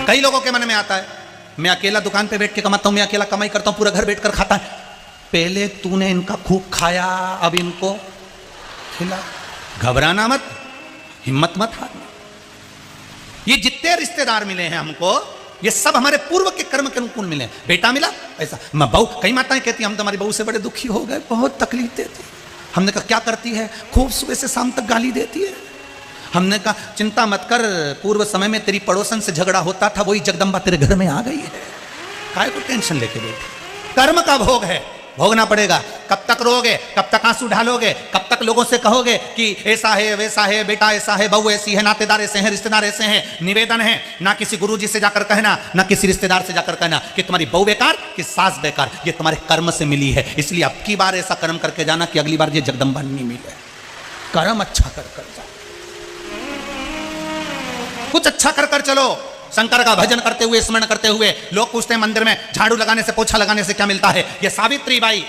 कई लोगों के मन में आता है, मैं अकेला दुकान पे बैठ के कमाता हूं, मैं अकेला कमाई करता हूं, पूरा घर बैठ कर खाता है। पहले तूने इनका खूब खाया, अब इनको खिला। घबराना मत, हिम्मत मत हारना। ये जितने रिश्तेदार मिले हैं हमको, ये सब हमारे पूर्व के कर्म के अनुकूल मिले। बेटा मिला ऐसा, मैं बहू, कई माताएं कहती हम तुम्हारी बहू से बड़े दुखी हो गए, बहुत तकलीफ देती। हमने कहा क्या करती है? खूब सुबह से शाम तक गाली देती है। हमने कहा चिंता मत कर, पूर्व समय में तेरी पड़ोसन से झगड़ा होता था, वही जगदम्बा तेरे घर में आ गई है, काहे को टेंशन लेके बैठी? कर्म का भोग है, भोगना पड़ेगा। कब तक रोगे, कब तक आंसू ढालोगे, कब तक लोगों से कहोगे कि ऐसा है वैसा है, बेटा ऐसा है, बहू ऐसी है, नातेदार ऐसे हैं, रिश्तेदार ऐसे हैं। निवेदन है, ना किसी गुरुजी से जाकर कहना, ना किसी रिश्तेदार से जाकर कहना कि तुम्हारी बहू बेकार कि सास बेकार, ये तुम्हारे कर्म से मिली है। इसलिए अब की बार ऐसा कर्म करके जाना कि अगली बार ये जगदम्बा नहीं मिले। कर्म अच्छा कर जाओ, कुछ अच्छा कर कर चलो। शंकर का भजन करते हुए, स्मरण करते हुए। लोग पूछते हैं मंदिर में झाड़ू लगाने से, पोछा लगाने से क्या मिलता है? ये सावित्री बाई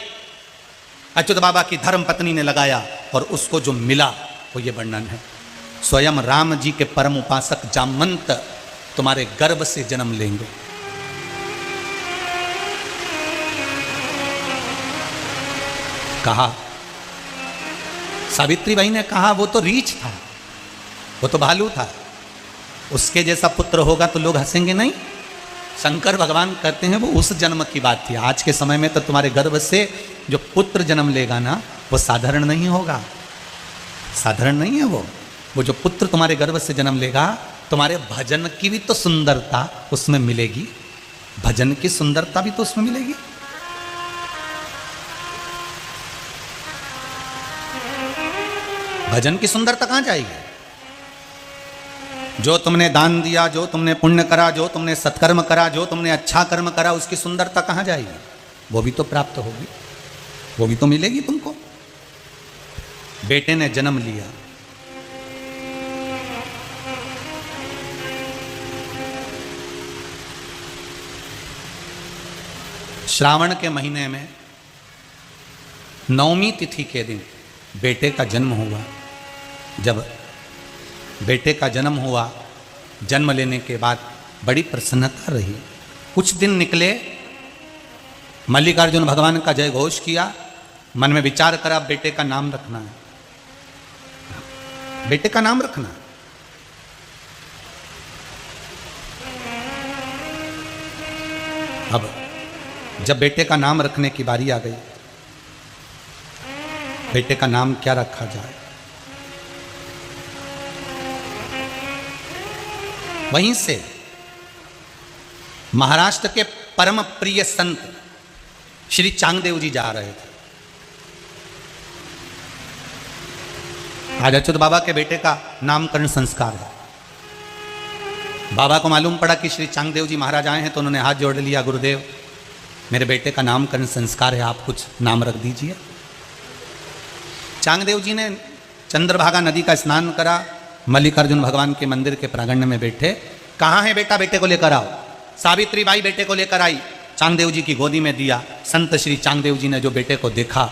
अच्युत बाबा की धर्म पत्नी ने लगाया और उसको जो मिला वो ये वर्णन है। स्वयं राम जी के परम उपासक जामवंत तुम्हारे गर्भ से जन्म लेंगे। कहा, सावित्री बाई ने कहा वो तो रीछ था, वो तो भालू था, उसके जैसा पुत्र होगा तो लोग हंसेंगे नहीं। शंकर भगवान कहते हैं वो उस जन्म की बात थी। आज के समय में तो तुम्हारे गर्भ से जो पुत्र जन्म लेगा ना, वो साधारण नहीं होगा, साधारण नहीं है वो जो पुत्र तुम्हारे गर्भ से जन्म लेगा, तुम्हारे भजन की भी तो सुंदरता उसमें मिलेगी, भजन की सुंदरता भी तो उसमें मिलेगी। भजन की सुंदरता कहां जाएगी? जो तुमने दान दिया, जो तुमने पुण्य करा, जो तुमने सत्कर्म करा, जो तुमने अच्छा कर्म करा, उसकी सुंदरता कहां जाएगी? वो भी तो प्राप्त होगी, वो भी तो मिलेगी तुमको। बेटे ने जन्म लिया, श्रावण के महीने में नवमी तिथि के दिन बेटे का जन्म हुआ। जब बेटे का जन्म हुआ, जन्म लेने के बाद बड़ी प्रसन्नता रही। कुछ दिन निकले, मल्लिकार्जुन भगवान का जय घोष किया, मन में विचार करा बेटे का नाम रखना है, बेटे का नाम रखना। अब जब बेटे का नाम रखने की बारी आ गई, बेटे का नाम क्या रखा जाए? वहीं से महाराष्ट्र के परम प्रिय संत श्री चांगदेव जी जा रहे थे। आज अच्युत बाबा के बेटे का नामकरण संस्कार है। बाबा को मालूम पड़ा कि श्री चांगदेव जी महाराज आए हैं, तो उन्होंने हाथ जोड़ लिया, गुरुदेव मेरे बेटे का नामकरण संस्कार है, आप कुछ नाम रख दीजिए। चांगदेव जी ने चंद्रभागा नदी का स्नान करा, मल्लिकार्जुन भगवान के मंदिर के प्रांगण में बैठे। कहाँ है बेटा? बेटे को लेकर आओ। सावित्री बाई बेटे को लेकर आई, चांगदेव जी की गोदी में दिया। संत श्री चांगदेव जी ने जो बेटे को देखा,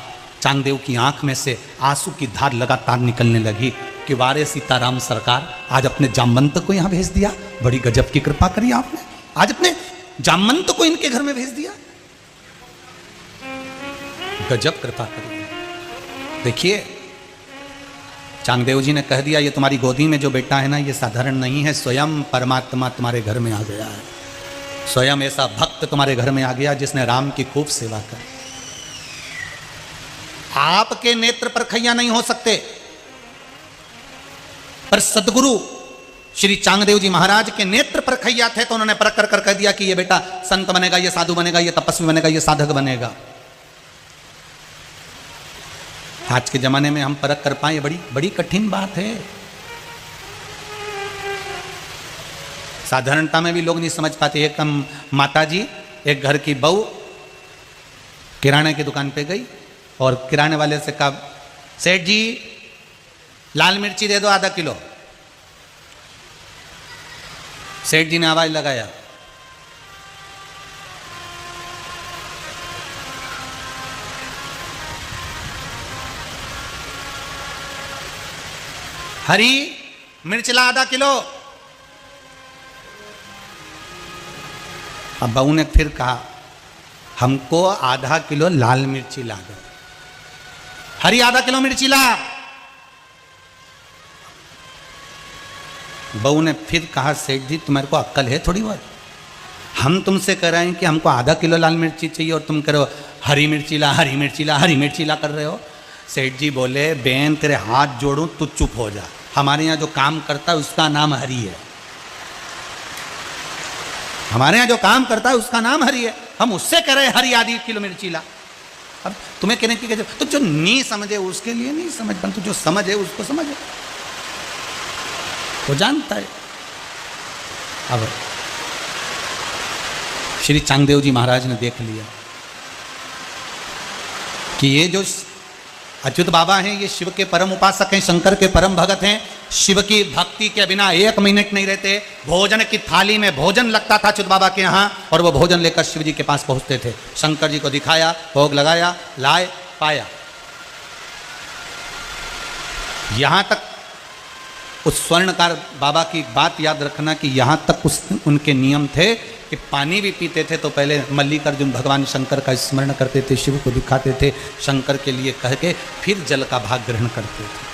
चांगदेव की आंख में से आंसू की धार लगातार निकलने लगी कि वारे सीताराम सरकार, आज अपने जामवंत को यहाँ भेज दिया, बड़ी गजब की कृपा करी आपने, आज अपने जामवंत को इनके घर में भेज दिया, गजब कृपा करी। देखिए चांगदेव जी ने कह दिया ये तुम्हारी गोदी में जो बेटा है ना, ये साधारण नहीं है, स्वयं परमात्मा तुम्हारे घर में आ गया है, स्वयं ऐसा भक्त तुम्हारे घर में आ गया जिसने राम की खूब सेवा की। आपके नेत्र पर खैया नहीं हो सकते, पर सदगुरु श्री चांगदेव जी महाराज के नेत्र पर खैया थे, तो उन्होंने परख कर कर कह दिया कि ये बेटा संत बनेगा, ये साधु बनेगा, ये तपस्वी बनेगा, ये साधक बनेगा। आज के जमाने में हम परख कर पाए, बड़ी बड़ी कठिन बात है। साधारणता में भी लोग नहीं समझ पाते। एक माता जी, एक घर की बहू किराने की दुकान पे गई और किराने वाले से कहा, सेठ जी लाल मिर्ची दे दो आधा किलो। सेठ जी ने आवाज लगाया, हरी मिर्च ला आधा किलो। अब बहू ने फिर कहा हमको आधा किलो लाल मिर्ची ला दो। हरी आधा किलो मिर्ची ला। बहू ने फिर कहा सेठ जी तुम्हारे को अक्ल है थोड़ी बहुत? हम तुमसे कह रहे हैं कि हमको आधा किलो लाल मिर्ची चाहिए और तुम करो हरी मिर्ची ला, हरी मिर्ची ला, हरी मिर्ची ला कर रहे हो। सेठ जी बोले बेन तेरे हाथ जोड़ूं तू चुप हो जा। हमारे यहाँ जो काम करता है उसका नाम हरी है। हमारे यहाँ जो काम करता है उसका नाम हरी है। हम उससे कह रहे हैं हरी आधी किलो मिर्ची ला। अब तुम्हें कहने की तो जो नहीं समझे उसके लिए नहीं समझ, परंतु जो समझे उसको समझे, वो जानता है। अब श्री चांगदेव जी महाराज ने देख लिया कि ये जो अच्युत बाबा हैं ये शिव के परम उपासक हैं, शंकर के परम भगत हैं। शिव की भक्ति के बिना एक मिनट नहीं रहते। भोजन की थाली में भोजन लगता था अच्युत बाबा के यहाँ और वो भोजन लेकर शिव जी के पास पहुंचते थे। शंकर जी को दिखाया, भोग लगाया, लाए, पाया। यहां तक उस स्वर्णकार बाबा की बात याद रखना कि यहां तक उनके नियम थे कि पानी भी पीते थे तो पहले मल्लिकार्जुन भगवान शंकर का स्मरण करते थे, शिव को दिखाते थे, शंकर के लिए कह के फिर जल का भाग ग्रहण करते थे।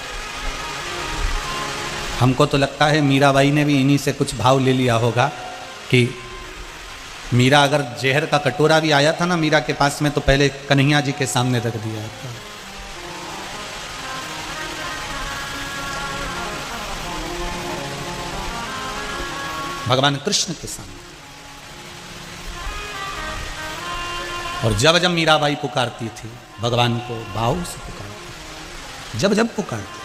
हमको तो लगता है मीराबाई ने भी इन्हीं से कुछ भाव ले लिया होगा कि मीरा अगर जहर का कटोरा भी आया था ना मीरा के पास में तो पहले कन्हैया जी के सामने रख दिया था। भगवान कृष्ण के सामने। और जब जब मीराबाई पुकारती थी भगवान को भाव से पुकारती, जब जब पुकारती,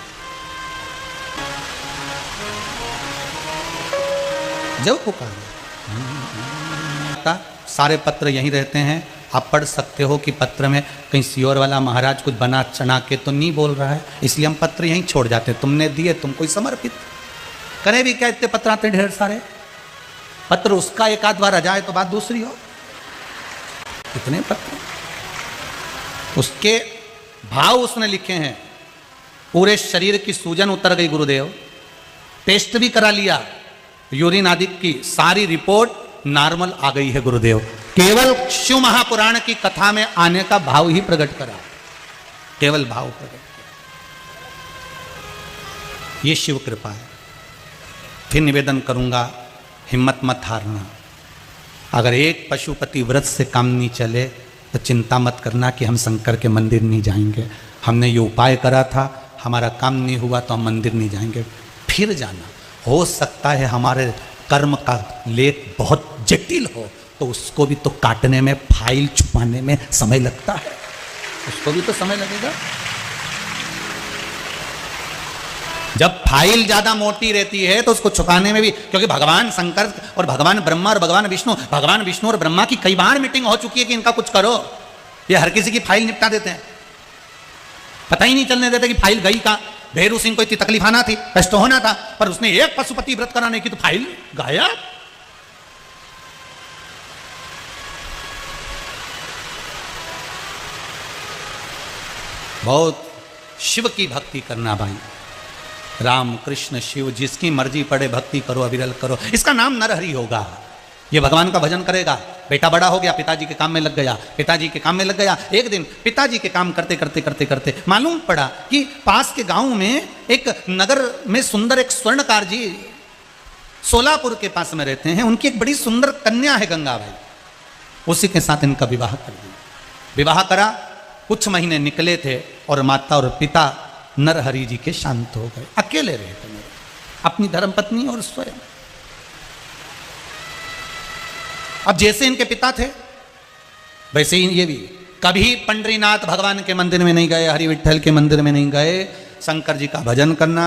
जब पुकार सारे पत्र यहीं रहते हैं। आप पढ़ सकते हो कि पत्र में कहीं सियोर वाला महाराज कुछ बना चढ़ा के तो नहीं बोल रहा है, इसलिए हम पत्र यहीं छोड़ जाते हैं। तुमने दिए तुम कोई समर्पित करें भी क्या, इतने पत्र आते ढेर सारे पत्र, उसका एक आध बार आ जाए तो बात दूसरी हो। कितने पत्र, उसके भाव उसने लिखे हैं। पूरे शरीर की सूजन उतर गई गुरुदेव, टेस्ट भी करा लिया, यूरिन आदि की सारी रिपोर्ट नॉर्मल आ गई है गुरुदेव। केवल शिव महापुराण की कथा में आने का भाव ही प्रकट करा, केवल भाव प्रकट करा। ये शिव कृपा है। फिर निवेदन करूंगा, हिम्मत मत हारना। अगर एक पशुपति व्रत से काम नहीं चले तो चिंता मत करना कि हम शंकर के मंदिर नहीं जाएंगे। हमने ये उपाय करा था, हमारा काम नहीं हुआ तो हम मंदिर नहीं जाएंगे। फिर जाना, हो सकता है हमारे कर्म का लेख बहुत जटिल हो तो उसको भी तो काटने में, फाइल छुपाने में समय लगता है, उसको भी तो समय लगेगा। जब फाइल ज्यादा मोटी रहती है तो उसको छुपाने में भी, क्योंकि भगवान शंकर और भगवान ब्रह्मा और भगवान विष्णु और ब्रह्मा की कई बार मीटिंग हो चुकी है कि इनका कुछ करो। ये हर किसी की फाइल निपटा देते हैं, पता ही नहीं चलने देते कि फाइल गई कहां। भैरू सिंह को इतनी तकलीफ आना थी, कष्ट होना था, पर उसने एक पशुपति व्रत कराने की तो फाइल गायब। बहुत शिव की भक्ति करना भाई, राम कृष्ण शिव जिसकी मर्जी पड़े भक्ति करो, अविरल करो। इसका नाम नरहरि होगा। ये भगवान का भजन करेगा। बेटा बड़ा हो गया, पिताजी के काम में लग गया, पिताजी के काम में लग गया। एक दिन पिताजी के काम करते करते करते करते मालूम पड़ा कि पास के गांव में एक नगर में सुंदर एक स्वर्णकार जी सोलापुर के पास में रहते हैं। उनकी एक बड़ी सुंदर कन्या है गंगा भाई, उसी के साथ इनका विवाह कर दिया। विवाह करा, कुछ महीने निकले थे और माता और पिता नरहरि जी के शांत हो गए। अकेले रहे थे अपनी धर्मपत्नी और स्वयं। अब जैसे इनके पिता थे वैसे ही ये भी कभी पंडरीनाथ भगवान के मंदिर में नहीं गए, हरि विठल के मंदिर में नहीं गए। शंकर जी का भजन करना,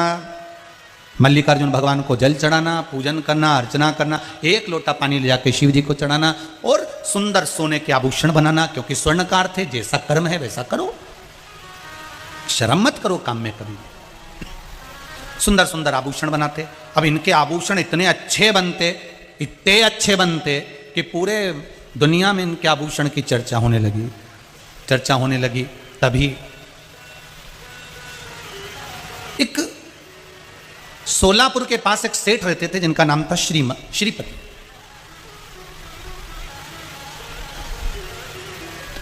मल्लिकार्जुन भगवान को जल चढ़ाना, पूजन करना, अर्चना करना, एक लोटा पानी ले जाके शिव जी को चढ़ाना और सुंदर सोने के आभूषण बनाना, क्योंकि स्वर्णकार थे। जैसा कर्म है वैसा करो, शर्म मत करो काम में कभी। सुंदर सुंदर आभूषण बनाते। अब इनके आभूषण इतने अच्छे बनते, इतने अच्छे बनते कि पूरे दुनिया में इनके आभूषण की चर्चा होने लगी। तभी एक सोलापुर के पास एक सेठ रहते थे जिनका नाम था श्रीपति।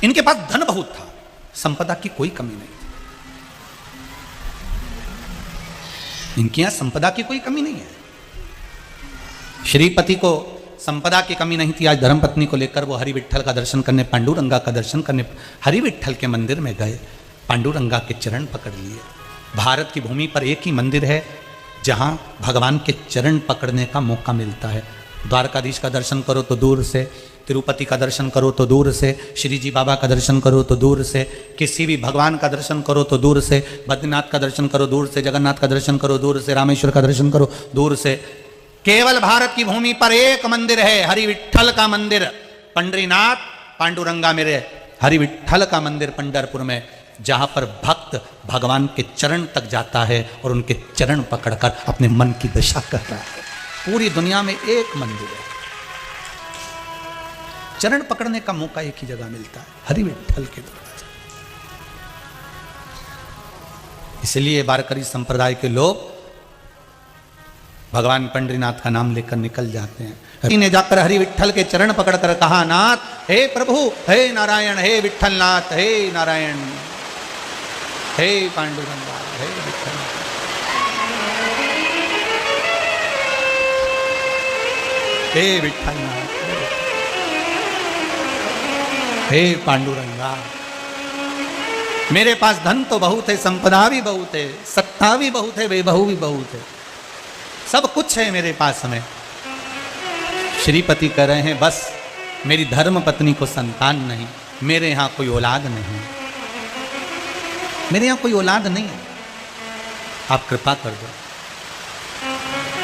इनके पास धन बहुत था, संपदा की कोई कमी नहीं थी। इनके यहां संपदा की कोई कमी नहीं है। श्रीपति को संपदा की कमी नहीं थी। आज धर्मपत्नी को लेकर वो हरि विट्ठल का दर्शन करने, पांडुरंगा का दर्शन करने हरि विट्ठल के मंदिर में गए, पांडुरंगा के चरण पकड़ लिए। भारत की भूमि पर एक ही मंदिर है जहां भगवान के चरण पकड़ने का मौका मिलता है। द्वारकाधीश का दर्शन करो तो दूर से, तिरुपति का दर्शन करो तो दूर से, श्री जी बाबा का दर्शन करो तो दूर से, किसी भी भगवान का दर्शन करो तो दूर से, बद्रीनाथ का दर्शन करो दूर से, जगन्नाथ का दर्शन करो दूर से, रामेश्वर का दर्शन करो दूर से। केवल भारत की भूमि पर एक मंदिर है, हरि विट्ठल का मंदिर। पंडरीनाथ पांडुरंगा मेरे हरि विट्ठल का मंदिर पंढरपुर में, जहां पर भक्त भगवान के चरण तक जाता है और उनके चरण पकड़कर अपने मन की दशा करता है। पूरी दुनिया में एक मंदिर है, चरण पकड़ने का मौका एक ही जगह मिलता है, हरि विट्ठल के द्वारा। इसलिए वारकरी संप्रदाय के लोग भगवान पंडरीनाथ का नाम लेकर निकल जाते हैं। हरि ने जाकर हरि विट्ठल के चरण पकड़कर कहा, नाथ, हे प्रभु, हे नारायण, हे विट्ठल नाथ, हे नारायण, हे पांडुरंगा, हे विट्ठल, हे विट्ठल नाथ, हे पांडुरंगा। मेरे पास धन तो बहुत है, संपदा भी बहुत है, सत्ता भी बहुत है, वैभव भी बहुत है, सब कुछ है मेरे पास में। श्रीपति कह रहे हैं, बस मेरी धर्म पत्नी को संतान नहीं, मेरे यहां कोई औलाद नहीं, मेरे यहां कोई औलाद नहीं है, आप कृपा कर दो।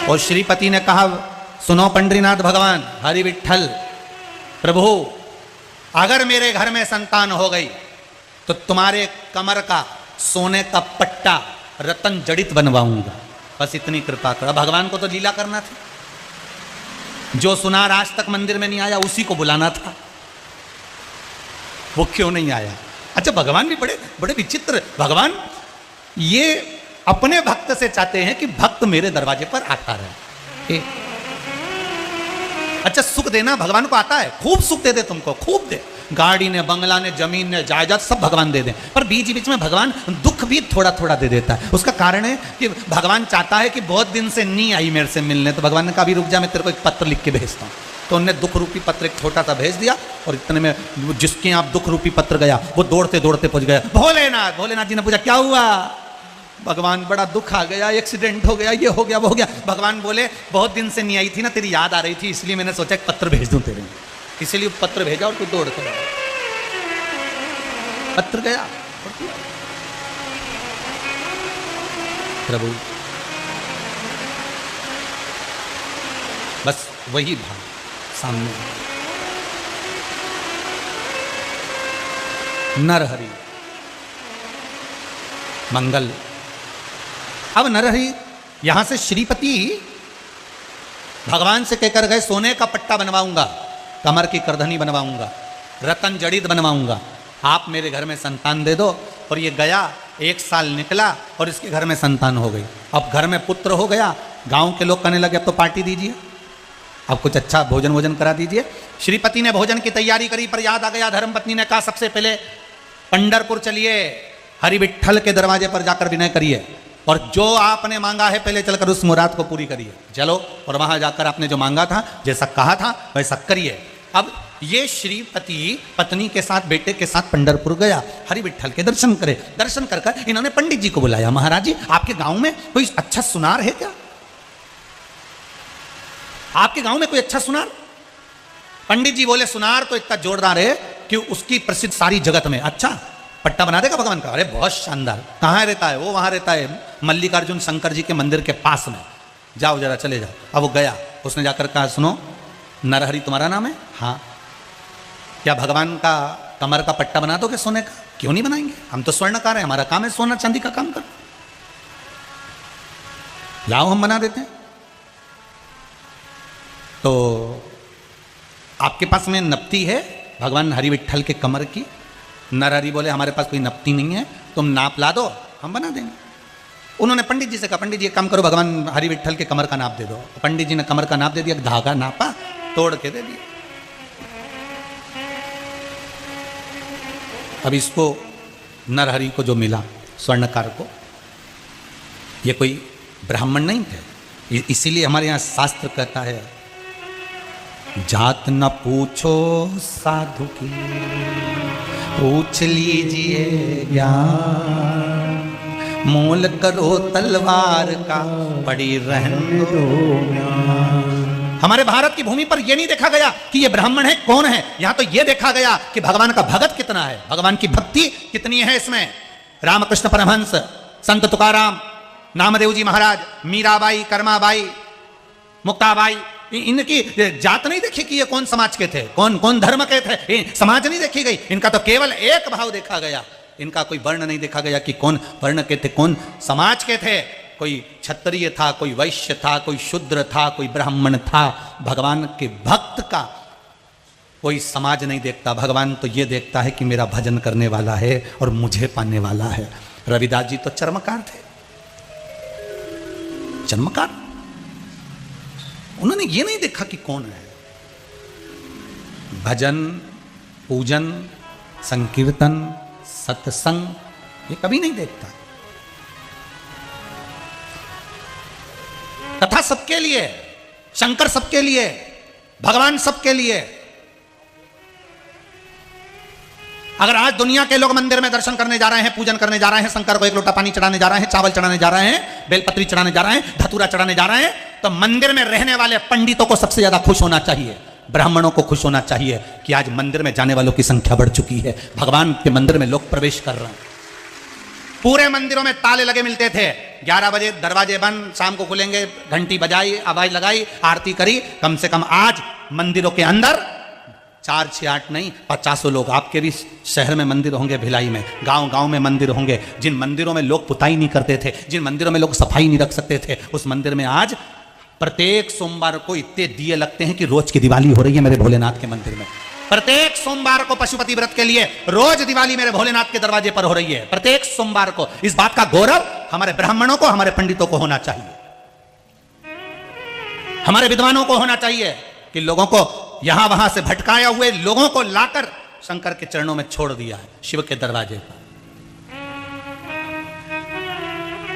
और श्रीपति ने कहा, सुनो पंडरीनाथ भगवान, हरि विट्ठल प्रभु, अगर मेरे घर में संतान हो गई तो तुम्हारे कमर का सोने का पट्टा रतन जड़ित बनवाऊंगा, बस इतनी कृपा करो। भगवान को तो लीला करना था, जो सुनार आज तक मंदिर में नहीं आया उसी को बुलाना था, वो क्यों नहीं आया? अच्छा, भगवान भी बड़े बड़े विचित्र, भगवान ये अपने भक्त से चाहते हैं कि भक्त मेरे दरवाजे पर आता रहे। अच्छा, सुख देना भगवान को आता है, खूब सुख दे दे तुमको, खूब दे, गाड़ी ने, बंगला ने, जमीन ने, जायदाद सब भगवान दे दे, पर बीच बीच में भगवान दुख भी थोड़ा थोड़ा दे देता है। उसका कारण है कि भगवान चाहता है कि बहुत दिन से नहीं आई मेरे से मिलने, तो भगवान ने कहा, अभी रुक जा, मैं तेरे को एक पत्र लिख के भेजता हूँ। तो उनने दुख रूपी पत्र एक छोटा सा भेज दिया, और इतने में जिसके यहाँ दुख रूपी पत्र गया वो दौड़ते दौड़ते पहुंच गया। भोलेनाथ, भोलेनाथ जी ने पूछा, क्या हुआ? भगवान, बड़ा दुख आ गया, एक्सीडेंट हो गया, ये हो गया, वो हो गया। भगवान बोले, बहुत दिन से नहीं आई थी ना, तेरी याद आ रही थी, इसलिए मैंने सोचा एक पत्र भेज दूं तेरे, इसलिए पत्र भेजा और तू दौड़ कर पत्र गया। प्रभु बस वही भाव सामने, नरहरि मंगल। अब नरहरि यहां से श्रीपति भगवान से कहकर गए, सोने का पट्टा बनवाऊंगा, कमर की करधनी बनवाऊंगा, रतन जड़ित बनवाऊंगा, आप मेरे घर में संतान दे दो। और ये गया, 1 साल निकला और इसके घर में संतान हो गई। अब घर में पुत्र हो गया, गांव के लोग कहने लगे, अब तो पार्टी दीजिए, अब कुछ अच्छा भोजन वोजन करा दीजिए। श्रीपति ने भोजन की तैयारी करी, पर याद आ गया, धर्मपत्नी ने कहा, सबसे पहले पंढरपुर चलिए, हरि विट्ठल के दरवाजे पर जाकर विनय करिए, और जो आपने मांगा है पहले चलकर उस मुराद को पूरी करिए। चलो, और वहां जाकर आपने जो मांगा था, जैसा कहा था वैसा करिए। अब ये श्रीपति पत्नी के साथ, बेटे के साथ पंढरपुर गया, हरि विट्ठल के दर्शन करे। दर्शन कर कर इन्होंने पंडित जी को बुलाया, महाराज जी, आपके गांव में कोई अच्छा सुनार है क्या? आपके गांव में कोई अच्छा सुनार? पंडित जी बोले, सुनार तो इतना जोरदार है कि उसकी प्रसिद्ध सारी जगत में। अच्छा, पट्टा बना देगा भगवान का? अरे बहुत शानदार। कहाँ रहता है वो? वहां रहता है मल्लिकार्जुन शंकर जी के मंदिर के पास में, जाओ जरा, चले जाओ। अब वो गया, उसने जाकर कहा, सुनो, नरहरि तुम्हारा नाम है? हाँ। क्या भगवान का कमर का पट्टा बना दोगे सोने का? क्यों नहीं बनाएंगे, हम तो स्वर्णकार हैं, हमारा काम है सोना चांदी का काम कर, लाओ हम बना देते हैं। तो आपके पास में नपती है भगवान हरि विट्ठल के कमर की? नरहरि बोले, हमारे पास कोई नपती नहीं है, तुम नाप ला दो, हम बना देंगे। उन्होंने पंडित जी से कहा, पंडित जी एक काम करो, भगवान हरि विट्ठल के कमर का नाप दे दो। पंडित जी ने कमर का नाप दे दिया, धागा नापा, तोड़ के दे दिया। अब इसको नरहरि को जो मिला स्वर्णकार को, ये कोई ब्राह्मण नहीं थे। इसीलिए हमारे यहाँ शास्त्र कहता है जात न पूछो साधु की, पूछ लीजिए ज्ञान, मोल करो तलवार का, पड़ी रहने दो। हमारे भारत की भूमि पर यह नहीं देखा गया कि ये ब्राह्मण है कौन है, यहां तो यह देखा गया कि भगवान का भगत कितना है, भगवान की भक्ति कितनी है इसमें। रामकृष्ण परमहंस, संत तुकाराम, नामदेव जी महाराज, मीराबाई, कर्माबाई, मुक्ताबाई, इनकी जात नहीं देखी कि ये कौन समाज के थे, कौन कौन धर्म के थे, समाज नहीं देखी गई। इनका तो केवल एक भाव देखा गया, इनका कोई वर्ण नहीं देखा गया कि कौन वर्ण के थे, कौन समाज के थे। कोई क्षत्रिय था, कोई वैश्य था, कोई शूद्र था, कोई ब्राह्मण था। भगवान के भक्त का कोई समाज नहीं देखता, भगवान तो ये देखता है कि मेरा भजन करने वाला है और मुझे पाने वाला है। रविदास जी तो चर्मकार थे, चर्मकार। उन्होंने ये नहीं देखा कि कौन है। भजन, पूजन, संकीर्तन, सत्संग, ये कभी नहीं देखता। कथा सबके लिए, शंकर सबके लिए, भगवान सबके लिए। अगर आज दुनिया के लोग मंदिर में दर्शन करने जा रहे हैं, पूजन करने जा रहे हैं, शंकर को एक लोटा पानी चढ़ाने जा रहे हैं, चावल चढ़ाने जा रहे हैं, बेलपत्री चढ़ाने जा रहे हैं, धतूरा चढ़ाने जा रहे हैं, तो मंदिर में रहने वाले पंडितों को सबसे ज्यादा खुश होना चाहिए, ब्राह्मणों को खुश होना चाहिए कि आज मंदिर में जाने वालों की संख्या बढ़ चुकी है, भगवान के मंदिर में लोग प्रवेश कर रहे हैं। पूरे मंदिरों में ताले लगे मिलते थे, 11 बजे दरवाजे बंद, शाम को खुलेंगे, घंटी बजाई, आवाज लगाई, आरती करी। कम से कम आज मंदिरों के अंदर 4, 6, 8 नहीं 50 लोग, आपके भी शहर में मंदिर होंगे, भिलाई में, गांव गांव में मंदिर होंगे। जिन मंदिरों में लोग पुताई नहीं करते थे, जिन मंदिरों में लोग सफाई नहीं रख सकते थे, उस मंदिर में आज प्रत्येक सोमवार को इतने दिए लगते हैं कि रोज की दिवाली हो रही है मेरे भोलेनाथ के मंदिर में। प्रत्येक सोमवार को पशुपति व्रत के लिए रोज दिवाली मेरे भोलेनाथ के दरवाजे पर हो रही है, प्रत्येक सोमवार को। इस बात का गौरव हमारे ब्राह्मणों को, हमारे पंडितों को होना चाहिए, हमारे विद्वानों को होना चाहिए कि लोगों को यहां वहां से भटकाया हुए लोगों को लाकर शंकर के चरणों में छोड़ दिया है, शिव के दरवाजे पर।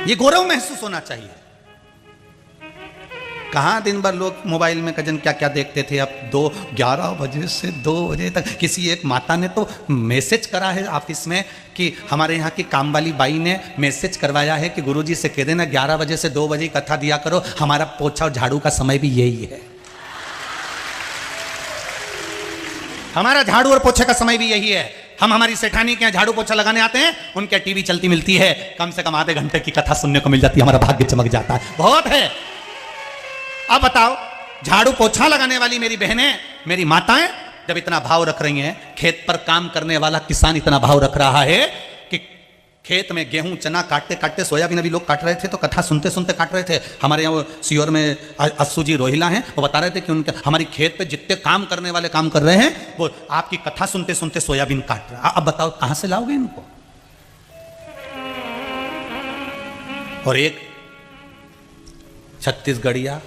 यह गौरव महसूस होना चाहिए। कहाँ दिन भर लोग मोबाइल में कजन क्या क्या देखते थे। अब 11 बजे से 2 बजे तक किसी एक माता ने तो मैसेज करा है ऑफिस में कि हमारे यहाँ की काम वाली बाई ने मैसेज करवाया है कि गुरुजी से कह देना 11 बजे से 2 बजे कथा दिया करो, हमारा पोछा और झाड़ू का समय भी यही है। हमारा झाड़ू और पोछे का समय भी यही है। हम हमारी सेठानी के यहाँ झाड़ू पोछा लगाने आते हैं, उनके टीवी चलती मिलती है, कम से कम आधे घंटे की कथा सुनने को मिल जाती है, हमारा भाग्य चमक जाता है, बहुत है। अब बताओ, झाड़ू पोछा लगाने वाली मेरी बहनें, मेरी माताएं जब इतना भाव रख रही हैं, खेत पर काम करने वाला किसान इतना भाव रख रहा है कि खेत में गेहूं चना काटते काटते, सोयाबीन अभी लोग काट रहे थे तो कथा सुनते सुनते काट रहे थे। हमारे यहाँ वो सीहोर में अस्सू जी रोहिला हैं, वो बता रहे थे कि उनके हमारी खेत पे जितने काम करने वाले काम कर रहे हैं, वो आपकी कथा सुनते सुनते सोयाबीन काट रहे हैं। अब बताओ कहां से लाओगे इनको। और एक छत्तीसगढ़िया,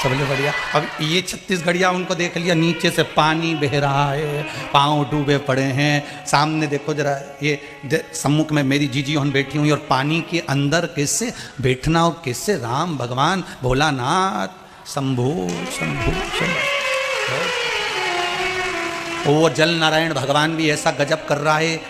सबसे बढ़िया। अब ये छत्तीसगढ़िया उनको देख लिया, नीचे से पानी बह रहा है, पांव डूबे पड़े हैं, सामने देखो जरा, ये सम्मुख में मेरी जीजी हम बैठी हुई, और पानी के अंदर कैसे बैठना और कैसे राम भगवान भोलानाथ शंभू शंभू शंभू। वो जल नारायण भगवान भी ऐसा गजब कर रहा है,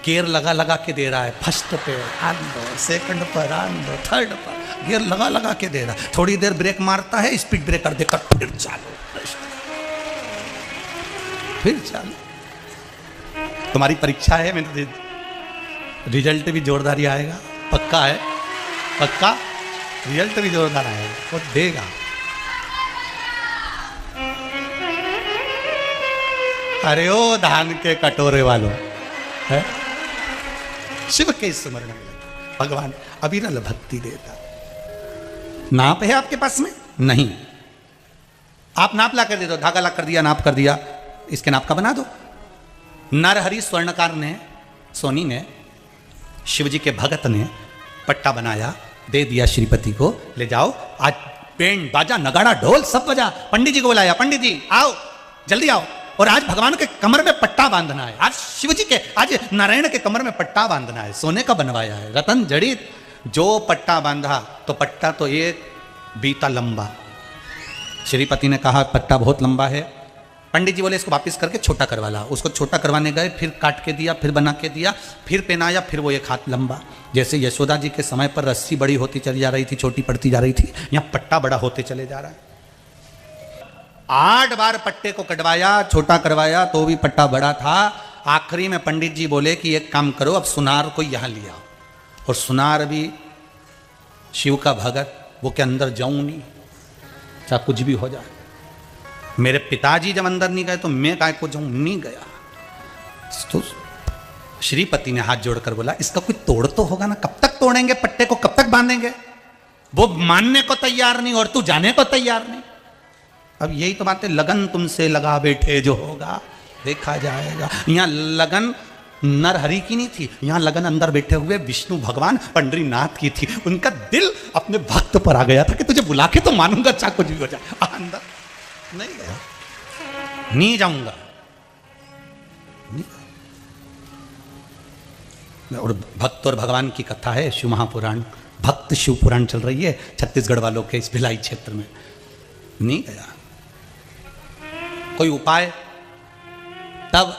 गेयर लगा लगा के दे रहा है, फर्स्ट पे आन दो, सेकंड पर आन दो, थर्ड पर गियर लगा लगा के दे रहा। थोड़ी देर ब्रेक मारता है, स्पीड ब्रेकर देकर फिर चालू, फिर चालू। तुम्हारी परीक्षा है, मेरे रिजल्ट भी जोरदार ही आएगा, पक्का है, पक्का रिजल्ट भी जोरदार आएगा, वो देगा। अरे ओ धान के कटोरे वालों, है शिव के स्मरण में भगवान अविरल भक्ति देता। नाप है आपके पास में? नहीं। आप नाप ला कर दे दो, धागा ला कर दिया, नाप कर दिया, इसके नाप का बना दो। नरहरि स्वर्णकार ने, सोनी ने, शिवजी के भगत ने पट्टा बनाया, दे दिया श्रीपति को, ले जाओ आज बैंड बाजा नगाड़ा ढोल सब बजा। पंडित जी को बुलाया, पंडित जी आओ, जल्दी आओ, और आज भगवान के कमर में पट्टा बांधना है, आज शिव जी के, आज नारायण के कमर में पट्टा बांधना है, सोने का बनवाया है, रतन जड़ित। जो पट्टा बांधा तो पट्टा तो एक बीता लंबा। श्रीपति ने कहा पट्टा बहुत लंबा है। पंडित जी बोले इसको वापस करके छोटा करवा ला। उसको छोटा करवाने गए, फिर काट के दिया, फिर बना के दिया, फिर पहनाया, फिर वो एक हाथ लंबा। जैसे यशोदा जी के समय पर रस्सी बड़ी होती चली जा रही थी, छोटी पड़ती जा रही थी, यहाँ पट्टा बड़ा होते चले जा रहा है। 8 बार पट्टे को कटवाया, छोटा करवाया, तो भी पट्टा बड़ा था। आखिरी में पंडित जी बोले कि एक काम करो, अब सुनार को यहां लिया। और सुनार भी शिव का भगत, वो के अंदर जाऊं नहीं, चाहे कुछ भी हो जाए। मेरे पिताजी जब अंदर नहीं गए तो मैं काय को जाऊं, नहीं गया। तो श्रीपति ने हाथ जोड़कर बोला इसका कोई तोड़ तो होगा ना, कब तक तोड़ेंगे पट्टे को, कब तक बांधेंगे? वो मानने को तैयार नहीं और तू जाने को तैयार नहीं। अब यही तो बात है, लगन तुमसे लगा बैठे जो होगा देखा जाएगा। यहाँ लगन नर हरि की नहीं थी, यहाँ लगन अंदर बैठे हुए विष्णु भगवान पंडरीनाथ की थी। उनका दिल अपने भक्त पर आ गया था कि तुझे बुला के तो मानूंगा, चाहे कुछ भी हो जाए। अंदर नहीं गया, नहीं जाऊंगा, नहीं। और भक्त और भगवान की कथा है, शिव महापुराण, भक्त शिव पुराण चल रही है छत्तीसगढ़ वालों के इस भिलाई क्षेत्र में। नहीं गया, कोई उपाय? तब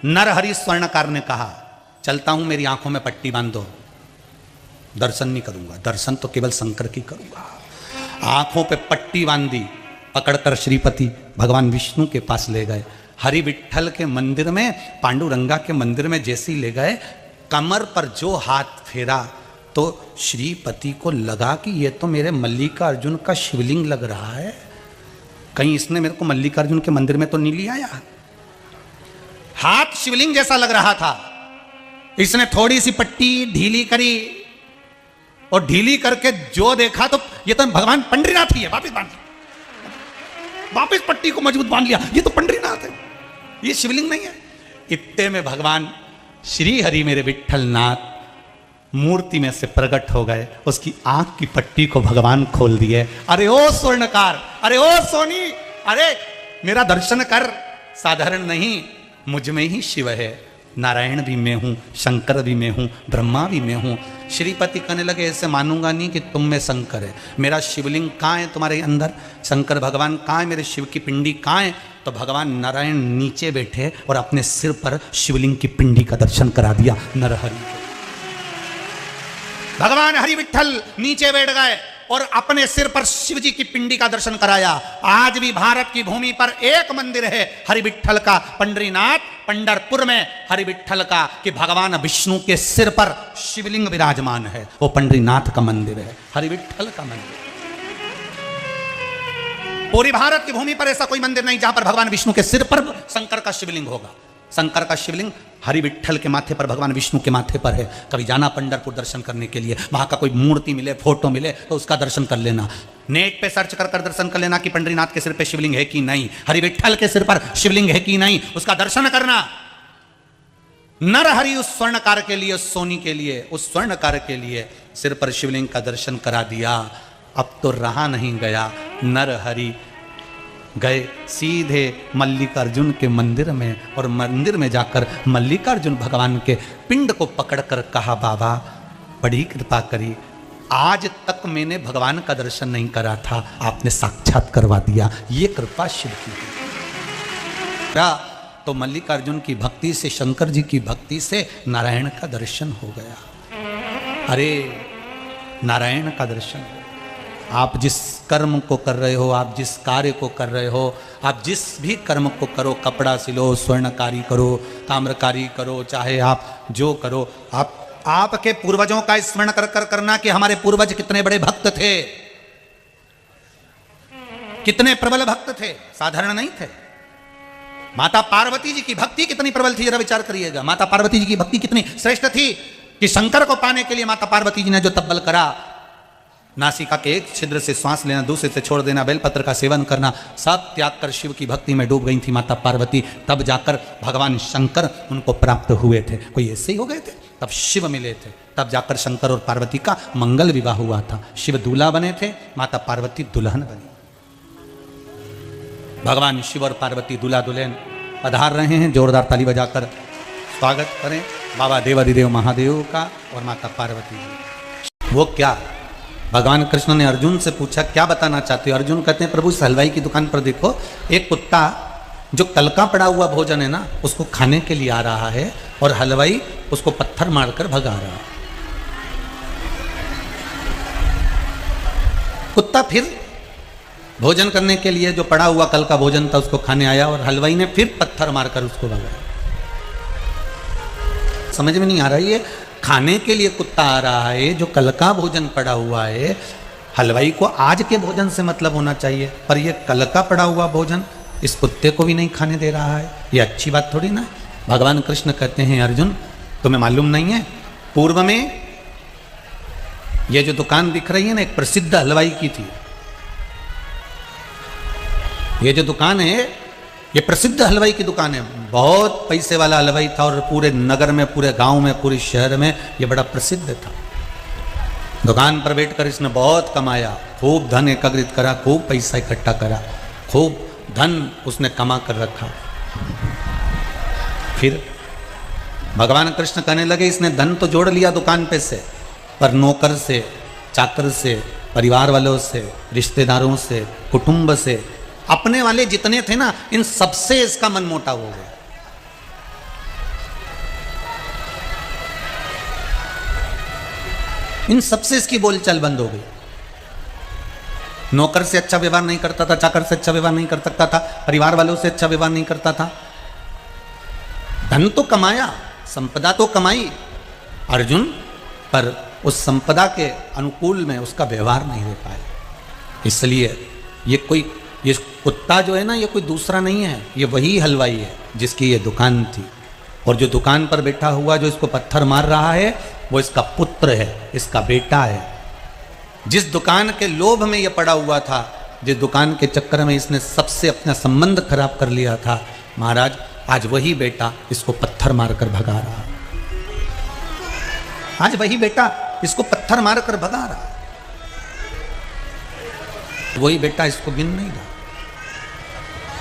नरहरि स्वर्णकार ने कहा चलता हूं, मेरी आंखों में पट्टी बांध दो, दर्शन नहीं करूंगा, दर्शन तो केवल शंकर की करूंगा। आंखों पे पट्टी बांधी, पकड़कर श्रीपति भगवान विष्णु के पास ले गए। हरि विठ्ठल के मंदिर में, पांडुरंगा के मंदिर में जैसे ही ले गए, कमर पर जो हाथ फेरा तो श्रीपति को लगा कि ये तो मेरे मल्लिकार्जुन का शिवलिंग लग रहा है, कहीं इसने मेरे को मल्लिकार्जुन के मंदिर में तो नहीं लिया आया। हाथ शिवलिंग जैसा लग रहा था। इसने थोड़ी सी पट्टी ढीली करी और ढीली करके जो देखा तो ये तो भगवान पंडरीनाथ ही है। वापिस बांध, वापिस पट्टी को मजबूत बांध लिया, ये तो पंडरीनाथ है, ये शिवलिंग नहीं है। इतने में भगवान श्री हरि मेरे विठ्ठलनाथ मूर्ति में से प्रकट हो गए, उसकी आंख की पट्टी को भगवान खोल दिए। अरे ओ स्वर्णकार, अरे ओ सोनी, अरे मेरा दर्शन कर, साधारण नहीं, मुझ में ही शिव है, नारायण भी मैं हूं, शंकर भी मैं हूं, ब्रह्मा भी मैं हूं। श्रीपति कहने लगे ऐसे मानूंगा नहीं कि तुम में शंकर है, मेरा शिवलिंग कहाँ है तुम्हारे अंदर, शंकर भगवान कहाँ है, मेरे शिव की पिंडी कहाँ है? तो भगवान नारायण नीचे बैठे और अपने सिर पर शिवलिंग की पिंडी का दर्शन करा दिया नरहरि। भगवान हरि विठ्ठल नीचे बैठ गए और अपने सिर पर शिव जी की पिंडी का दर्शन कराया। आज भी भारत की भूमि पर एक मंदिर है हरि विठ्ठल का, पंडरीनाथ, पंढरपुर में हरि विठ्ठल का, कि भगवान विष्णु के सिर पर शिवलिंग विराजमान है। वो पंडरीनाथ का मंदिर है, हरि विठ्ठल का मंदिर। पूरी भारत की भूमि पर ऐसा कोई मंदिर नहीं जहां पर भगवान विष्णु के सिर पर शंकर का शिवलिंग होगा। शंकर का शिवलिंग हरि विठ्ठल के माथे पर, भगवान विष्णु के माथे पर है। कभी जाना पंढरपुर दर्शन करने के लिए, वहां का कोई मूर्ति मिले, फोटो मिले तो उसका दर्शन कर लेना। नेट पे सर्च कर कर दर्शन कर लेना कि पंडरीनाथ के सिर पे शिवलिंग है कि नहीं, हरि विठ्ठल के सिर पर शिवलिंग है कि नहीं, उसका दर्शन करना। नरहरि उस स्वर्णकार के लिए, उस सोनी के लिए, उस स्वर्णकार के लिए सिर पर शिवलिंग का दर्शन करा दिया। अब तो रहा नहीं गया, नरहरि गए सीधे मल्लिकार्जुन के मंदिर में, और मंदिर में जाकर मल्लिकार्जुन भगवान के पिंड को पकड़कर कहा बाबा बड़ी कृपा करी, आज तक मैंने भगवान का दर्शन नहीं करा था, आपने साक्षात करवा दिया, ये कृपा शिव की है। तो मल्लिकार्जुन की भक्ति से, शंकर जी की भक्ति से नारायण का दर्शन हो गया। अरे नारायण का दर्शन, आप जिस कर्म को कर रहे हो, आप जिस कार्य को कर रहे हो, आप जिस भी कर्म को करो, कपड़ा सिलो, स्वर्णकारी करो, ताम्रकारी करो, चाहे आप जो करो, आपके पूर्वजों का स्मरण कर कर करना कि हमारे पूर्वज कितने बड़े भक्त थे, कितने प्रबल भक्त थे, साधारण नहीं थे। माता पार्वती जी की भक्ति कितनी प्रबल थी, जरा विचार करिएगा। माता पार्वती जी की भक्ति कितनी श्रेष्ठ थी कि शंकर को पाने के लिए माता पार्वती जी ने जो तब्बल करा, नासिका के एक छिद्र से श्वास लेना, दूसरे से छोड़ देना, बेलपत्र का सेवन करना, सब त्याग कर शिव की भक्ति में डूब गई थी माता पार्वती। तब जाकर भगवान शंकर उनको प्राप्त हुए थे। कोई ऐसे ही हो गए थे, तब शिव मिले थे, तब जाकर शंकर और पार्वती का मंगल विवाह हुआ था। शिव दूल्हा बने थे, माता पार्वती दुल्हन बनी। भगवान शिव और पार्वती दूल्हा दुल्हन पधार रहे हैं। जोरदार ताली बजाकर स्वागत करें बाबा देवाधिदेव महादेव का और माता पार्वती जी। वो क्या, भगवान कृष्ण ने अर्जुन से पूछा क्या बताना चाहते हो? अर्जुन कहते हैं प्रभु इस हलवाई की दुकान पर देखो, एक कुत्ता जो कल का पड़ा हुआ भोजन है ना उसको खाने के लिए आ रहा है और हलवाई उसको पत्थर मारकर भगा रहा है। कुत्ता फिर भोजन करने के लिए जो पड़ा हुआ कल का भोजन था उसको खाने आया और हलवाई ने फिर पत्थर मारकर उसको भगाया। समझ में नहीं आ रहा, ये खाने के लिए कुत्ता आ रहा है, जो कल का भोजन पड़ा हुआ है। हलवाई को आज के भोजन से मतलब होना चाहिए, पर ये कल का पड़ा हुआ भोजन इस कुत्ते को भी नहीं खाने दे रहा है, ये अच्छी बात थोड़ी ना। भगवान कृष्ण कहते हैं अर्जुन तुम्हें मालूम नहीं है, पूर्व में ये जो दुकान दिख रही है ना एक प्रसिद्ध हलवाई की थी। ये जो दुकान है ये प्रसिद्ध हलवाई की दुकान है, बहुत पैसे वाला हलवाई था और पूरे नगर में, पूरे गांव में, पूरे शहर में ये बड़ा प्रसिद्ध था। दुकान पर बैठकर इसने बहुत कमाया, खूब धन एकत्रित करा, खूब पैसा इकट्ठा करा, खूब धन उसने कमा कर रखा। फिर भगवान कृष्ण कहने लगे इसने धन तो जोड़ लिया दुकान पे से, पर नौकर से, चाकर से, परिवार वालों से, रिश्तेदारों से, कुटुंब से, अपने वाले जितने थे ना इन सबसे इसका मन मोटा हो गया। इन सबसे इसकी बोलचाल बंद हो गई। नौकर से अच्छा व्यवहार नहीं करता था, चाकर से अच्छा व्यवहार नहीं कर सकता था, परिवार वालों से अच्छा व्यवहार नहीं करता था। धन तो कमाया, संपदा तो कमाई अर्जुन, पर उस संपदा के अनुकूल में उसका व्यवहार नहीं हो पाया। इसलिए ये कुत्ता जो है ना ये कोई दूसरा नहीं है, ये वही हलवाई है जिसकी ये दुकान थी। और जो दुकान पर बैठा हुआ जो इसको पत्थर मार रहा है वो इसका पुत्र है, इसका बेटा है। जिस दुकान के लोभ में ये पड़ा हुआ था, जिस दुकान के चक्कर में इसने सबसे अपना संबंध खराब कर लिया था, महाराज आज वही बेटा इसको पत्थर मारकर भगा रहा। आज वही बेटा इसको पत्थर मारकर भगा रहा, वही बेटा इसको गिन नहीं रहा।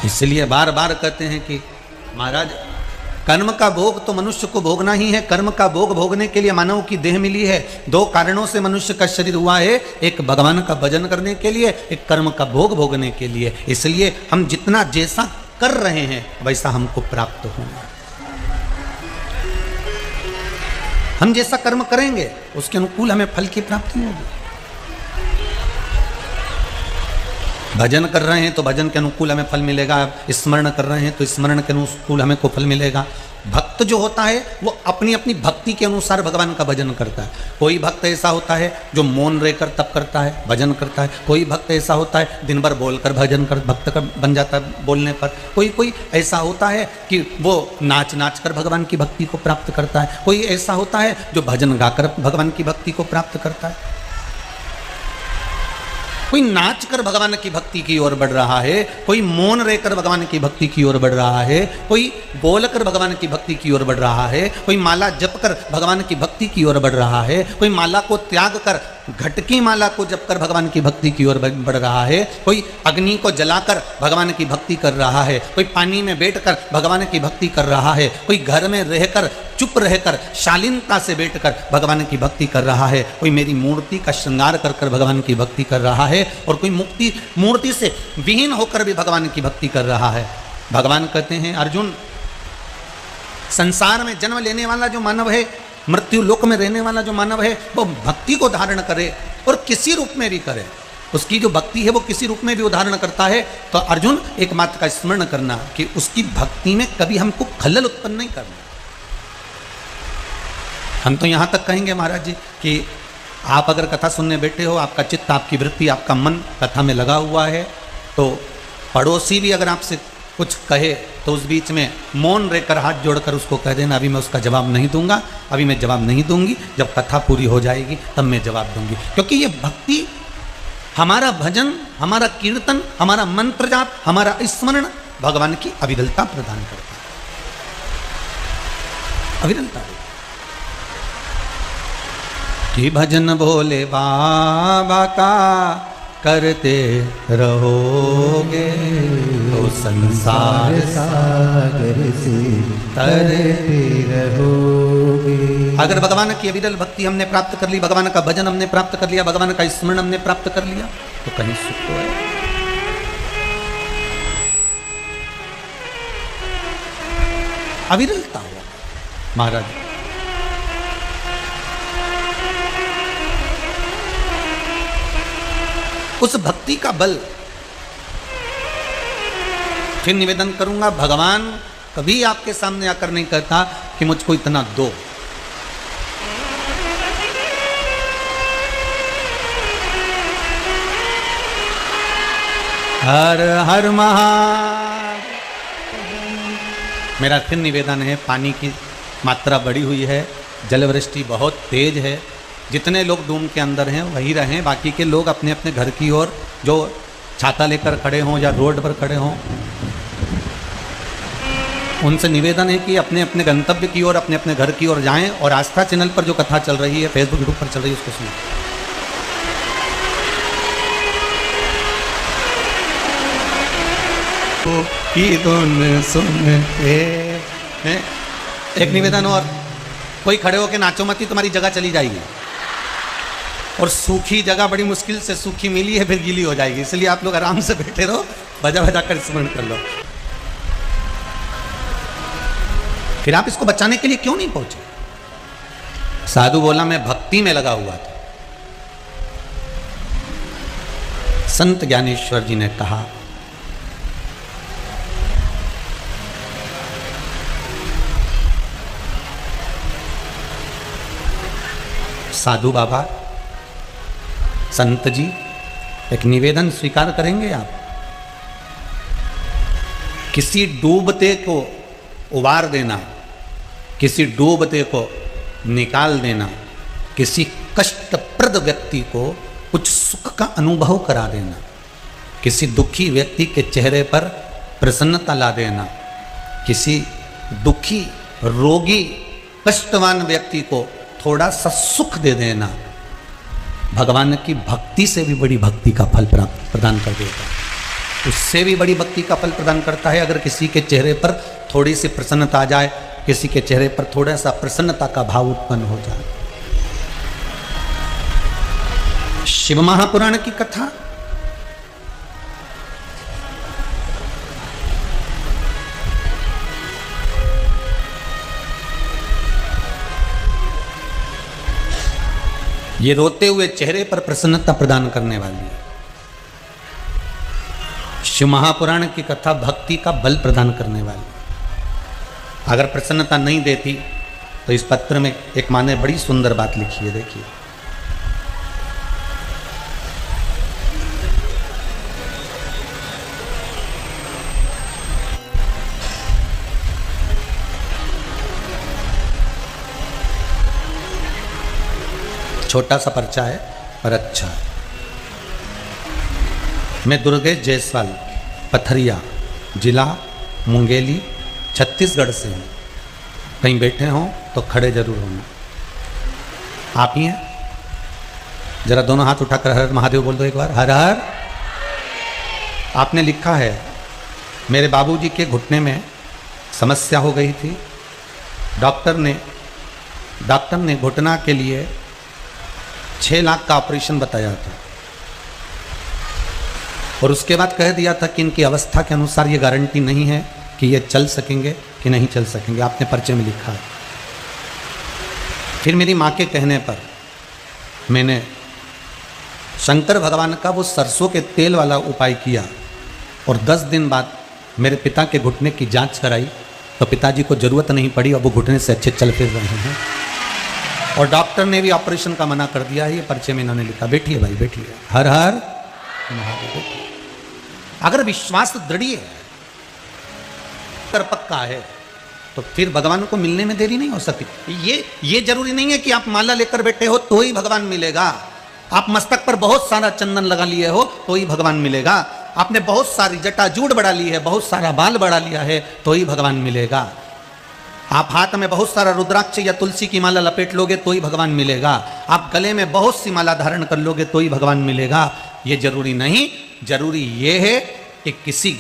इसलिए बार बार कहते हैं कि महाराज कर्म का भोग तो मनुष्य को भोगना ही है। कर्म का भोग भोगने के लिए मानव की देह मिली है। दो कारणों से मनुष्य का शरीर हुआ है, एक भगवान का भजन करने के लिए, एक कर्म का भोग भोगने के लिए। इसलिए हम जितना जैसा कर रहे हैं वैसा हमको प्राप्त होगा। हम जैसा कर्म करेंगे उसके अनुकूल हमें फल की प्राप्ति होगी। भजन कर रहे हैं तो भजन के अनुकूल हमें फल मिलेगा, स्मरण कर रहे हैं तो स्मरण के अनुकूल हमें को फल मिलेगा। भक्त जो होता है वो अपनी अपनी भक्ति के अनुसार भगवान का भजन करता है। कोई भक्त ऐसा होता है जो मौन रहकर तप करता है, भजन करता है। कोई भक्त ऐसा होता है दिन भर बोलकर भजन कर भक्त का बन जाता है बोलने पर। कोई ऐसा होता है कि वो नाच नाच कर भगवान की भक्ति को प्राप्त करता है। कोई ऐसा होता है जो भजन गाकर भगवान की भक्ति को प्राप्त करता है। कोई नाच कर भगवान की भक्ति की ओर बढ़ रहा है, कोई मौन रहकर भगवान की भक्ति की ओर बढ़ रहा है, कोई बोलकर भगवान की भक्ति की ओर बढ़ रहा है, कोई माला जप कर भगवान की भक्ति की ओर बढ़ रहा है, कोई माला को त्याग कर घटकी माला को जप कर भगवान की भक्ति की ओर बढ़ रहा है, कोई अग्नि को जलाकर भगवान की भक्ति कर रहा है, कोई पानी में बैठकर भगवान की भक्ति कर रहा है, कोई घर में रहकर चुप रहकर शालीनता से बैठकर भगवान की भक्ति कर रहा है, कोई मेरी मूर्ति का श्रृंगार कर कर भगवान की भक्ति कर रहा है, और कोई मूर्ति से विहीन होकर भी भगवान की भक्ति कर रहा है। भगवान कहते हैं अर्जुन, संसार में जन्म लेने वाला जो मानव है, मृत्यु लोक में रहने वाला जो मानव है, वो भक्ति को धारण करे और किसी रूप में भी करे। उसकी जो भक्ति है वो किसी रूप में भी उदाहरण करता है। तो अर्जुन एक बात का स्मरण करना कि उसकी भक्ति में कभी हमको खलल उत्पन्न नहीं करना। हम तो यहाँ तक कहेंगे महाराज जी कि आप अगर कथा सुनने बैठे हो, आपका चित्त, आपकी वृत्ति, आपका मन कथा में लगा हुआ है, तो पड़ोसी भी अगर आपसे कुछ कहे तो उस बीच में मौन रहकर हाथ जोड़कर उसको कह देना अभी मैं उसका जवाब नहीं दूंगा, अभी मैं जवाब नहीं दूंगी, जब कथा पूरी हो जाएगी तब मैं जवाब दूंगी। क्योंकि ये भक्ति, हमारा भजन, हमारा कीर्तन, हमारा मंत्र जाप, हमारा स्मरण भगवान की अविरलता प्रदान करता है। अविरलता कि भजन भोले बाबा का करते रहोगे तो संसार सागर से तरते रहोगे। अगर भगवान की अविरल भक्ति हमने प्राप्त कर ली, भगवान का भजन हमने प्राप्त कर लिया, भगवान का स्मरण हमने प्राप्त कर लिया, तो कहीं सुख तो है। अविरलता हो महाराज। उस भक्ति का बल। फिर निवेदन करूंगा, भगवान कभी आपके सामने आकर नहीं कहता कि मुझको इतना दो। हर हर महादेव। मेरा फिर निवेदन है, पानी की मात्रा बढ़ी हुई है, जलवृष्टि बहुत तेज है। जितने लोग डूम के अंदर हैं वही रहें, बाकी के लोग अपने अपने घर की ओर, जो छाता लेकर खड़े हों या रोड पर खड़े हों, उनसे निवेदन है कि अपने अपने गंतव्य की ओर, अपने अपने घर की ओर जाएं। और आस्था चैनल पर जो कथा चल रही है, फेसबुक यूट्यूब पर चल रही है, उसको सुनें। सुनते हैं। एक निवेदन और, कोई खड़े होकर नाचो मत, तुम्हारी जगह चली जाएगी। और सूखी जगह बड़ी मुश्किल से सूखी मिली है, फिर गीली हो जाएगी, इसलिए आप लोग आराम से बैठे रहो, बजा बजा कर स्मरण कर लो। फिर आप इसको बचाने के लिए क्यों नहीं पहुंचे? साधु बोला मैं भक्ति में लगा हुआ था। संत ज्ञानेश्वर जी ने कहा, साधु बाबा, संत जी, एक निवेदन स्वीकार करेंगे आप? किसी डूबते को उबार देना, किसी डूबते को निकाल देना, किसी कष्टप्रद व्यक्ति को कुछ सुख का अनुभव करा देना, किसी दुखी व्यक्ति के चेहरे पर प्रसन्नता ला देना, किसी दुखी, रोगी, कष्टवान व्यक्ति को थोड़ा सा सुख दे देना, भगवान की भक्ति से भी बड़ी भक्ति का फल प्रदान कर देता है। उससे भी बड़ी भक्ति का फल प्रदान करता है। अगर किसी के चेहरे पर थोड़ी सी प्रसन्नता आ जाए, किसी के चेहरे पर थोड़ा सा प्रसन्नता का भाव उत्पन्न हो जाए। शिव महापुराण की कथा, ये रोते हुए चेहरे पर प्रसन्नता प्रदान करने वाली है। शिव महापुराण की कथा भक्ति का बल प्रदान करने वाली है। अगर प्रसन्नता नहीं देती तो इस पत्र में एक माँ ने बड़ी सुंदर बात लिखी है, देखिए। छोटा सा पर्चा है पर अच्छा है। मैं दुर्गेश जायसवाल, पथरिया, जिला मुंगेली, छत्तीसगढ़ से हूँ। कहीं बैठे हों तो खड़े जरूर होना। आप ही हैं? जरा दोनों हाथ उठाकर हर हर महादेव बोल दो एक बार। हर हर। आपने लिखा है, मेरे बाबूजी के घुटने में समस्या हो गई थी। डॉक्टर ने घुटना के लिए 6 लाख का ऑपरेशन बताया था और उसके बाद कह दिया था कि इनकी अवस्था के अनुसार ये गारंटी नहीं है कि ये चल सकेंगे कि नहीं चल सकेंगे। आपने पर्चे में लिखा है। फिर मेरी माँ के कहने पर मैंने शंकर भगवान का वो सरसों के तेल वाला उपाय किया और 10 दिन बाद मेरे पिता के घुटने की जांच कराई तो पिताजी को ज़रूरत नहीं पड़ी, अब वो घुटने से अच्छे चल फिर रहे हैं। और डॉक्टर ने भी ऑपरेशन का मना कर दिया है। ये पर्चे में इन्होंने लिखा। बैठिए भाई, बैठिए। हर हर महादेव। अगर विश्वास दृढ़ है, पक्का है, तो फिर भगवान को मिलने में देरी नहीं हो सकती। ये जरूरी नहीं है कि आप माला लेकर बैठे हो तो ही भगवान मिलेगा। आप मस्तक पर बहुत सारा चंदन लगा लिए हो तो ही भगवान मिलेगा। आपने बहुत सारी जटाजूट बढ़ा ली है, बहुत सारा बाल बढ़ा लिया है तो ही भगवान मिलेगा। आप हाथ में बहुत सारा रुद्राक्ष या तुलसी की माला लपेट लोगे तो ही भगवान मिलेगा। आप गले में बहुत सी माला धारण कर लोगे तो ही भगवान मिलेगा। ये जरूरी नहीं। जरूरी ये है कि किसी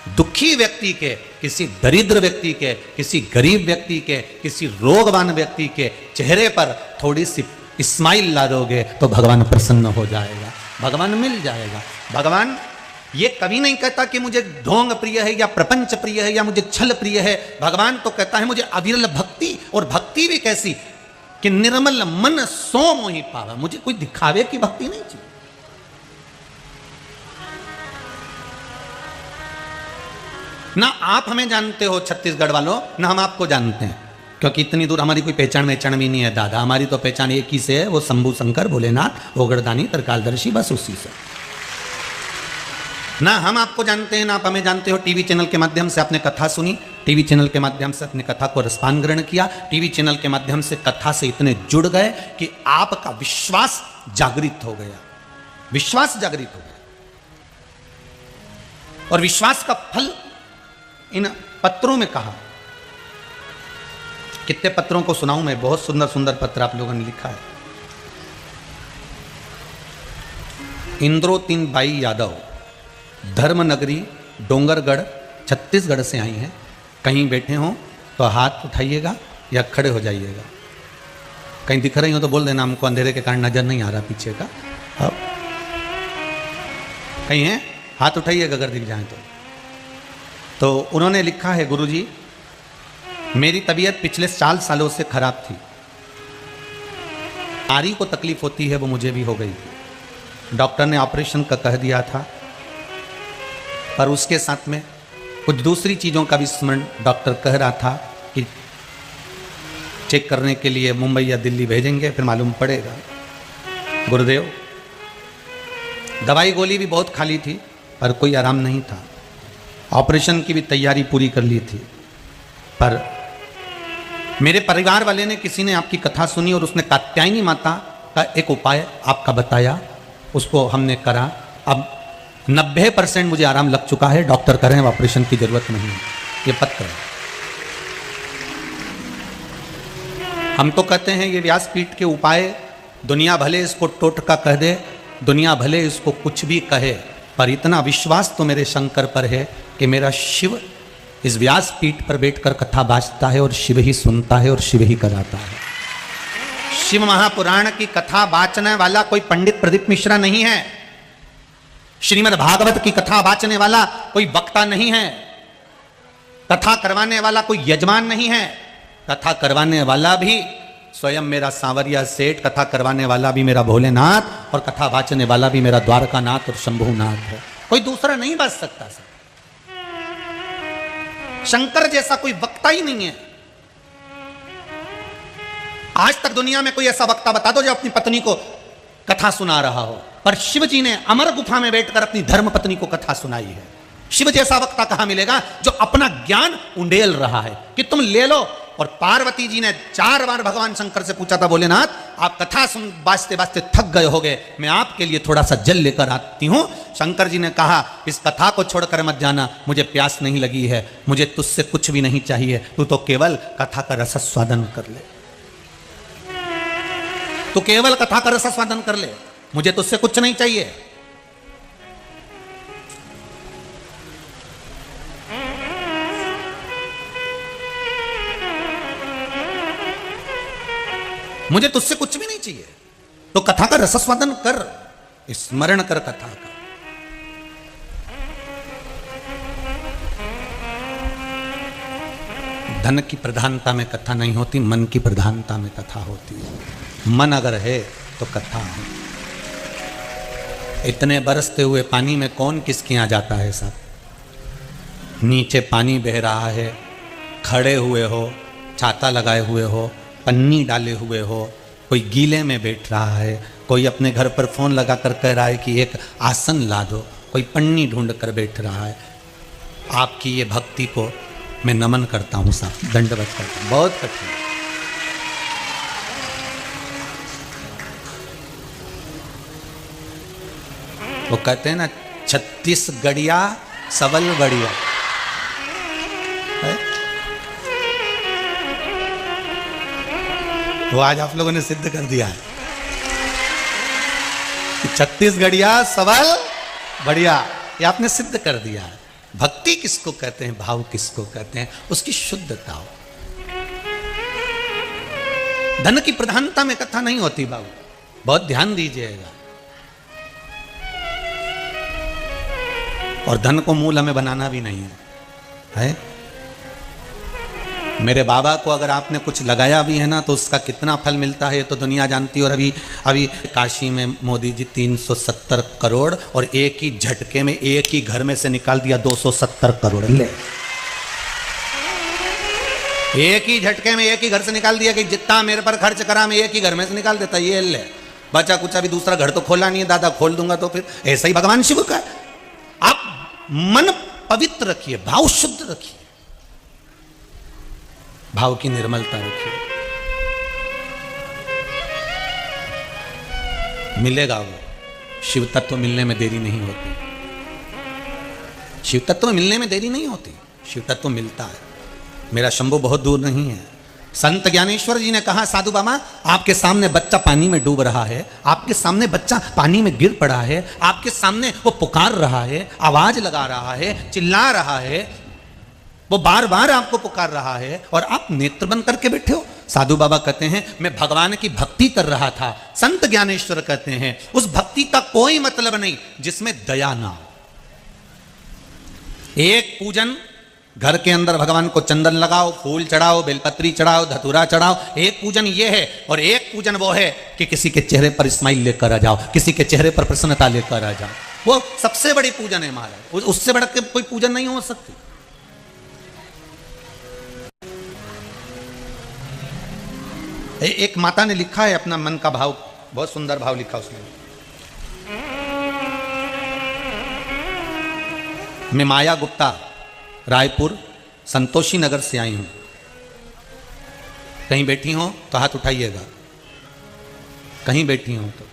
दुखी व्यक्ति के, किसी दरिद्र व्यक्ति के, किसी गरीब व्यक्ति के, किसी रोगवान व्यक्ति के चेहरे पर थोड़ी सी स्माइल ला दोगे तो भगवान प्रसन्न हो जाएगा, भगवान मिल जाएगा। भगवान ये कभी नहीं कहता कि मुझे ढोंग प्रिय है या प्रपंच प्रिय है या मुझे छल प्रिय है। भगवान तो कहता है मुझे अविरल भक्ति, और भक्ति भी कैसी कि निर्मल मन सो मोहि पावा। मुझे कोई दिखावे की भक्ति नहीं चाहिए। ना आप हमें जानते हो छत्तीसगढ़ वालों, ना हम आपको जानते हैं, क्योंकि इतनी दूर हमारी कोई पहचान भी नहीं है दादा। हमारी तो पहचान एक ही से है, वो शंभू शंकर भोलेनाथ ओगड़दानी तरकालदर्शी, बस उसी से। ना हम आपको जानते हैं, ना आप हमें जानते हो। टीवी चैनल के माध्यम से आपने कथा सुनी, टीवी चैनल के माध्यम से अपने कथा को रसपान ग्रहण किया, टीवी चैनल के माध्यम से कथा से इतने जुड़ गए कि आपका विश्वास जागृत हो गया, विश्वास जागृत हो गया। और विश्वास का फल इन पत्रों में कहा। कितने पत्रों को सुनाऊं मैं, बहुत सुंदर सुंदर पत्र आप लोगों ने लिखा है। इंद्रोतीन बाई यादव, धर्मनगरी डोंगरगढ़ छत्तीसगढ़ से आई हैं। कहीं बैठे हो तो हाथ उठाइएगा या खड़े हो जाइएगा। कहीं दिख रही हो तो बोल देना, हमको अंधेरे के कारण नजर नहीं आ रहा पीछे का। अब कहीं है, हाथ उठाइएगा अगर दिख जाए तो उन्होंने लिखा है, गुरुजी मेरी तबीयत पिछले 4 सालों से खराब थी। आरी को तकलीफ होती है, वो मुझे भी हो गई थी। डॉक्टर ने ऑपरेशन का कह दिया था, पर उसके साथ में कुछ दूसरी चीज़ों का भी स्मरण डॉक्टर कह रहा था कि चेक करने के लिए मुंबई या दिल्ली भेजेंगे, फिर मालूम पड़ेगा। गुरुदेव दवाई गोली भी बहुत खाली थी, पर कोई आराम नहीं था। ऑपरेशन की भी तैयारी पूरी कर ली थी, पर मेरे परिवार वाले ने, किसी ने आपकी कथा सुनी और उसने कात्यायनी माता का एक उपाय आपका बताया, उसको हमने करा। अब 90% मुझे आराम लग चुका है। डॉक्टर कह रहे हैं ऑपरेशन की जरूरत नहीं है। ये पत्र हम तो कहते हैं ये व्यासपीठ के उपाय, दुनिया भले इसको टोटका कह दे, दुनिया भले इसको कुछ भी कहे, पर इतना विश्वास तो मेरे शंकर पर है कि मेरा शिव इस व्यासपीठ पर बैठकर कथा बाजता है और शिव ही सुनता है और शिव ही कराता है। शिव महापुराण की कथा बाचने वाला कोई पंडित प्रदीप मिश्रा नहीं है। श्रीमद् भागवत की कथा बाचने वाला कोई वक्ता नहीं है। कथा करवाने वाला कोई यजमान नहीं है। कथा करवाने वाला भी स्वयं मेरा सांवरिया सेठ, कथा करवाने वाला भी मेरा भोलेनाथ, और कथा बाचने वाला भी मेरा द्वारकानाथ और शंभुनाथ है। कोई दूसरा नहीं बच सकता सर। शंकर जैसा कोई वक्ता ही नहीं है। आज तक दुनिया में कोई ऐसा वक्ता बता दो जो अपनी पत्नी को कथा सुना रहा हो, पर शिव जी ने अमर गुफा में बैठकर अपनी धर्म पत्नी को कथा सुनाई है। शिव जैसा वक्ता कहां मिलेगा जो अपना ज्ञान उंडेल रहा है कि तुम ले लो। और पार्वती जी ने 4 बार भगवान शंकर से पूछा था, भोलेनाथ आप कथा सुन बाजते बाजते थक गए होगे, मैं आपके लिए थोड़ा सा जल लेकर आती हूं। शंकर जी ने कहा इस कथा को छोड़कर मत जाना, मुझे प्यास नहीं लगी है, मुझे तुझसे कुछ भी नहीं चाहिए, तू तो केवल कथा का रसस्वादन कर ले, तू केवल कथा का रसस्वादन कर ले, मुझे तुझसे कुछ नहीं चाहिए। मुझे तुझसे कुछ भी नहीं चाहिए, तो कथा का रसस्वादन कर, स्मरण कर कथा का। धन की प्रधानता में कथा नहीं होती, मन की प्रधानता में कथा होती है। मन अगर है तो कथा है। इतने बरसते हुए पानी में कौन किसके यहाँ जाता है साहब? नीचे पानी बह रहा है, खड़े हुए हो, छाता लगाए हुए हो, पन्नी डाले हुए हो, कोई गीले में बैठ रहा है, कोई अपने घर पर फोन लगा कर कह रहा है कि एक आसन ला दो, कोई पन्नी ढूंढ कर बैठ रहा है। आपकी ये भक्ति को मैं नमन करता हूँ साहब, दंडवत करता हूँ। बहुत कठिन। वो कहते हैं ना 36 गड़िया सबल बढ़िया। वो आज आप लोगों ने सिद्ध कर दिया है। छत्तीसगढ़िया सवाल बढ़िया, ये आपने सिद्ध कर दिया है। भक्ति किसको कहते हैं, भाव किसको कहते हैं, उसकी शुद्धता हो। धन की प्रधानता में कथा नहीं होती बाबू, बहुत ध्यान दीजिएगा। और धन को मूल हमें बनाना भी नहीं है। मेरे बाबा को अगर आपने कुछ लगाया भी है ना तो उसका कितना फल मिलता है ये तो दुनिया जानती है। और अभी काशी में मोदी जी 370 करोड़ और एक ही झटके में एक ही घर में से निकाल दिया 270 करोड़। ले, एक ही झटके में एक ही घर से निकाल दिया कि जितना मेरे पर खर्च करा मैं एक ही घर में से निकाल देता। ये ले, बचा कुछ भी दूसरा घर तो खोला नहीं है, दादा खोल दूंगा तो फिर ऐसा ही भगवान शिव का। आप मन पवित्र रखिए, भाव शुद्ध रखिए, भाव की निर्मलता रखिए, मिलेगा वो। शिव तत्व मिलने में देरी नहीं होती, शिव तत्व मिलने में देरी नहीं होती, शिव तत्व मिलता है। मेरा शंभू बहुत दूर नहीं है। संत ज्ञानेश्वर जी ने कहा, साधु बाबा आपके सामने बच्चा पानी में डूब रहा है, आपके सामने बच्चा पानी में गिर पड़ा है, आपके सामने वो पुकार रहा है, आवाज लगा रहा है, चिल्ला रहा है, वो बार बार आपको पुकार रहा है और आप नेत्र बंद करके बैठे हो। साधु बाबा कहते हैं मैं भगवान की भक्ति कर रहा था। संत ज्ञानेश्वर कहते हैं उस भक्ति का कोई मतलब नहीं जिसमें दया ना हो। एक पूजन, घर के अंदर भगवान को चंदन लगाओ, फूल चढ़ाओ, बेलपत्री चढ़ाओ, धतूरा चढ़ाओ, एक पूजन ये है। और एक पूजन वो है कि किसी के चेहरे पर स्माइल लेकर आ जाओ, किसी के चेहरे पर प्रसन्नता लेकर आ जाओ। वो सबसे बड़ी पूजन है महाराज, उससे बढ़ के कोई पूजन नहीं हो सकती। एक माता ने लिखा है अपना मन का भाव, बहुत सुंदर भाव लिखा उसने। मैं माया गुप्ता, रायपुर संतोषी नगर से आई हूं। कहीं बैठी हो तो हाथ उठाइएगा, कहीं बैठी हो तो।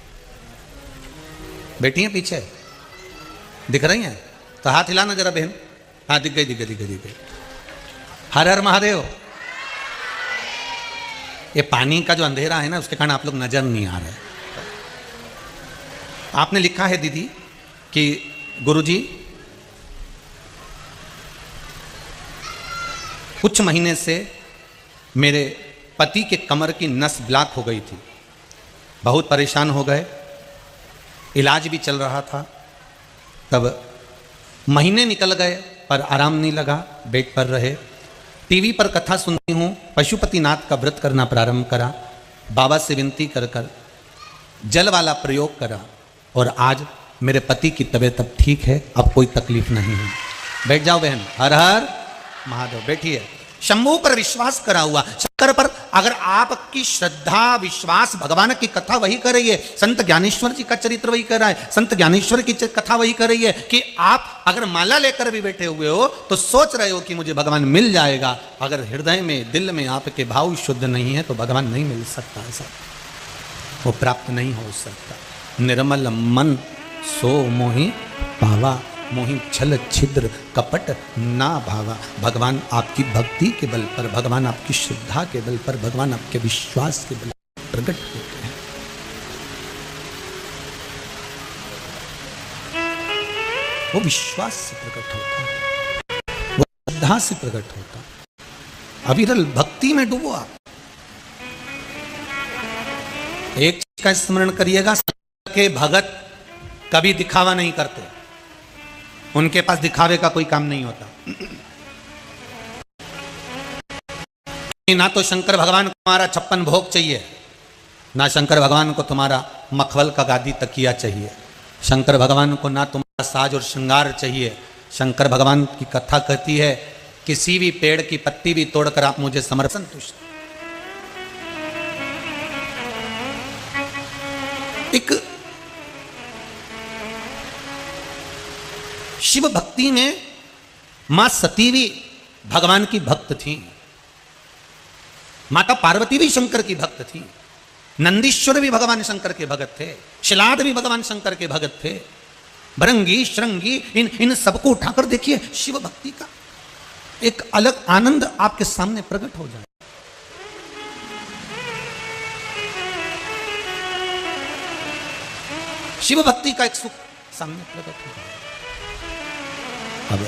बैठी हैं पीछे, दिख रही हैं तो हाथ हिलाना जरा बहन। हाँ दिख गई, दिख गई, दिख गई, दिख गई। हर हर महादेव। ये पानी का जो अंधेरा है ना उसके कारण आप लोग नजर नहीं आ रहे। आपने लिखा है दीदी कि गुरुजी कुछ महीने से मेरे पति के कमर की नस ब्लॉक हो गई थी, बहुत परेशान हो गए, इलाज भी चल रहा था। तब महीने निकल गए पर आराम नहीं लगा, बेड पर रहे। टीवी पर कथा सुनती हूँ, पशुपतिनाथ का व्रत करना प्रारंभ करा, बाबा से विनती कर कर जल वाला प्रयोग करा और आज मेरे पति की तबीयत अब ठीक है, अब कोई तकलीफ नहीं है। बैठ जाओ बहन। हर हर महादेव। बैठिए। शंभू पर विश्वास करा हुआ, शंकर पर अगर आपकी श्रद्धा विश्वास, भगवान की कथा वही कर रही है, संत ज्ञानेश्वर जी का चरित्र वही कर रहा है, संत ज्ञानेश्वर की कथा वही कर रही है कि आप अगर माला लेकर भी बैठे हुए हो तो सोच रहे हो कि मुझे भगवान मिल जाएगा। अगर हृदय में दिल में आपके भाव शुद्ध नहीं है तो भगवान नहीं मिल सकता, ऐसा वो प्राप्त नहीं हो सकता। निर्मल मन सो मोहि पावा, मोहि छल छिद्र कपट ना भावा। भगवान आपकी भक्ति के बल पर, भगवान आपकी श्रद्धा के बल पर, भगवान आपके विश्वास के बल पर प्रकट होते हैं। वो विश्वास से प्रकट होता है, वो श्रद्धा से प्रकट होता है। अविरल भक्ति में डूबो आप। एक चीज का स्मरण करिएगा, के भगत कभी दिखावा नहीं करते, उनके पास दिखावे का कोई काम नहीं होता। ना तो शंकर भगवान को तुम्हारा 56 भोग चाहिए, ना शंकर भगवान को तुम्हारा मखवल का गादी तकिया चाहिए, शंकर भगवान को ना तुम्हारा साज और श्रृंगार चाहिए। शंकर भगवान की कथा कहती है किसी भी पेड़ की पत्ती भी तोड़कर आप मुझे समर्पण संतुष्ट। एक शिव भक्ति में मां सती भी भगवान की भक्त थी, माता पार्वती भी शंकर की भक्त थी, नंदीश्वर भी भगवान शंकर के भगत थे, शिलाद भी भगवान शंकर के भगत थे, भृंगी श्रृंगी इन सबको उठाकर देखिए, शिव भक्ति का एक अलग आनंद आपके सामने प्रकट हो जाए। शिव भक्ति का एक सुख सामने प्रकट हुआ। अब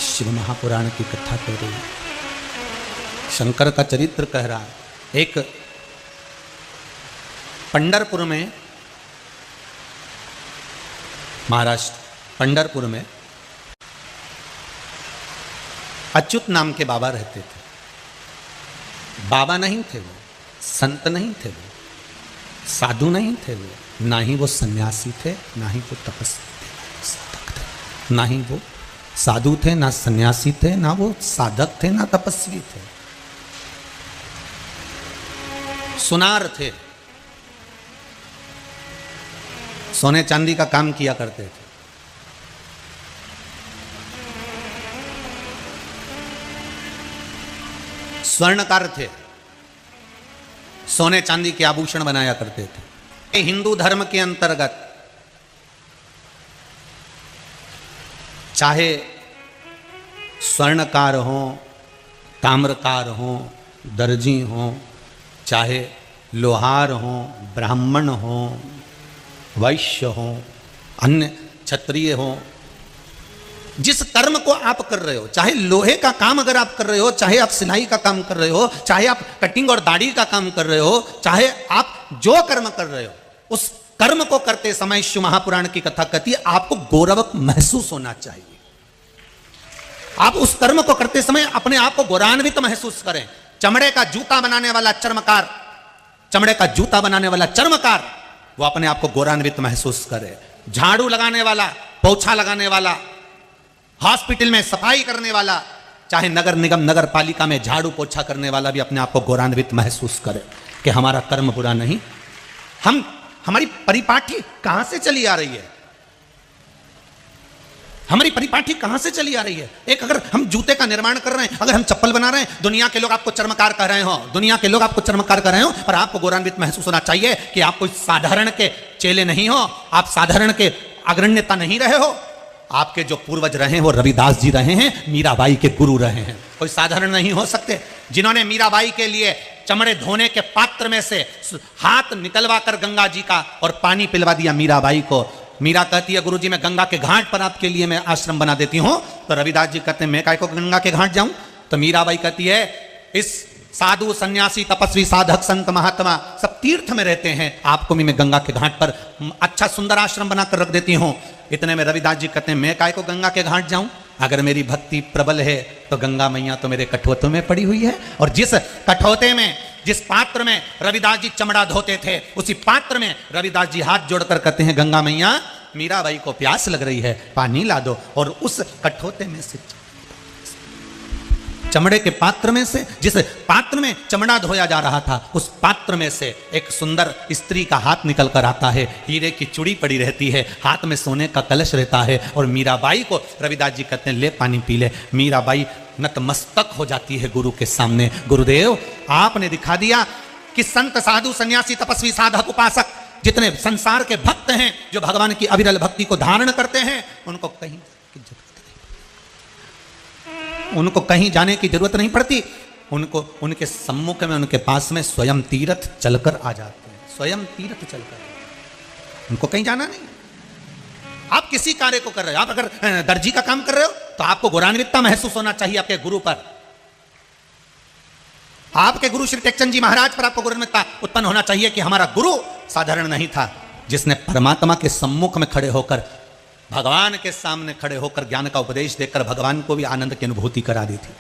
शिव महापुराण की कथा कह रही, शंकर का चरित्र कह रहा है। एक पंढरपुर में, महाराष्ट्र पंढरपुर में अच्युत नाम के बाबा रहते थे। बाबा नहीं थे वो, संत नहीं थे वो, साधु नहीं थे वो, ना ही वो सन्यासी थे, ना ही वो तपस्वी थे, साधक थे। ना ही वो साधु थे, ना सन्यासी थे, ना वो साधक थे, ना तपस्वी थे। सुनार थे, सोने चांदी का काम किया करते थे। स्वर्णकार थे, सोने चांदी के आभूषण बनाया करते थे। हिंदू धर्म के अंतर्गत चाहे स्वर्णकार हो, ताम्रकार हो, दर्जी हो, चाहे लोहार हो, ब्राह्मण हो, वैश्य हो, अन्य क्षत्रिय हो, जिस कर्म को आप कर रहे हो, चाहे लोहे का काम अगर आप कर रहे हो, चाहे आप सिलाई का काम कर रहे हो, चाहे आप कटिंग और दाढ़ी का काम कर रहे हो, चाहे आप जो कर्म कर रहे हो, उस कर्म को करते समय शिव महापुराण की कथा कहती है आपको गौरव महसूस होना चाहिए। आप उस कर्म को करते समय अपने आप को गौरवान्वित महसूस करें। चमड़े का जूता बनाने वाला चर्मकार, चमड़े का जूता बनाने वाला चर्मकार, वो अपने आप को गौरवान्वित महसूस करे। झाड़ू लगाने वाला, पोछा लगाने वाला, हॉस्पिटल में सफाई करने वाला, चाहे नगर निगम नगर पालिका में झाड़ू पोछा करने वाला भी अपने आप को गौरवान्वित महसूस करे कि हमारा कर्म बुरा नहीं। हमारी परिपाठी कहां से चली आ रही है? हमारी परिपाठी कहां से चली आ रही है? एक अगर हम जूते का निर्माण कर रहे हैं, अगर हम चप्पल बना रहे हैं, दुनिया के लोग आपको चर्मकार कह रहे हो, दुनिया के लोग आपको चर्मकार कह रहे हो, पर आपको गौरवान्वित महसूस होना चाहिए कि आप कोई साधारण के चेले नहीं हो, आप साधारण के अग्रण्यता नहीं रहे हो। आपके जो पूर्वज रहे हैं वो रविदास जी रहे हैं, मीराबाई के गुरु रहे हैं, कोई साधारण नहीं हो सकते। जिन्होंने मीराबाई के लिए चमड़े धोने के पात्र में से हाथ निकलवा कर गंगा जी का और पानी पिलवा दिया मीराबाई को। मीरा कहती है गुरुजी मैं गंगा के घाट पर आपके लिए मैं आश्रम बना देती हूं, तो रविदास जी कहते हैं मैं काय को गंगा के घाट जाऊं? तो मीराबाई कहती है इस साधु सन्यासी तपस्वी साधक संत महात्मा सब तीर्थ में रहते हैं, आपको भी मैं गंगा के घाट पर अच्छा सुंदर आश्रम बनाकर रख देती हूं। इतने में रविदास जी कहते हैं मैं काय को गंगा के घाट जाऊं? अगर मेरी भक्ति प्रबल है तो गंगा मैया तो मेरे कठौतों में पड़ी हुई है, और जिस कठौते में, जिस पात्र में रविदास जी चमड़ा धोते थे, उसी पात्र में रविदास जी हाथ जोड़कर कहते हैं गंगा मैया मीराबाई को प्यास लग रही है, पानी ला दो। और उस कठौते में से, चमड़े के पात्र में से, जिस पात्र में चमड़ा धोया जा रहा था, उस पात्र में से एक सुंदर स्त्री का हाथ निकल कर आता है, हीरे की चूड़ी पड़ी रहती है, हाथ में सोने का कलश रहता है, और मीराबाई को रविदास जी कहते हैं ले पानी पी ले। मीराबाई नतमस्तक हो जाती है गुरु के सामने। गुरुदेव आपने दिखा दिया कि संत साधु सन्यासी तपस्वी साधक उपासक जितने संसार के भक्त हैं, जो भगवान की अविरल भक्ति को धारण करते हैं, उनको कहीं जाने की जरूरत नहीं पड़ती। उनको उनके सम्मुख में, उनके पास में स्वयं तीर्थ चलकर आ जाते हैं, स्वयं तीर्थ चलकर, उनको कहीं जाना नहीं। आप किसी कार्य को कर रहे हो, आप अगर दर्जी का काम कर रहे हो तो आपको गौरवान्वितता महसूस होना चाहिए आपके गुरु पर, आपके गुरु श्री टेकचंद जी महाराज पर आपको गौरवान्वितता उत्पन्न होना चाहिए कि हमारा गुरु साधारण नहीं था, जिसने परमात्मा के सम्मुख में खड़े होकर, भगवान के सामने खड़े होकर ज्ञान का उपदेश देकर भगवान को भी आनंद की अनुभूति करा दी थी।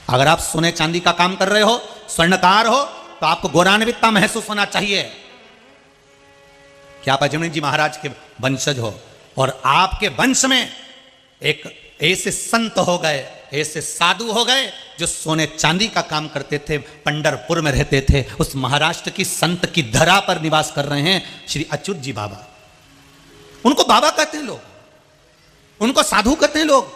अगर आप सोने चांदी का काम कर रहे हो, स्वर्णकार हो, तो आपको गौरवान्वितता महसूस होना चाहिए कि आप अजमेर जी महाराज के वंशज हो, और आपके वंश में एक ऐसे संत हो गए, ऐसे साधु हो गए जो सोने चांदी का काम करते थे, पंढरपुर में रहते थे, उस महाराष्ट्र की संत की धरा पर निवास कर रहे हैं श्री अच्युत जी बाबा। उनको बाबा कहते हैं लोग, उनको साधु कहते हैं लोग,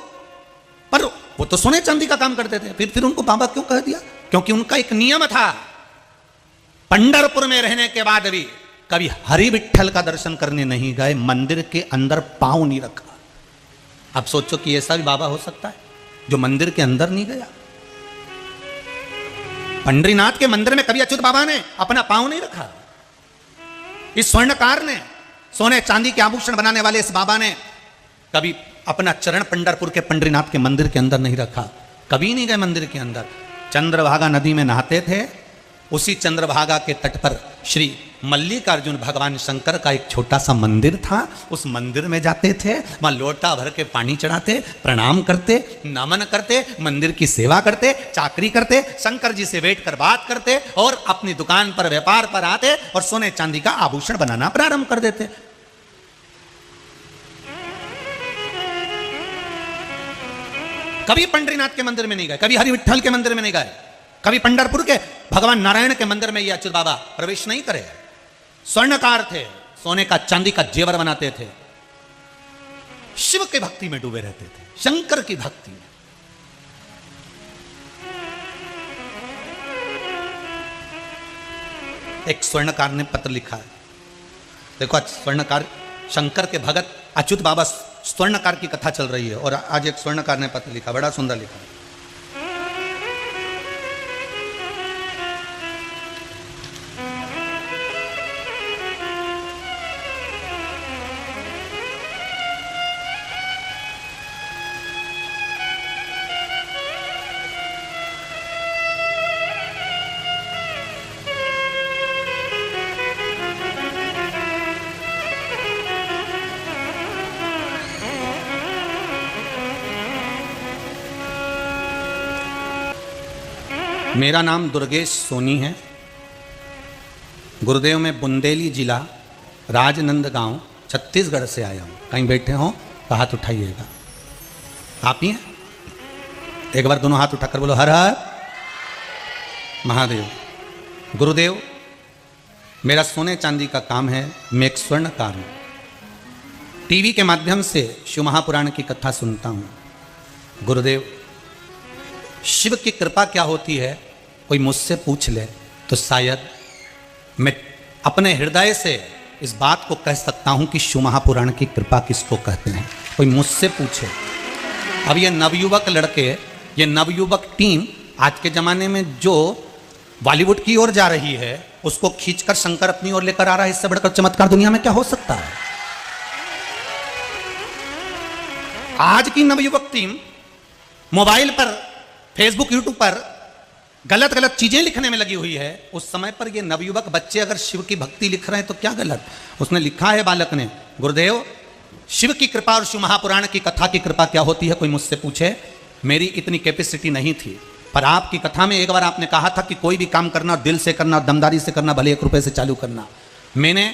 पर वो तो सोने चांदी का काम करते थे। फिर उनको बाबा क्यों कह दिया? क्योंकि उनका एक नियम था, पंढरपुर में रहने के बाद भी कभी हरि विठ्ठल का दर्शन करने नहीं गए, मंदिर के अंदर पांव नहीं रखा। आप सोचो कि ऐसा भी बाबा हो सकता है जो मंदिर के अंदर नहीं गया? पंढरीनाथ के मंदिर में कभी अच्युत बाबा ने अपना पांव नहीं रखा। इस स्वर्णकार ने सोने चांदी के आभूषण बनाने वाले इस बाबा ने कभी अपना चरण पंढरपुर के पंडरीनाथ के मंदिर के अंदर नहीं रखा, कभी नहीं गए मंदिर के अंदर। चंद्रभागा नदी में नहाते थे, उसी चंद्रभागा के तट पर श्री मल्लिकार्जुन भगवान शंकर का एक छोटा सा मंदिर था, उस मंदिर में जाते थे, वहां लोटा भर के पानी चढ़ाते, प्रणाम करते, नमन करते, मंदिर की सेवा करते, चाकरी करते, शंकर जी से बैठ कर बात करते और अपनी दुकान पर व्यापार पर आते और सोने चांदी का आभूषण बनाना प्रारंभ कर देते। कभी पंडरीनाथ के मंदिर में नहीं गए, कभी हरिविठल के मंदिर में नहीं गए, कभी पंढरपुर के भगवान नारायण के मंदिर में ये अच्युत बाबा प्रवेश नहीं करे। स्वर्णकार थे, सोने का चांदी का जेवर बनाते थे, शिव की भक्ति में डूबे रहते थे, शंकर की भक्ति में। एक स्वर्णकार ने पत्र लिखा है, देखो स्वर्णकार शंकर के भगत अच्युत बाबा स्वर्णकार की कथा चल रही है और आज एक स्वर्णकार ने पत्र लिखा, बड़ा सुंदर लिखा। मेरा नाम दुर्गेश सोनी है। गुरुदेव में बुंदेली जिला राजनंदगांव छत्तीसगढ़ से आया हूँ। कहीं बैठे हो तो हाथ उठाइएगा। आप ही हैं? एक बार दोनों हाथ उठाकर बोलो हर हर महादेव। गुरुदेव, मेरा सोने चांदी का काम है, मैं एक स्वर्णकार हूँ। टीवी के माध्यम से शिव महापुराण की कथा सुनता हूँ। गुरुदेव, शिव की कृपा क्या होती है कोई मुझसे पूछ ले तो शायद मैं अपने हृदय से इस बात को कह सकता हूं कि शिव महापुराण की कृपा किसको कहते हैं। कोई मुझसे पूछे। अब ये नवयुवक लड़के, ये नवयुवक टीम आज के जमाने में जो बॉलीवुड की ओर जा रही है उसको खींचकर शंकर अपनी ओर लेकर आ रहा है। इससे बढ़कर चमत्कार दुनिया में क्या हो सकता है। आज की नवयुवक टीम मोबाइल पर, फेसबुक, यूट्यूब पर गलत गलत चीजें लिखने में लगी हुई है। उस समय पर ये नवयुवक बच्चे अगर शिव की भक्ति लिख रहे हैं तो क्या गलत। उसने लिखा है बालक ने, गुरुदेव, शिव की कृपा और शिव महापुराण की कथा की कृपा क्या होती है कोई मुझसे पूछे। मेरी इतनी कैपेसिटी नहीं थी, पर आपकी कथा में एक बार आपने कहा था कि कोई भी काम करना दिल से करना, दमदारी से करना, भले 1 रुपए से चालू करना। मैंने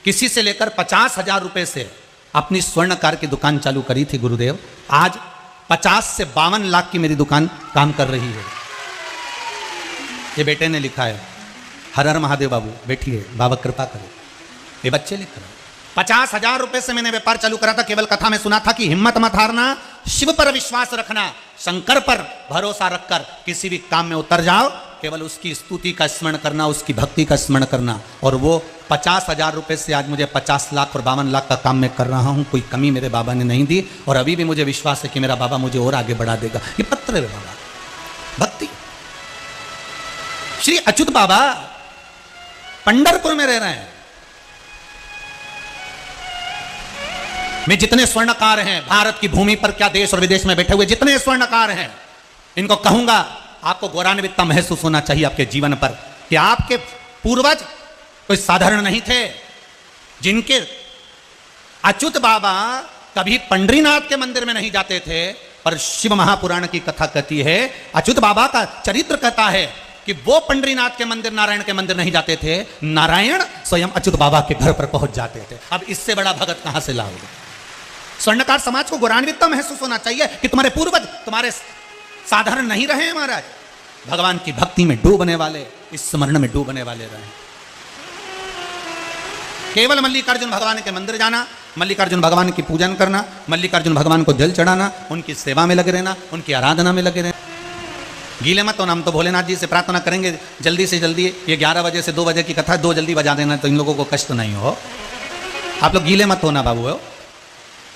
किसी से लेकर 50,000 रुपए से अपनी स्वर्णकार की दुकान चालू करी थी। गुरुदेव, आज 50 से 52 लाख की मेरी दुकान काम कर रही है। ये बेटे ने लिखा है। हर हर महादेव। बाबू बैठिए, बाबा कृपा करो। ये बच्चे लिख रहे हैं। 50,000 रुपए से मैंने व्यापार चालू करा था। केवल कथा में सुना था कि हिम्मत मत हारना, शिव पर विश्वास रखना, शंकर पर भरोसा रखकर किसी भी काम में उतर जाओ। केवल उसकी स्तुति का स्मरण करना, उसकी भक्ति का स्मरण करना। और वो 50,000 रुपए से आज मुझे 50 लाख और 52 लाख का काम मैं कर रहा हूं। कोई कमी मेरे बाबा ने नहीं दी और अभी भी मुझे विश्वास है कि मेरा बाबा मुझे और आगे बढ़ा देगा। ये पत्र है बाबा भक्ति। श्री अच्युत बाबा पंढरपुर में रह रहे हैं। मैं जितने स्वर्णकार हैं भारत की भूमि पर, क्या देश और विदेश में बैठे हुए जितने स्वर्णकार हैं, इनको कहूंगा आपको गौरवान्वितता महसूस होना चाहिए आपके जीवन पर कि आपके पूर्वज कोई साधारण नहीं थे। जिनके अच्युत बाबा कभी पंडरीनाथ के मंदिर में नहीं जाते थे, पर शिव महापुराण की कथा कहती है, अच्युत बाबा का चरित्र कहता है कि वो पंडरीनाथ के मंदिर, नारायण के मंदिर नहीं जाते थे, नारायण स्वयं अच्युत बाबा के घर पर पहुंच जाते थे। अब इससे बड़ा भगत कहां से लाओगे। स्वर्णकार समाज को गौरवान्वितता महसूस होना चाहिए कि तुम्हारे पूर्वज तुम्हारे साधारण नहीं रहे महाराज। भगवान की भक्ति में डूबने वाले, इस स्मरण में डूबने वाले रहे। केवल मल्लिकार्जुन भगवान के मंदिर जाना, मल्लिकार्जुन भगवान की पूजन करना, मल्लिकार्जुन भगवान को जल चढ़ाना, उनकी सेवा में लगे रहना, उनकी आराधना में लगे रहना। गीले मत होना। हम तो भोलेनाथ जी से प्रार्थना करेंगे जल्दी से जल्दी, ये 11 बजे से 2 बजे की कथा है, 2 जल्दी बजा देना तो इन लोगों को कष्ट नहीं हो। आप लोग गीले मत होना बाबू,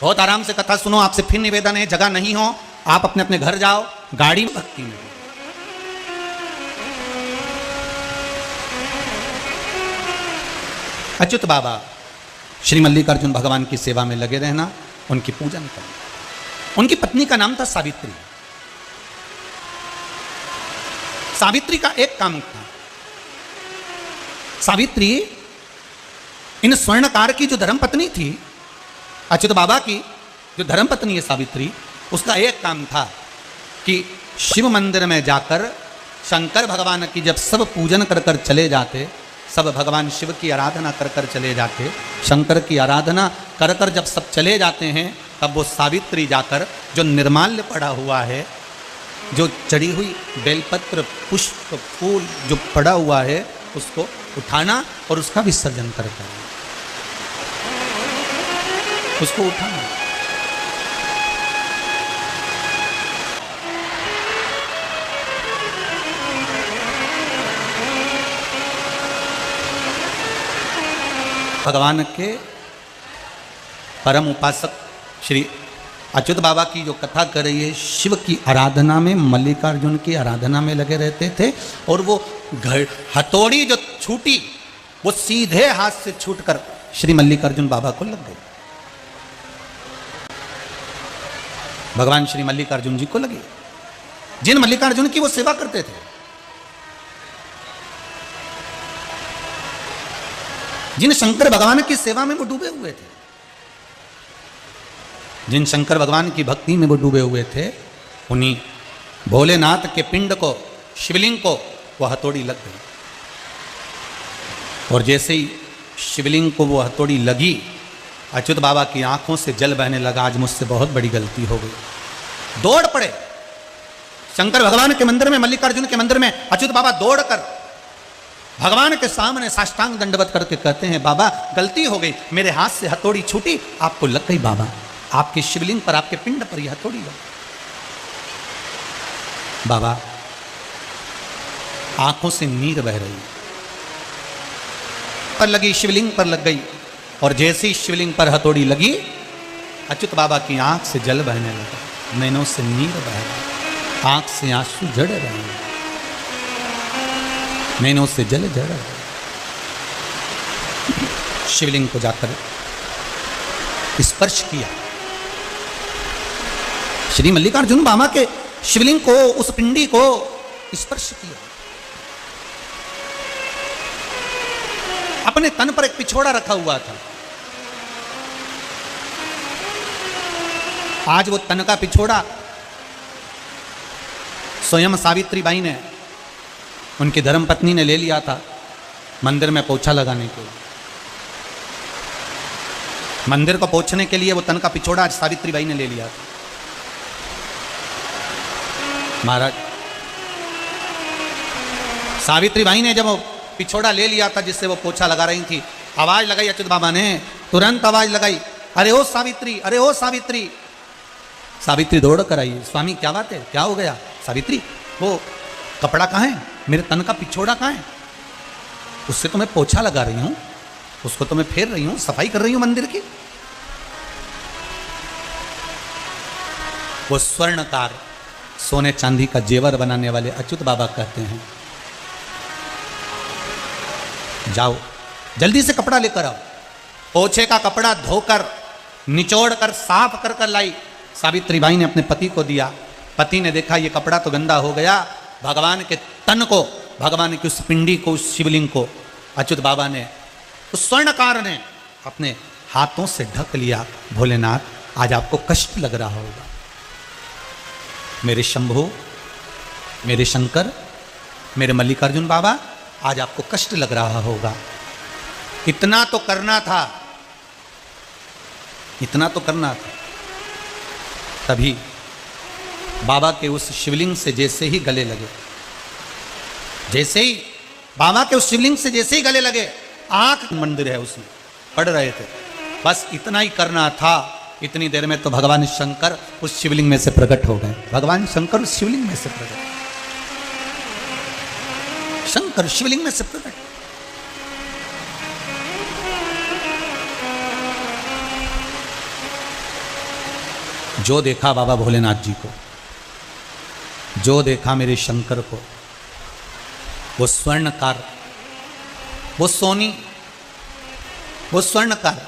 बहुत आराम से कथा सुनो। आपसे फिर निवेदन है, जगह नहीं हो आप अपने अपने घर जाओ, गाड़ी में भक्ति में। अच्युत बाबा श्री मल्लिकार्जुन भगवान की सेवा में लगे रहना, उनकी पूजन करना। उनकी पत्नी का नाम था सावित्री। सावित्री का एक काम था, सावित्री इन स्वर्णकार की जो धर्मपत्नी थी, अच्युत बाबा की जो धर्मपत्नी है सावित्री, उसका एक काम था कि शिव मंदिर में जाकर शंकर भगवान की जब सब पूजन कर कर चले जाते, सब भगवान शिव की आराधना कर कर चले जाते, शंकर की आराधना कर कर जब सब चले जाते हैं, तब वो सावित्री जाकर जो निर्माल्य पड़ा हुआ है, जो चढ़ी हुई बेलपत्र पुष्प फूल जो पड़ा हुआ है, उसको उठाना और उसका विसर्जन करना, उसको उठाना। भगवान के परम उपासक श्री अच्युत बाबा की जो कथा कर रही है, शिव की आराधना में, मल्लिकार्जुन की आराधना में लगे रहते थे। और वो हथौड़ी जो छूटी, वो सीधे हाथ से छूटकर श्री मल्लिकार्जुन बाबा को लग गई, भगवान श्री मल्लिकार्जुन जी को लगी, जिन मल्लिकार्जुन की वो सेवा करते थे, जिन शंकर भगवान की सेवा में वो डूबे हुए थे, जिन शंकर भगवान की भक्ति में वो डूबे हुए थे, उन्हीं भोलेनाथ के पिंड को, शिवलिंग को वो हथौड़ी लग गई। और जैसे ही शिवलिंग को वो हथौड़ी लगी, अच्युत बाबा की आंखों से जल बहने लगा, आज मुझसे बहुत बड़ी गलती हो गई। दौड़ पड़े शंकर भगवान के मंदिर में, मल्लिकार्जुन के मंदिर में। अच्युत बाबा दौड़कर भगवान के सामने साष्टांग दंडवत करके कहते हैं, बाबा गलती हो गई, मेरे हाथ से हथौड़ी छूटी, आपको लग गई बाबा, आपके शिवलिंग पर, आपके पिंड पर यह हथौड़ी लग। बाबा आंखों से नीर बह रही, पर लगी, शिवलिंग पर लग गई। और जैसे ही शिवलिंग पर हथौड़ी लगी, अच्युत बाबा की आंख से जल बहने लगा, नैनों से नीर बह रही, आंख से आंसू झड़ रहे, नैनों से जल झड़ रहा। शिवलिंग को जाकर स्पर्श किया, श्री मल्लिकार्जुन बाबा के शिवलिंग को, उस पिंडी को स्पर्श किया। अपने तन पर एक पिछोड़ा रखा हुआ था, आज वो तन का पिछोड़ा स्वयं सावित्री बाई ने, उनकी धर्मपत्नी ने ले लिया था मंदिर में पोछा लगाने के लिए। मंदिर को पोछने के लिए वो तन का पिछोड़ा आज सावित्री बाई ने ले लिया था। महाराज, सावित्री बाई ने जब वो पिछोड़ा ले लिया था जिससे वो पोछा लगा रही थी, आवाज लगाई अच्युत बाबा ने, तुरंत आवाज लगाई, अरे ओ सावित्री, अरे ओ सावित्री। सावित्री दौड़ कर आई, स्वामी क्या बात है, क्या हो गया? सावित्री, वो कपड़ा कहाँ है, मेरे तन का पिछोड़ा कहाँ है? उससे तो मैं पोछा लगा रही हूं, उसको तो मैं फेर रही हूं, सफाई कर रही हूं मंदिर की। वो स्वर्णकार, सोने चांदी का जेवर बनाने वाले अच्युत बाबा कहते हैं, जाओ जल्दी से कपड़ा लेकर आओ। पोछे का कपड़ा धोकर, निचोड़ कर, साफ कर कर लाई। सावित्री बाई ने अपने पति को दिया। पति ने देखा ये कपड़ा तो गंदा हो गया, भगवान के तन को, भगवान की उस पिंडी को, उस शिवलिंग को अच्युत बाबा ने, उस स्वर्णकार ने अपने हाथों से ढक लिया। भोलेनाथ, आज आपको कष्ट लग रहा होगा, मेरे शंभु, मेरे शंकर, मेरे मल्लिकार्जुन बाबा, आज आपको कष्ट लग रहा होगा। इतना तो करना था, इतना तो करना था। तभी बाबा के उस शिवलिंग से जैसे ही गले लगे, जैसे ही बाबा के उस शिवलिंग से जैसे ही गले लगे, आंख मंदिर है उसमें पढ़ रहे थे, बस इतना ही करना था। इतनी देर में तो भगवान शंकर उस शिवलिंग में से प्रकट हो गए। भगवान शंकर उस शिवलिंग में से प्रकट, शंकर शिवलिंग में से प्रकट। जो देखा बाबा भोलेनाथ जी को, जो देखा मेरे शंकर को, वो स्वर्णकार, वो सोनी, वो स्वर्णकार,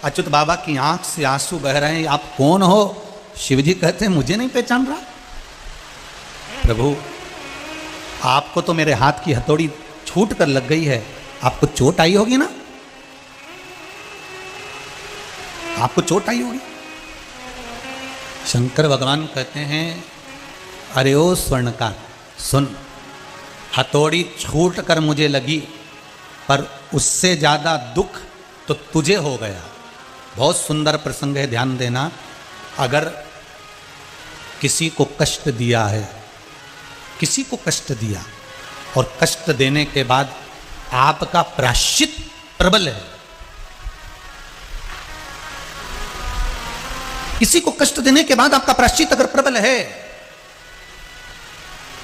अच्युत बाबा की आंख से आंसू बह रहे हैं, आप कौन हो? शिवजी कहते हैं मुझे नहीं पहचान रहा? प्रभु आपको तो मेरे हाथ की हथौड़ी छूट कर लग गई है, आपको चोट आई होगी ना, आपको चोट आई होगी। शंकर भगवान कहते हैं अरे ओ स्वर्णकार सुन, हथौड़ी छूट कर मुझे लगी, पर उससे ज्यादा दुख तो तुझे हो गया। बहुत सुंदर प्रसंग है, ध्यान देना। अगर किसी को कष्ट दिया है, किसी को कष्ट दिया और कष्ट देने के बाद आपका प्रायश्चित प्रबल है, किसी को कष्ट देने के बाद आपका प्रायश्चित अगर प्रबल है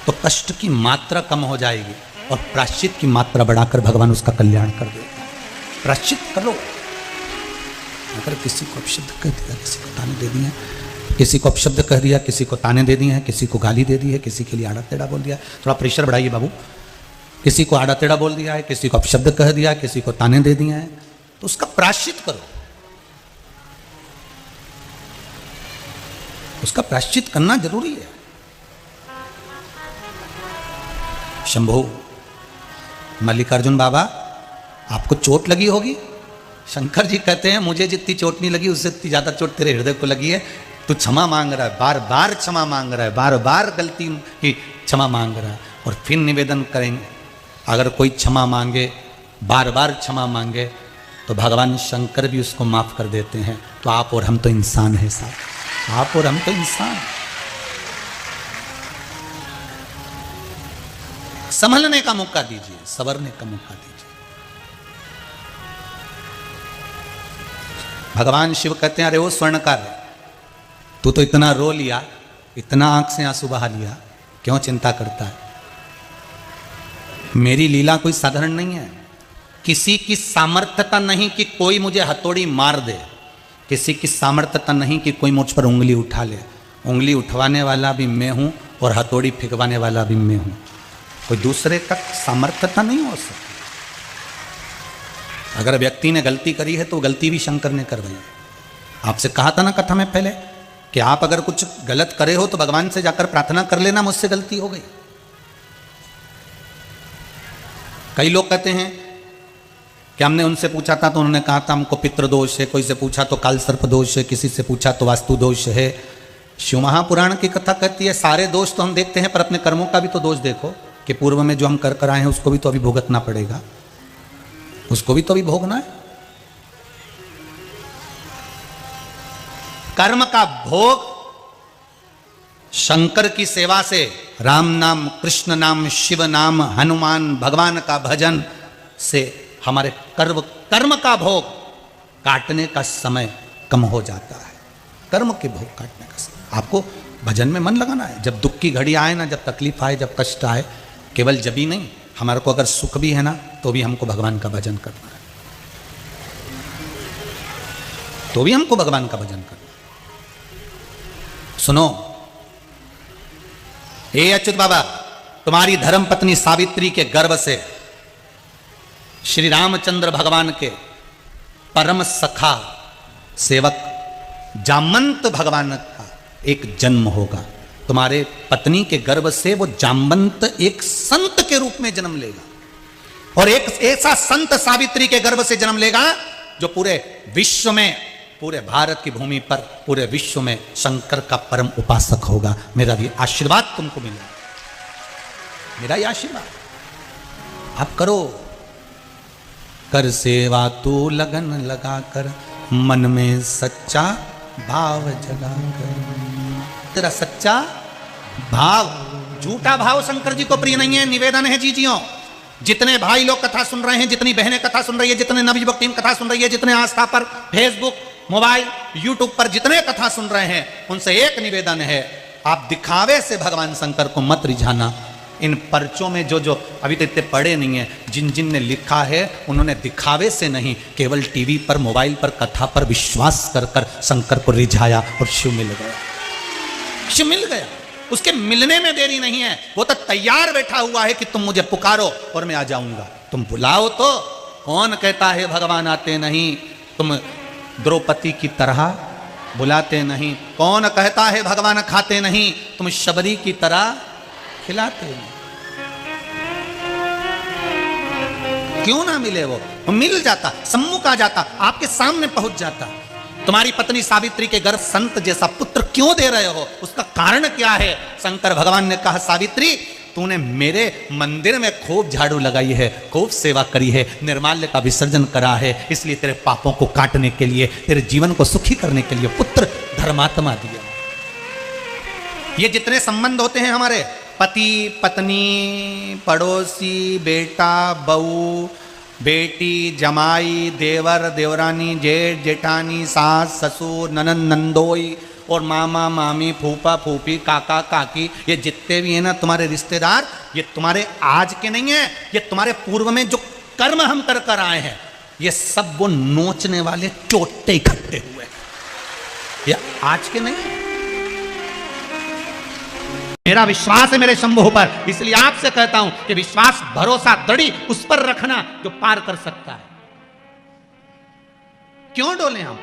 तो कष्ट की मात्रा कम हो जाएगी और प्रायश्चित की मात्रा बढ़ाकर भगवान उसका कल्याण कर देगा। प्रायश्चित करो। अगर किसी को अपशब्द कह दिया, किसी को ताने दे दिए, किसी को अपशब्द कह दिया, किसी को ताने दे दिए हैं, किसी को गाली दे दी है, किसी के लिए आड़ा टेढ़ा बोल दिया, थोड़ा प्रेशर बढ़ाइए बाबू। किसी को आड़ा टेढ़ा बोल दिया है, किसी को अपशब्द कह दिया, किसी को ताने दे दिए हैं, तो उसका प्रायश्चित करो। उसका प्रायश्चित करना जरूरी है। शंभो मल्लिकार्जुन बाबा आपको चोट लगी होगी। शंकर जी कहते हैं मुझे जितनी चोट नहीं लगी उससे इतनी ज्यादा चोट तेरे हृदय को लगी है। तू क्षमा मांग रहा है, बार बार क्षमा मांग रहा है, बार बार गलती की क्षमा मांग रहा है। और फिर निवेदन करेंगे, अगर कोई क्षमा मांगे, बार बार क्षमा मांगे, तो भगवान शंकर भी उसको माफ कर देते हैं। तो आप और हम तो इंसान हैं साहब, आप और हम तो इंसान। संभलने का मौका दीजिए, संवरने का मौका दीजिए। भगवान शिव कहते हैं अरे वो स्वर्णकार, तू तो इतना रो लिया, इतना आंख से आंसू बहा लिया, क्यों चिंता करता है? मेरी लीला कोई साधारण नहीं है। किसी की सामर्थ्यता नहीं कि कोई मुझे हथौड़ी मार दे, किसी की सामर्थ्यता नहीं कि कोई मुझ पर उंगली उठा ले। उंगली उठवाने वाला भी मैं हूं और हथौड़ी फेंकवाने वाला भी मैं हूं। कोई दूसरे का सामर्थ्यता नहीं हो सकती। अगर व्यक्ति ने गलती करी है तो गलती भी शंकर ने करवाई। आपसे कहा था ना कथा में पहले कि आप अगर कुछ गलत करे हो तो भगवान से जाकर प्रार्थना कर लेना, मुझसे गलती हो गई। कई लोग कहते हैं कि हमने उनसे पूछा था तो उन्होंने कहा था हमको पितृ दोष है, कोई से पूछा तो काल सर्प दोष है, किसी से पूछा तो वास्तु दोष है। शिव महापुराण की कथा कहती है सारे दोष तो हम देखते हैं, पर अपने कर्मों का भी तो दोष देखो कि पूर्व में जो हम कर आए हैं उसको भी तो अभी भुगतना पड़ेगा, उसको भी तो अभी भोगना है। कर्म का भोग शंकर की सेवा से, राम नाम, कृष्ण नाम, शिव नाम, हनुमान भगवान का भजन से हमारे कर्म का भोग काटने का समय कम हो जाता है। कर्म के भोग काटने का समय। आपको भजन में मन लगाना है। जब दुख की घड़ी आए ना, जब तकलीफ आए, जब कष्ट आए, केवल जब ही नहीं, हमारे को अगर सुख भी है ना तो भी हमको भगवान का भजन करना है, तो भी हमको भगवान का भजन करना है। सुनो हे अच्युत बाबा, तुम्हारी धर्म पत्नी सावित्री के गर्भ से श्री रामचंद्र भगवान के परम सखा सेवक जामंत भगवान का एक जन्म होगा। तुम्हारे पत्नी के गर्भ से वो जामवंत एक संत के रूप में जन्म लेगा, और एक ऐसा संत सावित्री के गर्भ से जन्म लेगा जो पूरे विश्व में, पूरे भारत की भूमि पर, पूरे विश्व में शंकर का परम उपासक होगा। मेरा भी आशीर्वाद तुमको मिलेगा, मेरा ये आशीर्वाद आप करो। कर सेवा तू लगन लगा कर, मन में सच्चा भाव जगा कर। तेरा सच्चा भाव, झूठा भाव शंकर जी को प्रिय नहीं है। निवेदन है जीजियों, जितने भाई लोग कथा सुन रहे हैं, जितनी बहनें कथा सुन रही है, जितने नवयुवक टीम कथा सुन रही है, जितने आस्था पर फेसबुक, मोबाइल, यूट्यूब पर जितने कथा सुन रहे हैं, उनसे एक निवेदन है, आप दिखावे से भगवान शंकर को मत रिझाना। इन पर्चों में जो जो अभी तो इतने पढ़े नहीं है, जिन जिन ने लिखा है उन्होंने दिखावे से नहीं, केवल टीवी पर, मोबाइल पर, कथा पर विश्वास कर कर शंकर को रिझाया और शिव मिल गया। शिव मिल गया, उसके मिलने में देरी नहीं है। वो तो तैयार बैठा हुआ है कि तुम मुझे पुकारो और मैं आ जाऊंगा। तुम बुलाओ तो, कौन कहता है भगवान आते नहीं? तुम द्रौपदी की तरह बुलाते नहीं। कौन कहता है भगवान खाते नहीं, तुम शबरी की तरह खिलाते नहीं। क्यों ना मिले वो मिल जाता, सम्मुख आ जाता, आपके सामने पहुंच जाता। तुम्हारी पत्नी सावित्री के गर्भ संत जैसा पुत्र क्यों दे रहे हो, उसका कारण क्या है? शंकर भगवान ने कहा, सावित्री तूने मेरे मंदिर में खूब झाड़ू लगाई है, खूब सेवा करी है, निर्माल्य का विसर्जन करा है, इसलिए तेरे पापों को काटने के लिए, तेरे जीवन को सुखी करने के लिए पुत्र धर्मात्मा दिया। ये जितने संबंध होते हैं हमारे, पति पत्नी, पड़ोसी, बेटा बहू, बेटी जमाई, देवर देवरानी, जेठ जेठानी, सास ससुर, ननंद नंदोई और मामा मामी, फूफा फूफी, काका काकी, ये जितने भी हैं ना तुम्हारे रिश्तेदार, ये तुम्हारे आज के नहीं है, ये तुम्हारे पूर्व में जो कर्म हम कर कर आए हैं, ये सब वो नोचने वाले चोटे इकट्ठे हुए, ये आज के नहीं है। मेरा विश्वास है मेरे शंभु पर, इसलिए आपसे कहता हूं कि विश्वास भरोसा दृढ़ी उस पर रखना जो पार कर सकता है। क्यों डोले हम?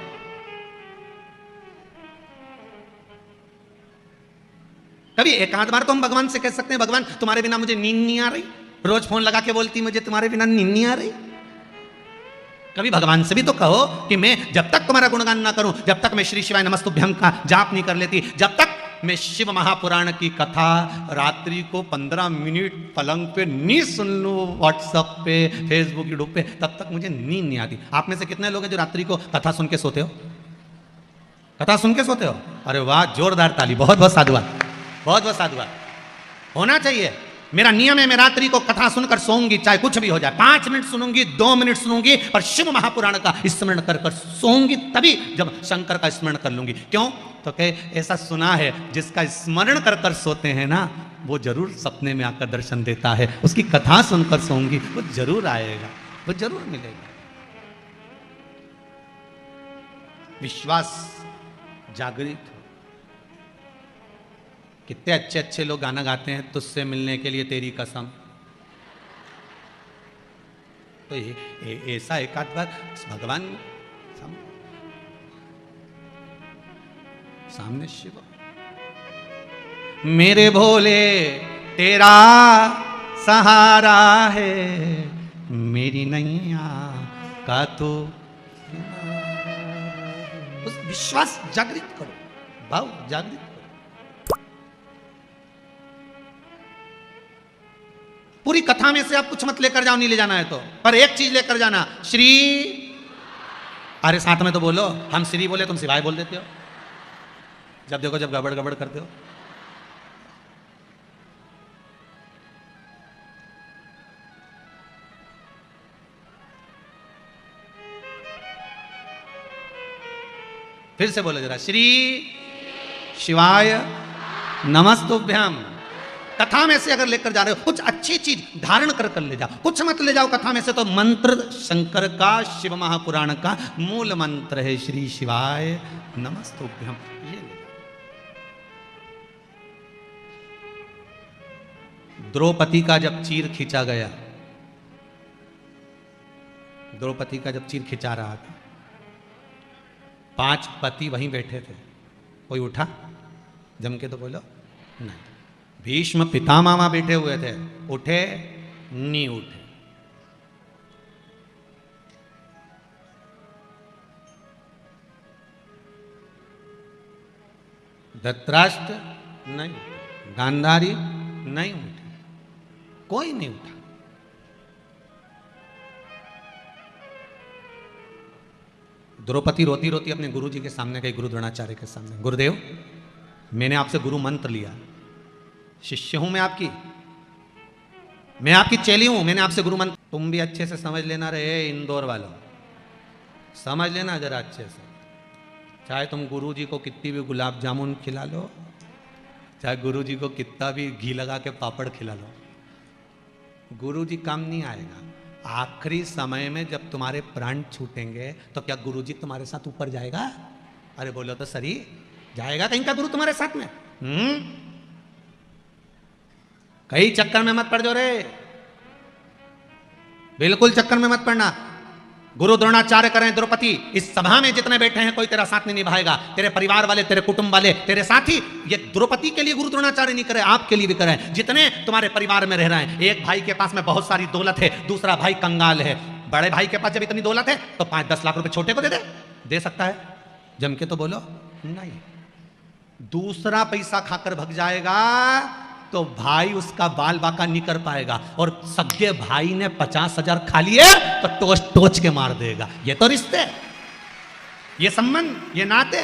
कभी एक आध बार तो हम भगवान से कह सकते हैं, भगवान तुम्हारे बिना मुझे नींद नहीं आ रही, रोज फोन लगा के बोलती मुझे तुम्हारे बिना नींद नहीं आ रही। कभी भगवान से भी तो कहो कि मैं जब तक तुम्हारा गुणगान ना करूं, जब तक मैं श्री शिवाय नमस्तुभ्यं का जाप नहीं कर लेती, जब तक मैं शिव महापुराण की कथा रात्रि को 15 मिनट पलंग पे नहीं सुन लूं, व्हाट्सएप पे, फेसबुक, यूट्यूब पे, तब तक मुझे नींद नहीं आती। आप में से कितने लोग हैं जो रात्रि को कथा सुन के सोते हो? कथा सुन के सोते हो? अरे वाह, जोरदार ताली, बहुत बहुत साधुवाद, बहुत बहुत साधुवाद। होना चाहिए। मेरा नियम है, मैं रात्रि को कथा सुनकर सोऊंगी, चाहे कुछ भी हो जाए। 5 मिनट सुनूंगी, 2 मिनट सुनूंगी, पर शिव महापुराण का स्मरण कर कर सोऊंगी, तभी जब शंकर का स्मरण कर लूंगी। क्यों? तो कहे ऐसा सुना है जिसका स्मरण कर कर सोते हैं ना, वो जरूर सपने में आकर दर्शन देता है। उसकी कथा सुनकर सोऊंगी, वो जरूर आएगा, वो जरूर मिलेगा। विश्वास जागृत हो। कितने अच्छे अच्छे लोग गाना गाते हैं, तुझसे मिलने के लिए तेरी कसम। तो ऐसा एक आध बार भगवान सामने शिव, मेरे भोले तेरा सहारा है, मेरी नैया का तो उस विश्वास जागृत करो, भाव जागृत। पूरी कथा में से आप कुछ मत लेकर जाओ, नहीं ले जाना है तो, पर एक चीज लेकर जाना, श्री। अरे साथ में तो बोलो, हम श्री बोले तुम शिवाय बोल देते हो, जब देखो जब गड़बड़ गड़बड़ करते हो। फिर से बोलो जरा, श्री शिवाय नमस्तुभ्यम। कथा में से अगर लेकर जा रहे हो, कुछ अच्छी चीज धारण कर कर ले जाओ, कुछ मत ले जाओ कथा में से। तो मंत्र शंकर का, शिव महापुराण का मूल मंत्र है श्री शिवाय नमस्तुभ्यम, ये ले। द्रौपदी का जब चीर खींचा गया, द्रौपदी का जब चीर खिंचा रहा था, 5 पति वहीं बैठे थे, कोई उठा जम के? तो बोलो नहीं। भीष्म पितामह बैठे हुए थे, उठे नहीं उठे। धृतराष्ट्र नहीं उठे, गांधारी नहीं उठे, कोई नहीं उठा। द्रौपदी रोती रोती अपने गुरुजी के सामने गई, गुरु द्रोणाचार्य के सामने, गुरुदेव मैंने आपसे गुरु मंत्र लिया, शिष्य हूं मैं आपकी, मैं आपकी चेली हूं, मैंने आपसे गुरु मंत्र। तुम भी अच्छे से समझ लेना रे इंदौर वालों, समझ लेना जरा अच्छे से। चाहे तुम गुरुजी को कितनी भी गुलाब जामुन खिला लो, चाहे गुरुजी को कितना भी घी लगा के पापड़ खिला लो, गुरुजी काम नहीं आएगा। आखिरी समय में जब तुम्हारे प्राण छूटेंगे तो क्या गुरुजी तुम्हारे साथ ऊपर जाएगा? अरे बोलो तो सही, जाएगा कहीं का गुरु तुम्हारे साथ में? कई चक्कर में मत पड़ जाओ रे, बिल्कुल चक्कर में मत पड़ना। गुरु द्रोणाचार्य करें द्रौपदी, इस सभा में जितने बैठे हैं कोई तेरा साथ नहीं निभाएगा, तेरे परिवार वाले, तेरे कुटुंब वाले, तेरे साथी। ये द्रौपदी के लिए गुरु द्रोणाचार्य नहीं करे, आपके लिए भी करें, जितने तुम्हारे परिवार में रह रहे हैं। एक भाई के पास में बहुत सारी दौलत है, दूसरा भाई कंगाल है। बड़े भाई के पास जब इतनी दौलत है तो 5-10 लाख रुपए छोटे को दे सकता है? जम के तो बोलो नहीं। दूसरा पैसा खाकर भग जाएगा तो भाई उसका बाल बाका नहीं कर पाएगा, और सगे भाई ने 50,000 खा लिए तो टोच के मार देगा। ये तो रिश्ते, ये संबंध, ये नाते।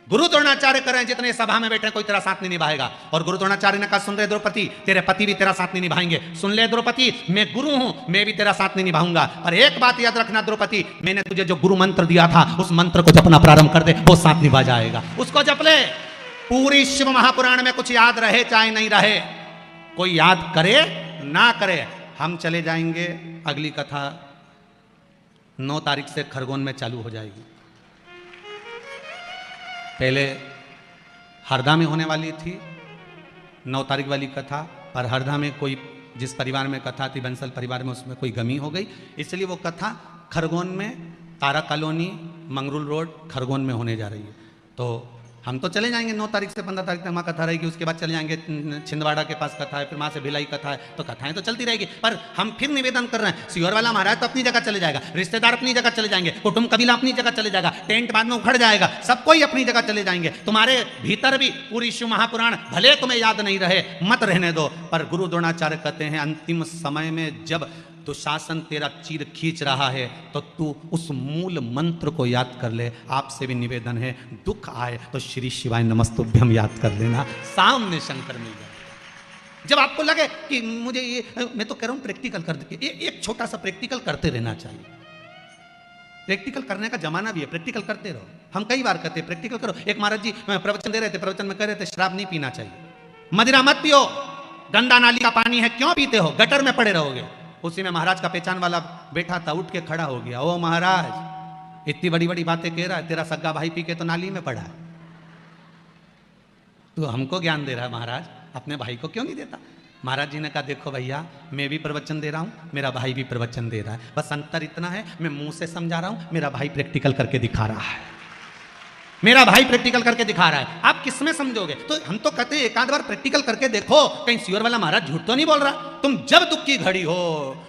गुरु द्रोणाचार्य करें जितने सभा में बैठे कोई तेरा साथ नहीं निभाएगा। और गुरु द्रोणाचार्य ने कहा सुन ले द्रौपदी, तेरे पति भी तेरा साथ नहीं निभाएंगे। सुन ले द्रौपदी, मैं गुरु हूं, मैं भी तेरा साथ नहीं निभाऊंगा, पर एक बात याद रखना द्रौपदी, मैंने तुझे जो गुरु मंत्र दिया था उस मंत्र को जपना प्रारंभ कर दे, वो साथ निभा जाएगा। उसको जप ले। पूरी शिव महापुराण में कुछ याद रहे चाहे नहीं रहे, कोई याद करे ना करे, हम चले जाएंगे। अगली कथा 9 तारीख से खरगोन में चालू हो जाएगी। पहले हरदा में होने वाली थी 9 तारीख वाली कथा, पर हरदा में कोई, जिस परिवार में कथा थी बंसल परिवार में, उसमें कोई गमी हो गई, इसलिए वो कथा खरगोन में, तारा कॉलोनी, मंगरूल रोड, खरगोन में होने जा रही है। तो हम तो चले जाएंगे 9 तारीख से 15 तारीख तक वहाँ कथा रहेगी। उसके बाद चले जाएंगे छिंदवाड़ा के पास कथा है, फिर वहाँ से भिलाई कथा है, तो कथाएं तो चलती रहेगी। पर हम फिर निवेदन कर रहे हैं, सियोर वाला महाराज तो अपनी जगह चले जाएगा, रिश्तेदार अपनी जगह चले जाएंगे, कुटुंब कबीला अपनी जगह चले जाएगा, टेंट बाद में उखड़ जाएगा, सब कोई अपनी जगह चले जाएंगे। तुम्हारे भीतर भी पूरी शिव महापुराण भले तुम्हें याद नहीं रहे, मत रहने दो। पर गुरु द्रोणाचार्य कहते हैं अंतिम समय में जब दुशासन तेरा चीर खींच रहा है तो तू उस मूल मंत्र को याद कर ले। आपसे भी निवेदन है, दुख आए तो श्री शिवाय नमस्तुभ्यम याद कर लेना, सामने शंकर मिल जाए। जब आपको लगे कि मुझे ये, मैं तो कह रहा हूं प्रैक्टिकल कर दे, एक छोटा सा प्रैक्टिकल करते रहना चाहिए। प्रैक्टिकल करने का जमाना भी है, प्रैक्टिकल करते रहो। हम कई बार कहते हैं प्रैक्टिकल करो। एक महाराज जी प्रवचन दे रहे थे, प्रवचन में कह रहे थे शराब नहीं पीना चाहिए, मदिरा मत पियो, गंदा नाली का पानी है, क्यों पीते हो, गटर में पड़े रहोगे। उसी में महाराज का पहचान वाला बैठा था, उठ के खड़ा हो गया, ओ महाराज इतनी बड़ी बड़ी बातें कह रहा है, तेरा सगा भाई पी के तो नाली में पड़ा है, तो हमको ज्ञान दे रहा है महाराज, अपने भाई को क्यों नहीं देता। महाराज जी ने कहा देखो भैया, मैं भी प्रवचन दे रहा हूं, मेरा भाई भी प्रवचन दे रहा है, बस अंतर इतना है मैं मुंह से समझा रहा हूं, मेरा भाई प्रैक्टिकल करके दिखा रहा है, मेरा भाई प्रैक्टिकल करके दिखा रहा है। आप किसमें समझोगे? तो हम तो कहते हैं एक आध बार प्रैक्टिकल करके देखो, कहीं सियोर वाला महाराज झूठ तो नहीं बोल रहा। तुम जब दुख की घड़ी हो,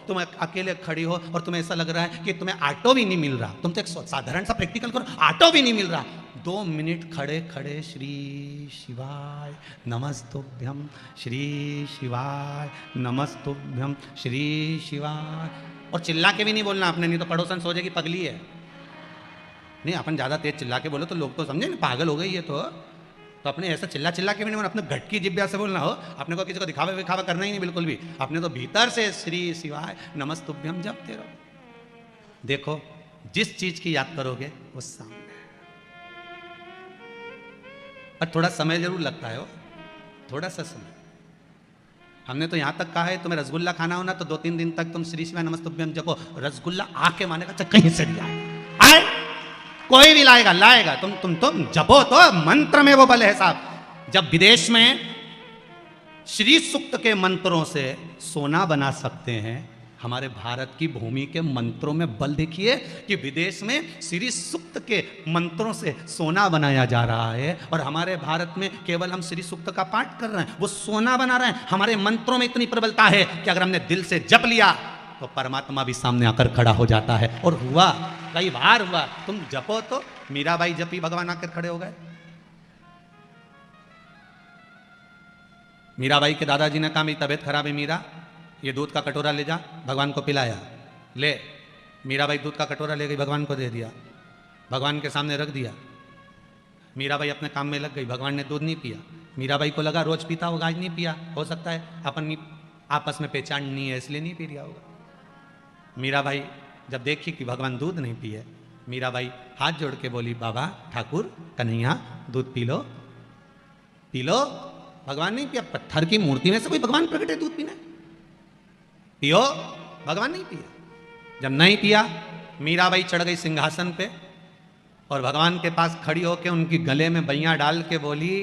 तुम अकेले खड़ी हो और तुम्हें ऐसा लग रहा है कि तुम्हें ऑटो भी नहीं मिल रहा, तुम तो एक साधारण सा प्रैक्टिकल करो, ऑटो भी नहीं मिल रहा, 2 मिनट खड़े खड़े श्री शिवाय नमस्तुभ्यम, श्री शिवाय नमस्तुभ्यम, श्री शिवाय, और चिल्ला के भी नहीं बोलना आपने, नहीं तो पड़ोसन सोचे कि पगली है। नहीं, अपन ज़्यादा तेज चिल्ला के बोलो तो लोग तो समझे ना पागल हो गई है, तो अपने ऐसा चिल्ला चिल्ला के भी नहीं बोलना, अपने घट की जिब्या से बोलना हो। अपने को किसी को दिखावा विखावा करना ही नहीं बिल्कुल भी, अपने तो भीतर से श्री शिवाय नमस्तुभ्यम जपते रहो। देखो जिस चीज की याद करोगे वो सामने, और थोड़ा समय जरूर लगता है, थोड़ा सा समय। हमने तो यहां तक कहा है तुम्हें रसगुल्ला खाना हो ना तो 2-3 दिन तक तुम श्री शिवाय नमस्तुभ्यम जपो, रसगुल्ला आके मानेगा चाहे कहीं से भी आए, कोई भी लाएगा, तुम जपो तो मंत्र में वो बल है साहब। जब विदेश में श्री सूक्त के मंत्रों से सोना बना सकते हैं, हमारे भारत की भूमि के मंत्रों में बल देखिए कि विदेश में श्री सूक्त के मंत्रों से सोना बनाया जा रहा है, और हमारे भारत में केवल हम श्री सूक्त का पाठ कर रहे हैं, वो सोना बना रहे हैं। हमारे मंत्रों में इतनी प्रबलता है कि अगर हमने दिल से जप लिया तो परमात्मा भी सामने आकर खड़ा हो जाता है, और हुआ, कई बार हुआ। तुम जपो तो मीराबाई जपी, भगवान आकर खड़े हो गए। मीराबाई के दादाजी ने कहा मेरी तबीयत खराब है मीरा, ये दूध का कटोरा ले जा, भगवान को पिलाया, ले। मीराबाई दूध का कटोरा ले गई, भगवान को दे दिया, भगवान के सामने रख दिया। मीराबाई अपने काम में लग गई, भगवान ने दूध नहीं पिया। मीराबाई को लगा रोज पीता होगा, आज नहीं पिया, हो सकता है अपन आपस में पहचान नहीं है इसलिए नहीं पी लिया होगा। मीराबाई जब देखी कि भगवान दूध नहीं पिए, मीराबाई हाथ जोड़ के बोली बाबा ठाकुर कन्हैया दूध पी लो, पी लो। भगवान नहीं पिया, पत्थर की मूर्ति में से कोई भगवान प्रकट है दूध पीना, पियो, भगवान नहीं पिया। जब नहीं पिया, मीराबाई चढ़ गई सिंहासन पे और भगवान के पास खड़ी होके उनकी गले में बैया डाल के बोली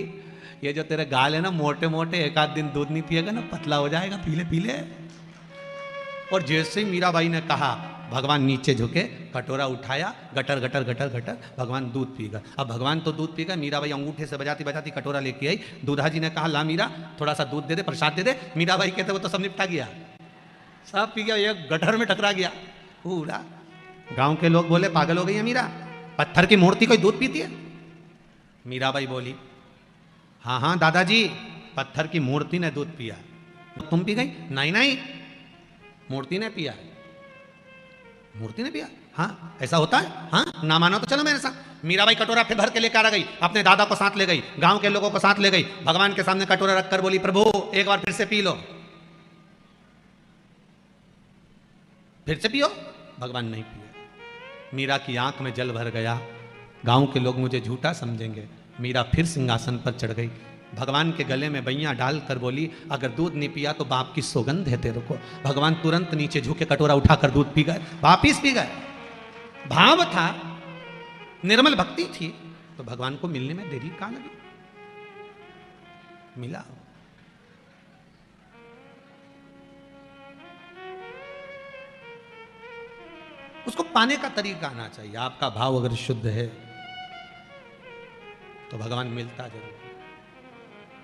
ये जो तेरे गाल है ना मोटे मोटे, एक आध दिन दूध नहीं पिएगा ना पतला हो जाएगा, पीले पीले। और जैसे ही मीराबाई ने कहा भगवान नीचे झुके, कटोरा उठाया, गटर गटर गटर गटर, भगवान दूध पी गए। अब भगवान तो दूध पी गए, मीराबाई अंगूठे से बजाती बजाती कटोरा लेके आई। दूल्हा जी ने कहा ला मीरा थोड़ा सा दूध दे दे, प्रसाद दे दे। मीराबाई कहते वो तो सब निपटा गया, सब पी गया, एक गटर में टकरा गया पूरा। गांव के लोग बोले पागल हो गई है मीरा, पत्थर की मूर्ति कोई दूध पीती है? मीराबाई बोली हाँ हाँ दादाजी, पत्थर की मूर्ति ने दूध पिया। तुम पी गई? नहीं नहीं, मूर्ति ने पिया। मूर्ति ने पिया? हाँ ऐसा होता है? हाँ ना मानो तो चलो मेरे साथ। मीराबाई कटोरा फिर भर के लेकर आ गई, अपने दादा को साथ ले गई, गांव के लोगों को साथ ले गई, भगवान के सामने कटोरा रखकर बोली प्रभु एक बार फिर से पी लो। फिर से पियो। भगवान नहीं पिए। मीरा की आंख में जल भर गया, गांव के लोग मुझे झूठा समझेंगे। मीरा फिर सिंहासन पर चढ़ गई, भगवान के गले में बैया डालकर बोली अगर दूध नहीं पिया तो बाप की सौगंध है तेरे को। भगवान तुरंत नीचे झुके कटोरा उठाकर दूध पी गए, वापिस पी गए। भाव था, निर्मल भक्ति थी, तो भगवान को मिलने में देरी कहां लगी? मिला। उसको पाने का तरीका आना चाहिए। आपका भाव अगर शुद्ध है तो भगवान मिलता जरूर।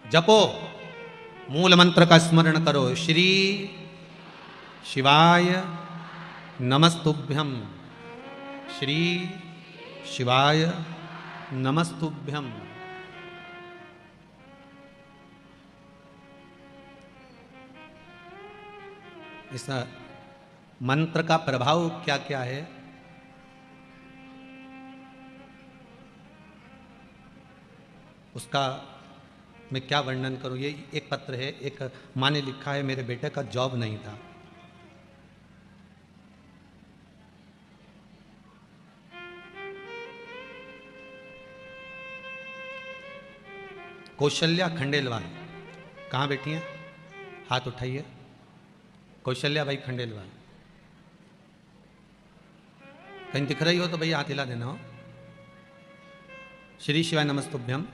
जपो, मूल मंत्र का स्मरण करो, श्री शिवाय नमस्तुभ्यम, श्री शिवाय नमस्तुभ्यम। इस मंत्र का प्रभाव क्या क्या है? उसका मैं क्या वर्णन करूं। ये एक पत्र है, एक माँ ने लिखा है मेरे बेटे का जॉब नहीं था, कौशल्या खंडेलवाल। कहाँ बैठी हैं? हाथ उठाइए। कौशल्या भाई खंडेलवाल, कहीं दिख रही हो तो भैया हाथ हिला देना हो। श्री शिवाय नमस्तुभ्यम।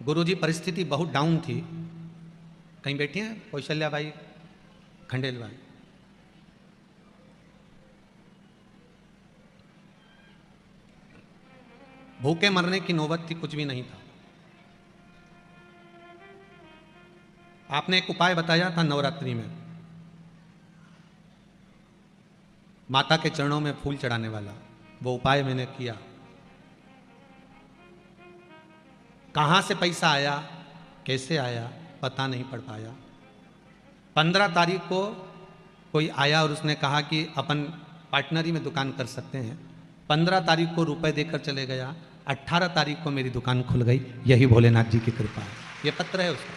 गुरुजी परिस्थिति बहुत डाउन थी, कहीं बैठी हैं कौशल्या भाई खंडेलवाल। भूखे मरने की नौबत थी, कुछ भी नहीं था। आपने एक उपाय बताया था नवरात्रि में, माता के चरणों में फूल चढ़ाने वाला, वो उपाय मैंने किया। कहां से पैसा आया, कैसे आया, पता नहीं पड़ पाया। 15 तारीख को कोई आया और उसने कहा कि अपन पार्टनरी में दुकान कर सकते हैं। 15 तारीख को रुपए देकर चले गया, 18 तारीख को मेरी दुकान खुल गई। यही भोलेनाथ जी की कृपा है। ये पत्र है उसका,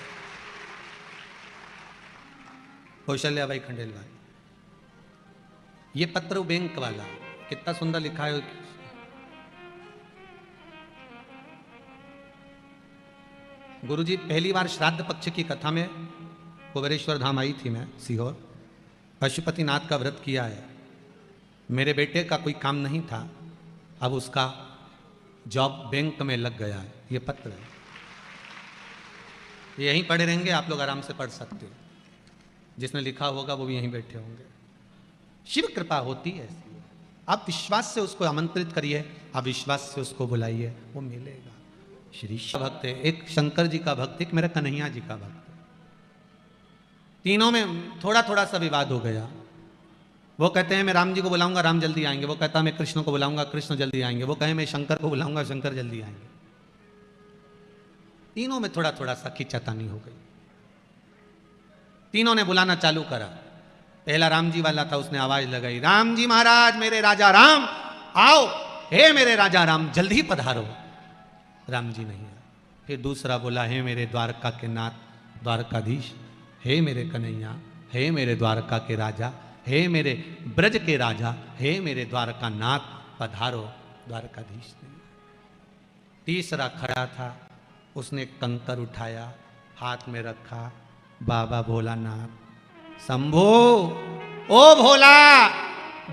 कौशल्या भाई खंडेलवाल। ये पत्र बैंक वाला, कितना सुंदर लिखा है। गुरुजी पहली बार श्राद्ध पक्ष की कथा में कुबेरेश्वर धाम आई थी मैं, सीहोर। पशुपतिनाथ का व्रत किया है। मेरे बेटे का कोई काम नहीं था, अब उसका जॉब बैंक में लग गया है। ये पत्र है, यहीं पढ़े रहेंगे, आप लोग आराम से पढ़ सकते हो। जिसने लिखा होगा वो भी यहीं बैठे होंगे। शिव कृपा होती है ऐसी। आप विश्वास से उसको आमंत्रित करिए, आप विश्वास से उसको बुलाइए, वो मिलेगा। श्री भक्त है, एक शंकर जी का भक्त, एक मेरा कन्हैया जी का भक्त। तीनों में थोड़ा थोड़ा सा विवाद हो गया। वो कहते हैं मैं राम जी को बुलाऊंगा, राम जल्दी आएंगे। वो कहता है मैं कृष्ण को बुलाऊंगा, कृष्ण जल्दी आएंगे। वो कहे मैं शंकर को बुलाऊंगा, शंकर जल्दी आएंगे। तीनों में थोड़ा थोड़ा सा खींचातानी हो गई। तीनों ने बुलाना चालू करा। पहला राम जी वाला था, उसने आवाज लगाई, राम जी महाराज, मेरे राजा राम आओ, हे मेरे राजा राम जल्दी पधारो। राम जी नहीं आए। फिर दूसरा बोला, हे मेरे द्वारका के नाथ द्वारकाधीश, हे मेरे कन्हैया, हे मेरे द्वारका के राजा, हे मेरे ब्रज के राजा, हे मेरे द्वारका नाथ पधारो। द्वारकाधीश ने। तीसरा खड़ा था, उसने कंकर उठाया, हाथ में रखा, बाबा भोलानाथ शंभो, ओ भोला।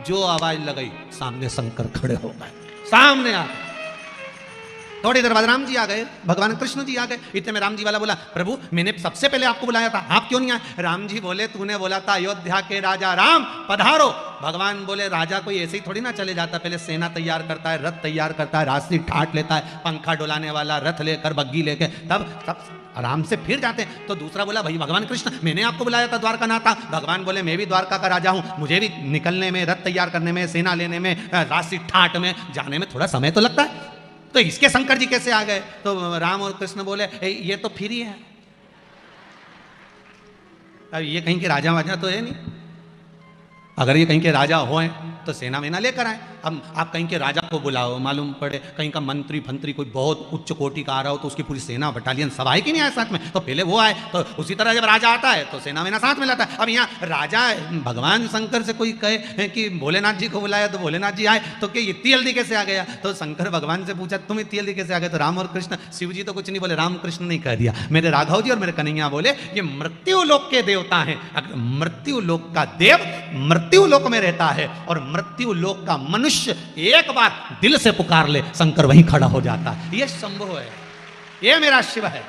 जो आवाज लगाई, सामने शंकर खड़े हो गए, सामने आ। थोड़ी देर बाद राम जी आ गए, भगवान कृष्ण जी आ गए। इतने में राम जी वाला बोला, प्रभु मैंने सबसे पहले आपको बुलाया था, आप क्यों नहीं आए? राम जी बोले, तूने बोला था अयोध्या के राजा राम पधारो। भगवान बोले, राजा कोई ऐसे ही थोड़ी ना चले जाता, पहले सेना तैयार करता है, रथ तैयार करता है, रास्ती ठाट लेता है, पंखा डुलाने वाला रथ लेकर, बग्गी लेके, तब आराम से फिर जाते हैं। तो दूसरा बोला, भाई भगवान कृष्ण मैंने आपको बुलाया था द्वारका नाथा। भगवान बोले, मैं भी द्वारका का राजा हूं, मुझे भी निकलने में, रथ तैयार करने में, सेना लेने में, राशि ठाट में जाने में थोड़ा समय तो लगता है। तो इसके शंकर जी कैसे आ गए? तो राम और कृष्ण बोले, ये तो फिर ही है, अब ये कहीं के राजा वाजा तो है नहीं, अगर ये कहीं के राजा होए तो सेना वेना लेकर आए। अब आप कहीं के राजा को बुलाओ, मालूम पड़े कहीं का मंत्री फंत्री कोई बहुत उच्च कोटि का आ रहा हो तो उसकी पूरी सेना बटालियन सब आए कि नहीं आए साथ में, तो पहले वो आए। तो उसी तरह जब राजा आता है तो सेना वेना साथ में लाता है। अब यहाँ राजा भगवान शंकर से कोई कहे कि भोलेनाथ जी को बुलाया तो भोलेनाथ जी आए, तो क्या इतनी जल्दी कैसे आ गया? तो शंकर भगवान से पूछा, तुम इतनी जल्दी कैसे आ गए? तो राम और कृष्ण, शिव जी तो कुछ नहीं बोले, राम कृष्ण नहीं कह दिया, मेरे राघव जी और मेरे कन्हैया बोले, ये मृत्यु लोक के देवता हैं। मृत्यु लोक का देव मृत्यु लोक में रहता है और मृत्यु लोक का मनुष्य एक बार दिल से पुकार ले, शंकर वहीं खड़ा हो जाता है। ये संभव है, ये मेरा शिव है।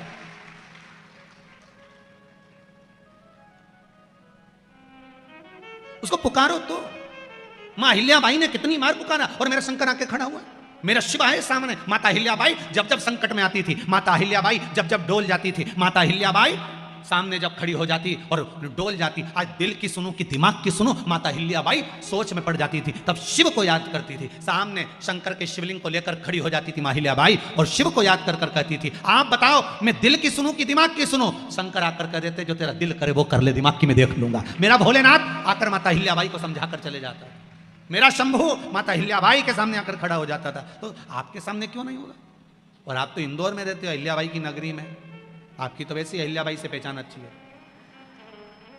उसको पुकारो तो। मां अहिल्याबाई ने कितनी बार पुकारा और मेरा शंकर आके खड़ा हुआ, मेरा शिव है सामने। माता अहिल्याबाई जब जब संकट में आती थी, माता अहिल्याबाई जब जब डोल जाती थी, माता अहिल्याबाई सामने जब खड़ी हो जाती और डोल जाती, आज दिल की सुनो कि दिमाग की सुनो, माता अहिल्याबाई सोच में पड़ जाती थी, तब शिव को याद करती थी। सामने शंकर के शिवलिंग को लेकर खड़ी हो जाती थी मां अहिल्याबाई और शिव को याद कर कर कहती थी, आप बताओ मैं दिल की सुनूं कि दिमाग की सुनूं? शंकर आकर कह देते, जो तेरा दिल करे वो कर ले, दिमाग की मैं देख लूंगा। मेरा भोलेनाथ आकर माता अहिल्याबाई को समझा कर चले जाता, मेरा शंभू माता अहिल्याबाई के सामने आकर खड़ा हो जाता था। तो आपके सामने क्यों नहीं होगा? और आप तो इंदौर में रहते हो, अहिल्याबाई की नगरी में, आपकी तो वैसी अहिल्याबाई से पहचान अच्छी है,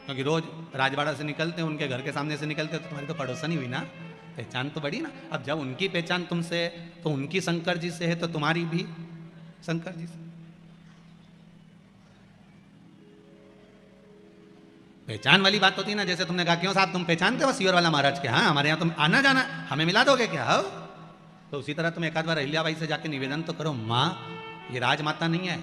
क्योंकि रोज राजवाड़ा से निकलते हैं, उनके घर के सामने से निकलते हैं, तो तुम्हारी तो पड़ोसन ही हुई ना, पहचान तो बड़ी ना। अब जब उनकी पहचान तुमसे है तो उनकी शंकर जी से है, तो तुम्हारी भी शंकर जी से। पहचान वाली बात होती है ना, जैसे तुमने कहा, क्यों साहब तुम पहचानते हो सियोर वाला महाराज के? हाँ, हमारे यहाँ तुम आना जाना, हमें मिला दोगे क्या? हो तो उसी तरह तुम एक आध बार अहिल्याबाई से जाके निवेदन तो करो, माँ ये राजमाता नहीं है,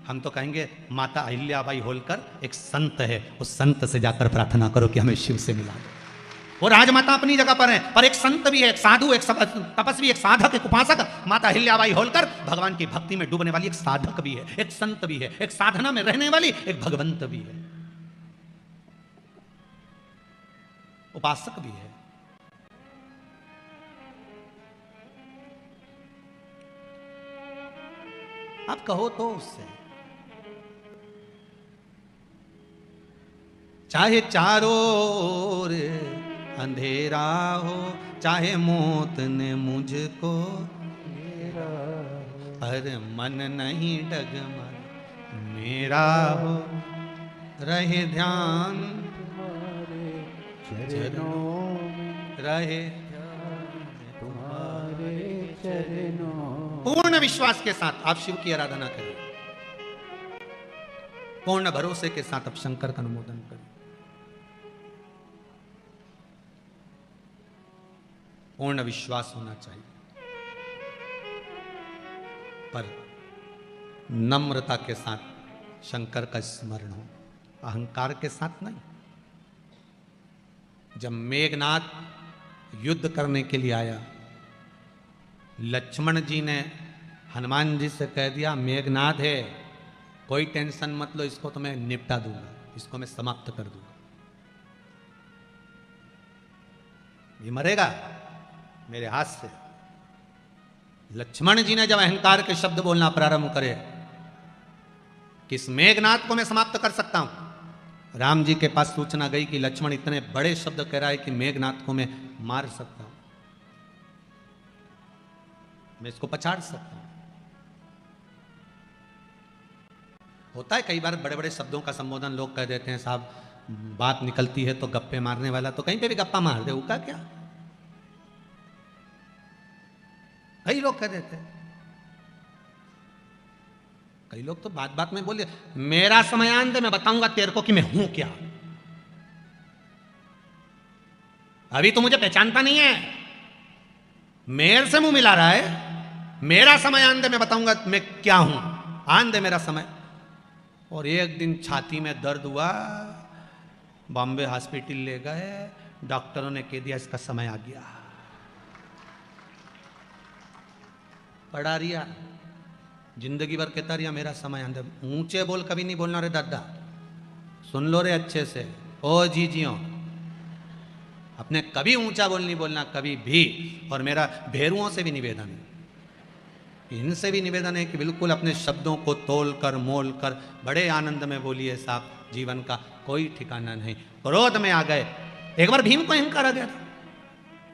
हम तो कहेंगे माता अहिल्याबाई होलकर एक संत है, उस संत से जाकर प्रार्थना करो कि हमें शिव से मिला दो। वो राजमाता अपनी जगह पर है, पर एक संत भी है, एक साधु, एक तपस्वी, एक साधक, एक उपासक। माता अहिल्याबाई होलकर भगवान की भक्ति में डूबने वाली एक साधक भी है, एक संत भी है, एक साधना में रहने वाली एक भगवंत भी है, उपासक भी है। आप कहो तो उससे, चाहे चारों ओर अंधेरा हो, चाहे मौत ने मुझको मेरा, पर मन नहीं डगमग मेरा हो, रहे ध्यान तुम्हारे चरणों में, रहे तुम्हारे चरणों। पूर्ण विश्वास के साथ आप शिव की आराधना करें, पूर्ण भरोसे के साथ आप शंकर का अनुमोदन करें, पूर्ण विश्वास होना चाहिए, पर नम्रता के साथ शंकर का स्मरण हो, अहंकार के साथ नहीं। जब मेघनाथ युद्ध करने के लिए आया, लक्ष्मण जी ने हनुमान जी से कह दिया, मेघनाथ है, कोई टेंशन मत लो, इसको तो मैं निपटा दूंगा, इसको मैं समाप्त कर दूंगा, ये मरेगा मेरे हाथ से। लक्ष्मण जी ने जब अहंकार के शब्द बोलना प्रारंभ करे कि इस मेघनाथ को मैं समाप्त कर सकता हूं, राम जी के पास सूचना गई कि लक्ष्मण इतने बड़े शब्द कह रहा है कि मेघनाथ को मैं मार सकता हूं, मैं इसको पछाड़ सकता हूं। होता है कई बार बड़े बड़े शब्दों का संबोधन लोग कह देते हैं, साहब बात निकलती है तो गप्पे मारने वाला तो कहीं पे भी गप्पा मार दे, उसका क्या, कई लोग कह देते हैं। कई लोग तो बात बात में बोले, मेरा समयान दे, मैं बताऊंगा तेरे को कि मैं हूं क्या, अभी तो मुझे पहचानता नहीं है, मेरे से मुंह मिला रहा है, मेरा समय आन दे, मैं बताऊंगा मैं क्या हूं, आन दे मेरा समय। और एक दिन छाती में दर्द हुआ, बॉम्बे हॉस्पिटल ले गए, डॉक्टरों ने कह दिया इसका समय आ गया। पढ़ा रिया, जिंदगी भर कहता रिया मेरा समय आन दे। ऊंचे बोल कभी नहीं बोलना रे दादा, सुन लो रे अच्छे से, ओ जीजियों, अपने कभी ऊंचा बोल नहीं बोलना कभी भी। और मेरा भेरुओं से भी निवेदन है, इनसे भी निवेदन है कि बिल्कुल अपने शब्दों को तोल कर मोल कर बड़े आनंद में बोलिए साहब, जीवन का कोई ठिकाना नहीं। क्रोध में आ गए। एक बार भीम को अहंकार आ गया था।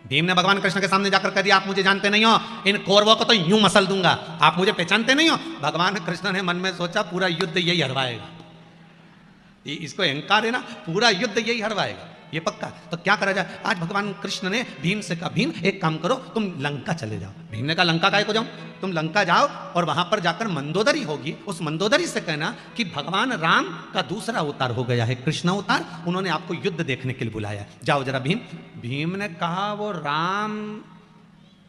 भीम ने भगवान कृष्ण के सामने जाकर कह दिया आप मुझे जानते नहीं हो, इन कौरवों को तो यूं मसल दूंगा, आप मुझे पहचानते नहीं हो। भगवान कृष्ण ने मन में सोचा पूरा युद्ध यही हरवाएगा, इसको अहंकार है ना, पूरा युद्ध यही हरवाएगा, ये पक्का। तो क्या करा जाए, आज भगवान कृष्ण ने भीम से कहा भीम एक काम करो, तुम लंका चले जाओ। भीम ने कहा लंका काहे को जाऊं, तुम लंका जाओ और वहां पर जाकर मंदोदरी होगी, उस मंदोदरी से कहना कि भगवान राम का दूसरा अवतार हो गया है, कृष्ण अवतार, उन्होंने आपको युद्ध देखने के लिए बुलाया, जाओ जरा भीम। भीम ने कहा वो राम,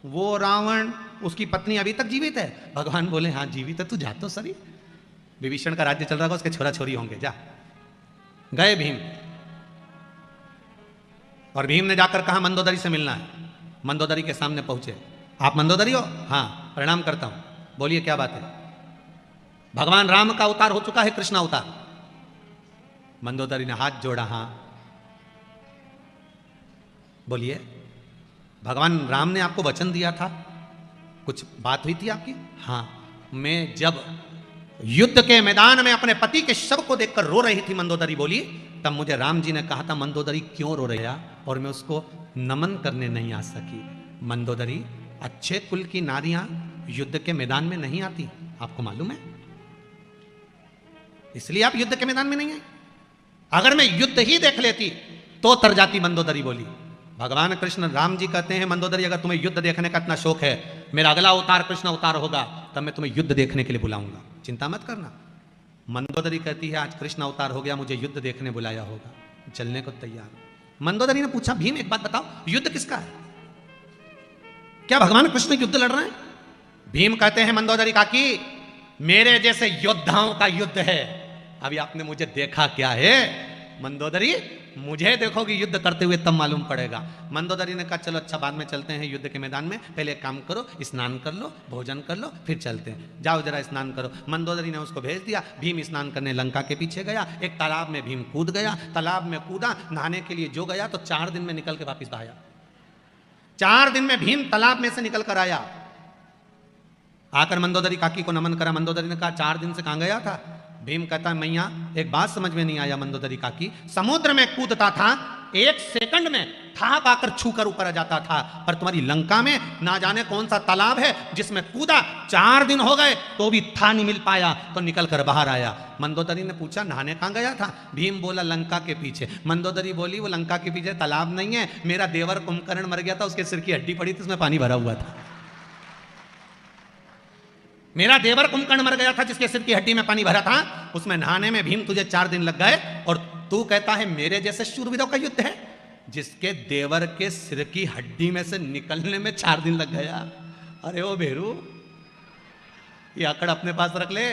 वो रावण, उसकी पत्नी अभी तक जीवित है? भगवान बोले हाँ जीवित है, तू जा तो सही, विभीषण का राज्य चल रहा है, उसके छोरा छोरी होंगे, जा। गए भीम, और भीम ने जाकर कहा मंदोदरी से मिलना है। मंदोदरी के सामने पहुंचे, आप मंदोदरी हो? हाँ, प्रणाम करता हूं, बोलिए क्या बात है? भगवान राम का अवतार हो चुका है, कृष्ण अवतार। मंदोदरी ने हाथ जोड़ा, हाँ बोलिए, भगवान राम ने आपको वचन दिया था, कुछ बात हुई थी आपकी? हाँ, मैं जब युद्ध के मैदान में अपने पति के शव को देखकर रो रही थी, मंदोदरी बोली, तब मुझे राम जी ने कहा था मंदोदरी क्यों रो रहा, और मैं उसको नमन करने नहीं आ सकी। मंदोदरी, अच्छे कुल की नारियां युद्ध के मैदान में नहीं आती, आपको मालूम है, इसलिए आप युद्ध के मैदान में नहीं आए। अगर मैं युद्ध ही देख लेती तो तर जाती, मंदोदरी बोली। भगवान कृष्ण राम जी कहते हैं मंदोदरी अगर तुम्हें युद्ध देखने का इतना शौक है, मेरा अगला अवतार कृष्ण अवतार होगा, तब मैं तुम्हें युद्ध देखने के लिए बुलाऊंगा, चिंता मत करना। मंदोदरी कहती है आज कृष्ण अवतार हो गया, मुझे युद्ध देखने बुलाया होगा, चलने को तैयार। मंदोदरी ने पूछा भीम एक बात बताओ, युद्ध किसका है? क्या भगवान कृष्ण युद्ध लड़ रहे हैं? भीम कहते हैं मंदोदरी काकी, मेरे जैसे योद्धाओं का युद्ध है, अभी आपने मुझे देखा क्या है? मंदोदरी, मुझे देखोगे युद्ध करते हुए तब मालूम पड़ेगा। मंदोदरी ने कहा चलो अच्छा, बाद में चलते हैं युद्ध के मैदान में, पहले एक काम करो, स्नान कर लो, भोजन कर लो, फिर चलते हैं, जाओ जरा स्नान करो। मंदोदरी ने उसको भेज दिया। भीम स्नान करने लंका के पीछे गया, एक तालाब में भीम कूद गया, तालाब में कूदा, नहाने के लिए जो गया तो 4 दिन में निकल के वापिस आया। 4 दिन में भीम तालाब में से निकल कर आया, आकर मंदोदरी काकी को नमन करा। मंदोदरी ने कहा 4 दिन से कहां गया था? भीम कहता है मैया एक बात समझ में नहीं आया मंदोदरी काकी, समुद्र में कूदता था, 1 सेकंड में था पाकर छूकर ऊपर आ जाता था, पर तुम्हारी लंका में ना जाने कौन सा तालाब है जिसमें कूदा, 4 दिन हो गए तो भी था नहीं मिल पाया, तो निकल कर बाहर आया। मंदोदरी ने पूछा नहाने कहां गया था? भीम बोला लंका के पीछे। मंदोदरी बोली वो लंका के पीछे तालाब नहीं है, मेरा देवर कुंभकर्ण मर गया था, उसके सिर की हड्डी पड़ी थी, उसमें पानी भरा हुआ था। मेरा देवर कुंभकर्ण मर गया था जिसके सिर की हड्डी में पानी भरा था, उसमें नहाने में भीम तुझे 4 दिन लग गए, और तू कहता है मेरे जैसे शूरवीरों का युद्ध है, जिसके देवर के सिर की हड्डी में से निकलने में 4 दिन लग गया। अरे ओ भेरू, ये आंकड़ अपने पास रख ले।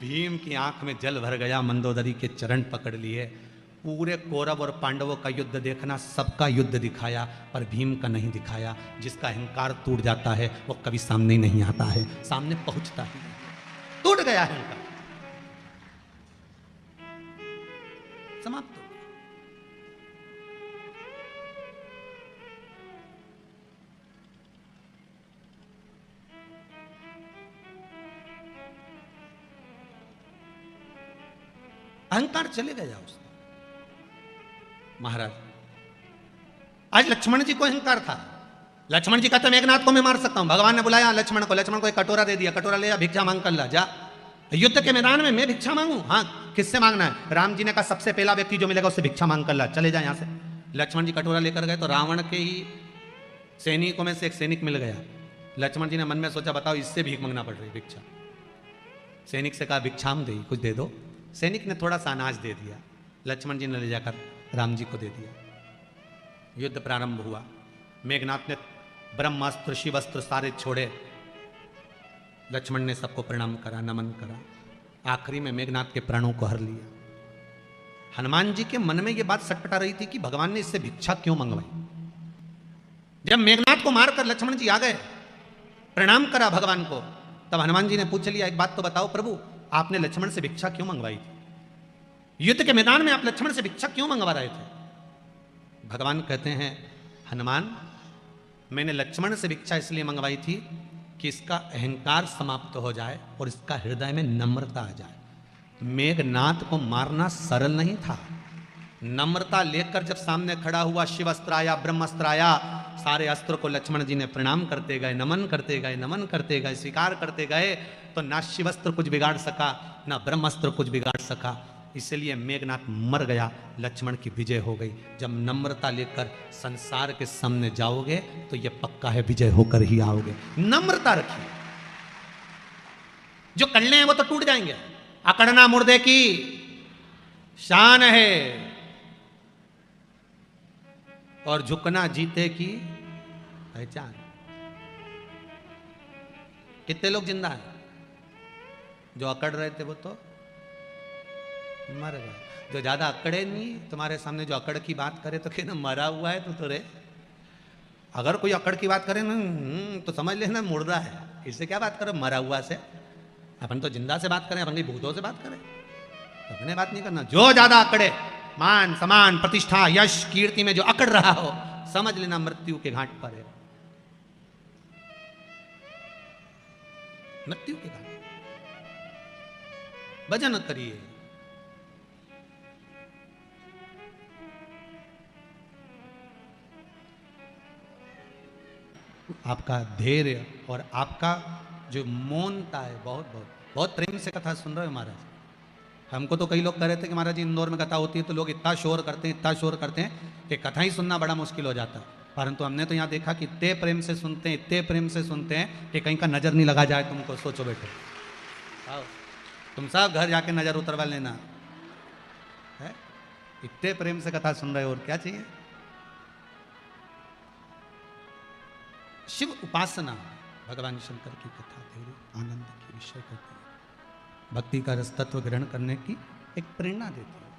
भीम की आंख में जल भर गया, मंदोदरी के चरण पकड़ लिए। पूरे कौरव और पांडवों का युद्ध देखना, सबका युद्ध दिखाया, पर भीम का नहीं दिखाया। जिसका अहंकार टूट जाता है वो कभी सामने नहीं आता है, सामने पहुंचता ही नहीं। टूट गया अहंकार, समाप्त हो गया। अहंकार चले गया उसका। महाराज आज लक्ष्मण जी को अहंकार था। लक्ष्मण जी कहते मेघनाथ को मैं मार सकता हूं। भगवान ने बुलाया लक्ष्मण को एक कटोरा दे दिया, कटोरा ले भिक्षा मांग कर ला, जा युद्ध के मैदान में मैं भिक्षा मांगू? हाँ, किससे मांगना है? राम जी ने कहा सबसे पहला व्यक्ति जो मिलेगा उससे भिक्षा मांग कर ला, चले जा यहां से। लक्ष्मण जी कटोरा लेकर गए तो रावण के ही सैनिकों में से एक सैनिक मिल गया। लक्ष्मण जी ने मन में सोचा बताओ इससे भीख मांगना पड़ रही भिक्षा। सैनिक से कहा भिक्षाम दे, कुछ दे दो। सैनिक ने थोड़ा सा अनाज दे दिया, लक्ष्मण जी ने ले जाकर राम जी को दे दिया। युद्ध प्रारंभ हुआ। मेघनाथ ने ब्रह्मास्त्र शिवस्त्र सारे छोड़े, लक्ष्मण ने सबको प्रणाम करा, नमन करा। आखिरी में मेघनाथ के प्राणों को हर लिया। हनुमान जी के मन में यह बात सटपटा रही थी कि भगवान ने इससे भिक्षा क्यों मंगवाई। जब मेघनाथ को मारकर लक्ष्मण जी आ गए, प्रणाम करा भगवान को, तब हनुमान जी ने पूछ लिया, एक बात तो बताओ प्रभु, आपने लक्ष्मण से भिक्षा क्यों मंगवाई थी? युद्ध के मैदान में आप लक्ष्मण से भिक्षा क्यों मंगवा रहे थे? भगवान कहते हैं, हनुमान, मैंने लक्ष्मण से भिक्षा इसलिए मंगवाई थी कि इसका अहंकार समाप्त हो जाए और इसका हृदय में नम्रता आ जाए। मेघनाथ को मारना सरल नहीं था। नम्रता लेकर जब सामने खड़ा हुआ, शिव अस्त्र आया, ब्रह्मास्त्र आया, सारे अस्त्र को लक्ष्मण जी ने प्रणाम करते गए, नमन करते गए, नमन करते गए, स्वीकार करते गए, तो ना शिवस्त्र कुछ बिगाड़ सका, ना ब्रह्मास्त्र कुछ बिगाड़ सका। इसलिए मेघनाथ मर गया, लक्ष्मण की विजय हो गई। जब नम्रता लेकर संसार के सामने जाओगे तो यह पक्का है विजय होकर ही आओगे। नम्रता रखिए। जो कल्ले हैं वो तो टूट जाएंगे। अकड़ना मुर्दे की शान है और झुकना जीते की पहचान। कितने लोग जिंदा हैं? जो अकड़ रहे थे वो तो मर गए। जो ज्यादा अकड़े नहीं, तुम्हारे सामने जो अकड़ की बात करे तो कहना मरा हुआ है तो रे। अगर कोई अकड़ की बात करे ना तो समझ लेना मुर्दा है। इससे क्या बात करो मरा हुआ से? अपन तो जिंदा से बात करें, अपन की भूतों से बात करें, अपने बात नहीं करना। जो ज्यादा अकड़े, मान सम्मान प्रतिष्ठा यश कीर्ति में जो अकड़ रहा हो, समझ लेना मृत्यु के घाट पर है। मृत्यु के घाट। भजन करिए। आपका धैर्य और आपका जो मौनता है, बहुत बहुत बहुत प्रेम से कथा सुन रहे हो महाराज। हमको तो कई लोग कह रहे थे कि महाराज जी इंदौर में कथा होती है तो लोग इतना शोर करते हैं, इतना शोर करते हैं कि कथा ही सुनना बड़ा मुश्किल हो जाता है। परंतु हमने तो यहाँ देखा कि इतने प्रेम से सुनते हैं, इतने प्रेम से सुनते हैं कि कहीं का नजर नहीं लगा जाए तुमको। सोचो बेटे, आओ तुम सब घर जाके नजर उतरवा लेना है। इतने प्रेम से कथा सुन रहे हो, और क्या चाहिए। शिव उपासना भगवान शंकर की कथा धैर्य आनंद की विषय करती है। भक्ति का रस तत्व ग्रहण करने की एक प्रेरणा देती है।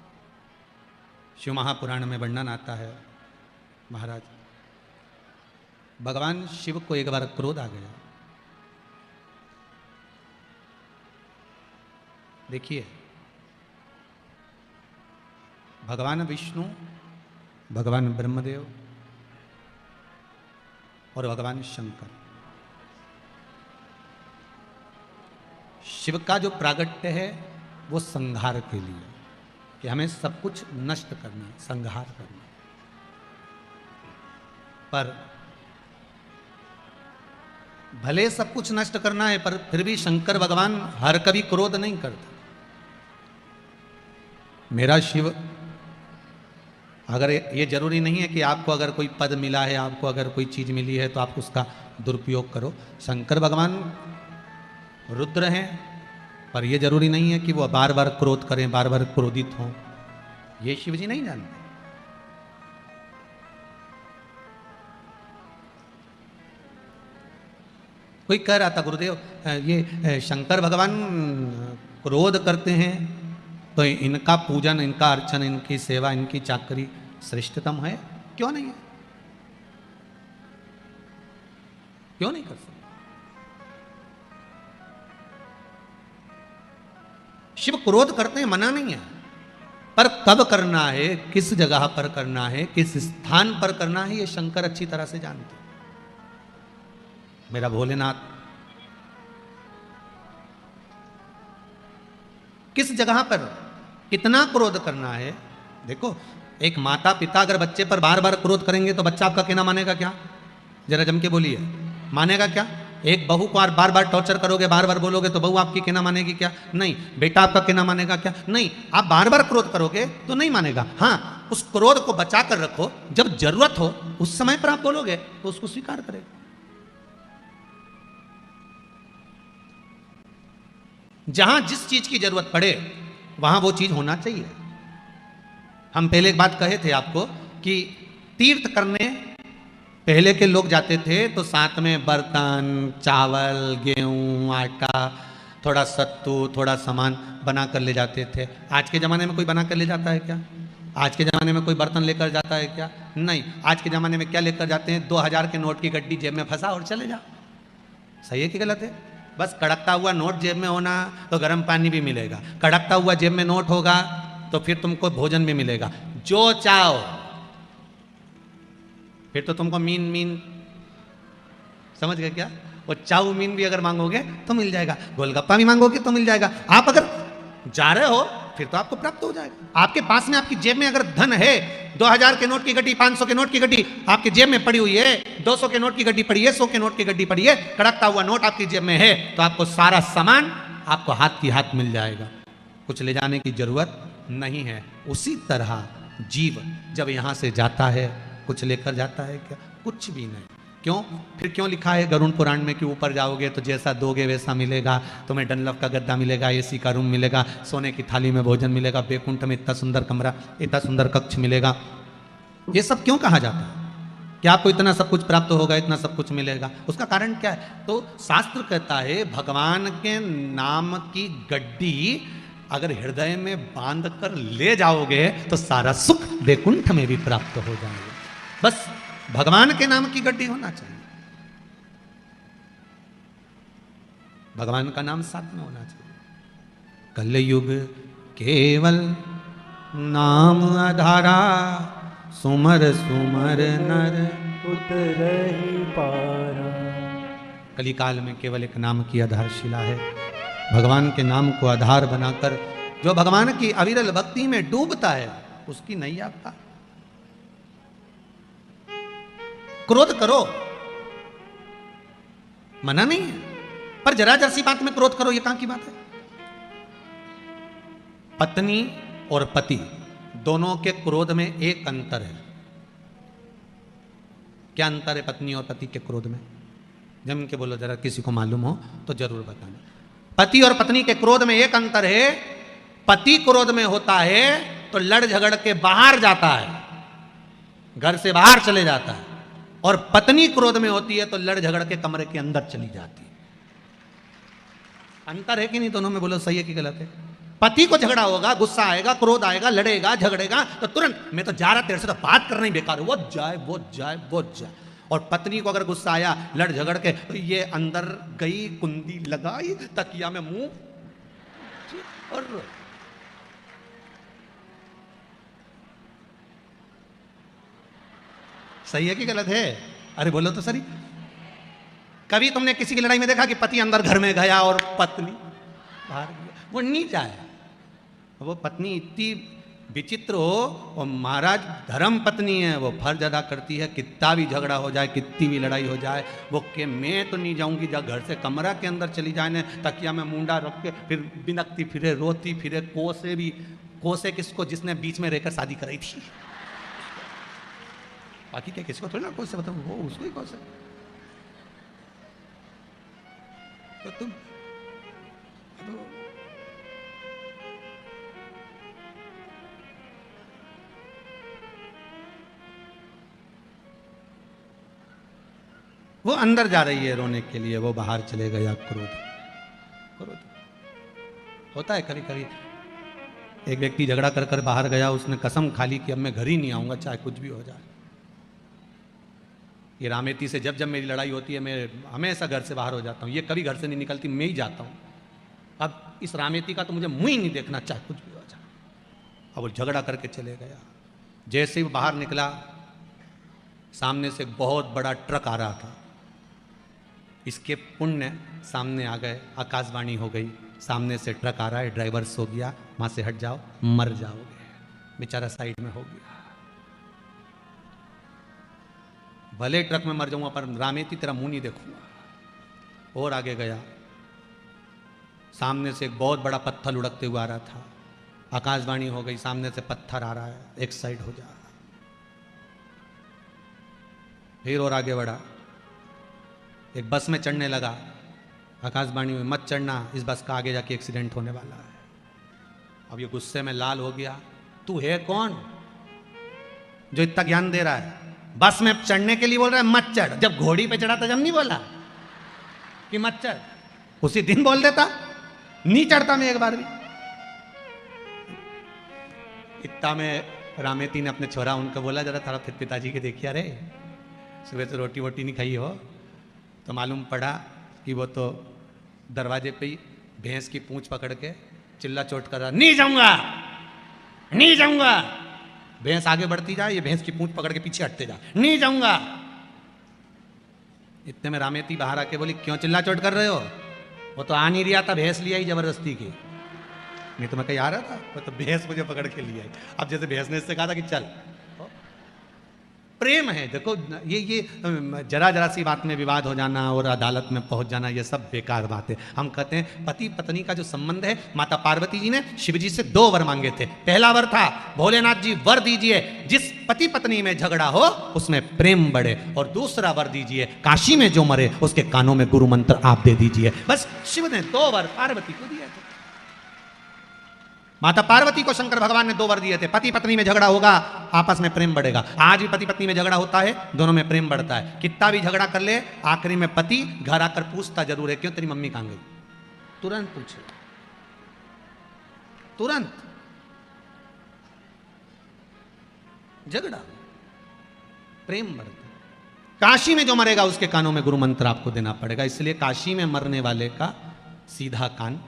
शिव महापुराण में वर्णन आता है, महाराज भगवान शिव को एक बार क्रोध आ गया। देखिए, भगवान विष्णु, भगवान ब्रह्मदेव और भगवान शंकर, शिव का जो प्रागट्य है वो संहार के लिए, कि हमें सब कुछ नष्ट करना, संहार करना। पर भले सब कुछ नष्ट करना है, पर फिर भी शंकर भगवान हर कभी क्रोध नहीं करता। मेरा शिव, अगर ये जरूरी नहीं है कि आपको अगर कोई पद मिला है, आपको अगर कोई चीज मिली है तो आप उसका दुरुपयोग करो। शंकर भगवान रुद्र हैं, पर यह जरूरी नहीं है कि वो बार बार क्रोध करें, बार बार क्रोधित हों। ये शिव जी नहीं जानते। कोई कह रहा था गुरुदेव, ये शंकर भगवान क्रोध करते हैं तो इनका पूजन, इनका अर्चन, इनकी सेवा, इनकी चाकरी श्रेष्ठतम है। क्यों नहीं है? क्यों नहीं कर सकते? शिव क्रोध करते हैं, मना नहीं है, पर कब करना है, किस जगह पर करना है, किस स्थान पर करना है, ये शंकर अच्छी तरह से जानते हैं। मेरा भोलेनाथ किस जगह पर कितना क्रोध करना है। देखो, एक माता पिता अगर बच्चे पर बार बार क्रोध करेंगे तो बच्चा आपका कहना मानेगा क्या? जरा जम के बोलिए, मानेगा क्या? एक बहू को बार बार टॉर्चर करोगे, बार बार बोलोगे तो बहू आपकी कहना मानेगी क्या? नहीं। बेटा आपका कहना मानेगा क्या? नहीं। आप बार बार क्रोध करोगे तो नहीं मानेगा। हाँ, उस क्रोध को बचा कर रखो, जब जरूरत हो उस समय पर आप बोलोगे तो उसको स्वीकार करेगा। जहां जिस चीज की जरूरत पड़े वहां वो चीज होना चाहिए। हम पहले एक बात कहे थे आपको कि तीर्थ करने पहले के लोग जाते थे तो साथ में बर्तन, चावल, गेहूं, गेहूं आटा, थोड़ा सत्तू, थोड़ा सामान बना कर ले जाते थे। आज के ज़माने में कोई बना कर ले जाता है क्या? आज के ज़माने में कोई बर्तन लेकर जाता है क्या? नहीं। आज के ज़माने में क्या लेकर जाते हैं? 2000 के नोट की गड्डी जेब में फंसा और चले जाओ। सही है कि गलत है? बस कड़कता हुआ नोट जेब में होना तो गर्म पानी भी मिलेगा, कड़कता हुआ जेब में नोट होगा तो फिर तुमको भोजन भी मिलेगा, जो चाहो। फिर तो तुमको मीन मीन, समझ गए क्या? वो चाउमीन भी अगर मांगोगे तो मिल जाएगा, गोलगप्पा भी मांगोगे तो मिल जाएगा। आप अगर जा रहे हो फिर तो आपको प्राप्त हो जाएगा। आपके पास में, आपकी जेब में अगर धन है, 2000 के नोट की गड्डी, 500 के नोट की गड्डी आपकी जेब में पड़ी हुई है, 200 के नोट की गड्डी पड़ी है, 100 के नोट की गड्डी पड़ी है, कड़कता हुआ नोट आपकी जेब में है, तो आपको सारा सामान आपको हाथ की हाथ मिल जाएगा, कुछ ले जाने की जरूरत नहीं है। उसी तरह जीव जब यहां से जाता है कुछ लेकर जाता है क्या? कुछ भी नहीं। क्यों? फिर क्यों लिखा है गरुड़ पुराण में कि ऊपर जाओगे तो जैसा दोगे वैसा मिलेगा, तुम्हें डनलफ का गद्दा मिलेगा, एसी का रूम मिलेगा, सोने की थाली में भोजन मिलेगा, बैकुंठ में इतना सुंदर कमरा, इतना सुंदर कक्ष मिलेगा। ये सब क्यों कहा जाता है कि आपको इतना सब कुछ प्राप्त होगा, इतना सब कुछ मिलेगा? उसका कारण क्या है? तो शास्त्र कहता है भगवान के नाम की गड्डी अगर हृदय में बांध कर ले जाओगे तो सारा सुख बैकुंठ में भी प्राप्त हो जाएगा। बस भगवान के नाम की गड्डी होना चाहिए, भगवान का नाम साथ में होना चाहिए। कलयुग केवल नाम आधारा, सुमर सुमर नर उतरहि पारा। कलिकाल में केवल एक नाम की आधारशिला है। भगवान के नाम को आधार बनाकर जो भगवान की अविरल भक्ति में डूबता है उसकी नैया पार। क्रोध करो, मना नहीं है, पर जरा जरा सी बात में क्रोध करो, ये कहां की बात है? पत्नी और पति दोनों के क्रोध में एक अंतर है। क्या अंतर है पत्नी और पति के क्रोध में? जम के बोलो जरा, किसी को मालूम हो तो जरूर बताना। पति और पत्नी के क्रोध में एक अंतर है। पति क्रोध में होता है तो लड़ झगड़ के बाहर जाता है, घर से बाहर चले जाता है, और पत्नी क्रोध में होती है तो लड़ झगड़ के कमरे के अंदर चली जाती है। अंतर है कि नहीं दोनों में? बोलो सही है कि गलत है? पति को झगड़ा होगा, गुस्सा आएगा, क्रोध आएगा, लड़ेगा झगड़ेगा तो तुरंत मैं तो जा रहा, तेरे से तो बात करना ही बेकार है, वो जाए वो जाए वो जाए। और पत्नी को अगर गुस्सा आया, लड़ झगड़ के, तो ये अंदर गई, कुंडी लगाई, तकिया में मुंह और सही है कि गलत है? अरे बोलो तो सही। कभी तुमने किसी की लड़ाई में देखा कि पति अंदर घर में गया और पत्नी बाहर गया? वो नहीं जाए। वो पत्नी इतनी विचित्र हो, और महाराज धर्म पत्नी है, वो फर्ज अदा करती है, कितना भी झगड़ा हो जाए, कितनी भी लड़ाई हो जाए, वो के मैं तो नहीं जाऊंगी, जब घर से कमरा के अंदर चली जाए, तकिया में मुंडा रख के फिर बिनकती फिरे, रोती फिरे। कोसे किसको? जिसने बीच में रहकर शादी कराई थी। बाकी क्या किसको थोड़ी ना कोसे, बताओ वो उसको ही कोसे। तो तुम वो अंदर जा रही है रोने के लिए, वो बाहर चले गया क्रोध। क्रोध होता है कभी कभी। एक व्यक्ति झगड़ा कर कर बाहर गया, उसने कसम खा ली कि अब मैं घर ही नहीं आऊंगा चाहे कुछ भी हो जाए। ये रामेती से जब जब मेरी लड़ाई होती है मैं हमेशा घर से बाहर हो जाता हूँ, ये कभी घर से नहीं निकलती, मैं ही जाता हूँ। अब इस रामेती का तो मुझे मुंह ही नहीं देखना चाहे कुछ भी हो जाए। अब वो झगड़ा करके चले गया। जैसे ही बाहर निकला, सामने से एक बहुत बड़ा ट्रक आ रहा था। इसके पुण्य सामने आ गए, आकाशवाणी हो गई, सामने से ट्रक आ रहा है, ड्राइवर सो गया, वहां से हट जाओ मर जाओगे। बेचारा साइड में हो गया। भले ट्रक में मर जाऊंगा पर रामेती तेरा मुंह नहीं देखूंगा। और आगे गया, सामने से एक बहुत बड़ा पत्थर लुढ़कते हुए आ रहा था। आकाशवाणी हो गई, सामने से पत्थर आ रहा है, एक साइड हो जा। फिर और आगे बढ़ा, एक बस में चढ़ने लगा। आकाशवाणी में मत चढ़ना, इस बस का आगे जाके एक्सीडेंट होने वाला है। अब ये गुस्से में लाल हो गया। तू है कौन जो इतना ज्ञान दे रहा है? बस में चढ़ने के लिए बोल रहा है मत चढ़। जब घोड़ी पे चढ़ा था जब नहीं बोला कि मत चढ़? उसी दिन बोल देता, नहीं चढ़ता मैं एक बार भी। इतना में रामेती ने अपने छोरा उनको बोला, जरा थारा फिर पिताजी के देखिए, अरे सुबह से रोटी वोटी नहीं खाई हो। तो मालूम पड़ा कि वो तो दरवाजे पे ही भैंस की पूंछ पकड़ के चिल्ला चोट कर रहा, नहीं जाऊंगा नहीं जाऊंगा। भैंस आगे बढ़ती जा, ये भैंस की पूंछ पकड़ के पीछे हटते जा, नहीं जाऊंगा। इतने में रामेती बाहर आके बोली, क्यों चिल्ला चोट कर रहे हो? वो तो आ नहीं रहा था, भैंस लिया ही जबरदस्ती की। नहीं तो मैं कहीं आ रहा था, वो तो भैंस मुझे पकड़ के लिया। अब जैसे भैंस ने इससे कहा था कि चल, प्रेम है। देखो ये जरा जरा सी बात में विवाद हो जाना और अदालत में पहुंच जाना, ये सब बेकार बात है। हम कहते हैं पति पत्नी का जो संबंध है, माता पार्वती जी ने शिव जी से 2 वर मांगे थे। पहला वर था, भोलेनाथ जी वर दीजिए जिस पति पत्नी में झगड़ा हो उसमें प्रेम बढ़े, और दूसरा वर दीजिए काशी में जो मरे उसके कानों में गुरु मंत्र आप दे दीजिए। बस शिव ने 2 वर पार्वती को दिए थे। माता पार्वती को शंकर भगवान ने 2 वर दिए थे, पति पत्नी में झगड़ा होगा आपस में प्रेम बढ़ेगा। आज भी पति पत्नी में झगड़ा होता है, दोनों में प्रेम बढ़ता है। कितना भी झगड़ा कर ले, आखिरी में पति घर आकर पूछता जरूर है, क्यों तेरी मम्मी कहां गई? तुरंत पूछे, तुरंत झगड़ा, प्रेम बढ़ता। काशी में जो मरेगा उसके कानों में गुरु मंत्र आपको देना पड़ेगा। इसलिए काशी में मरने वाले का सीधा कान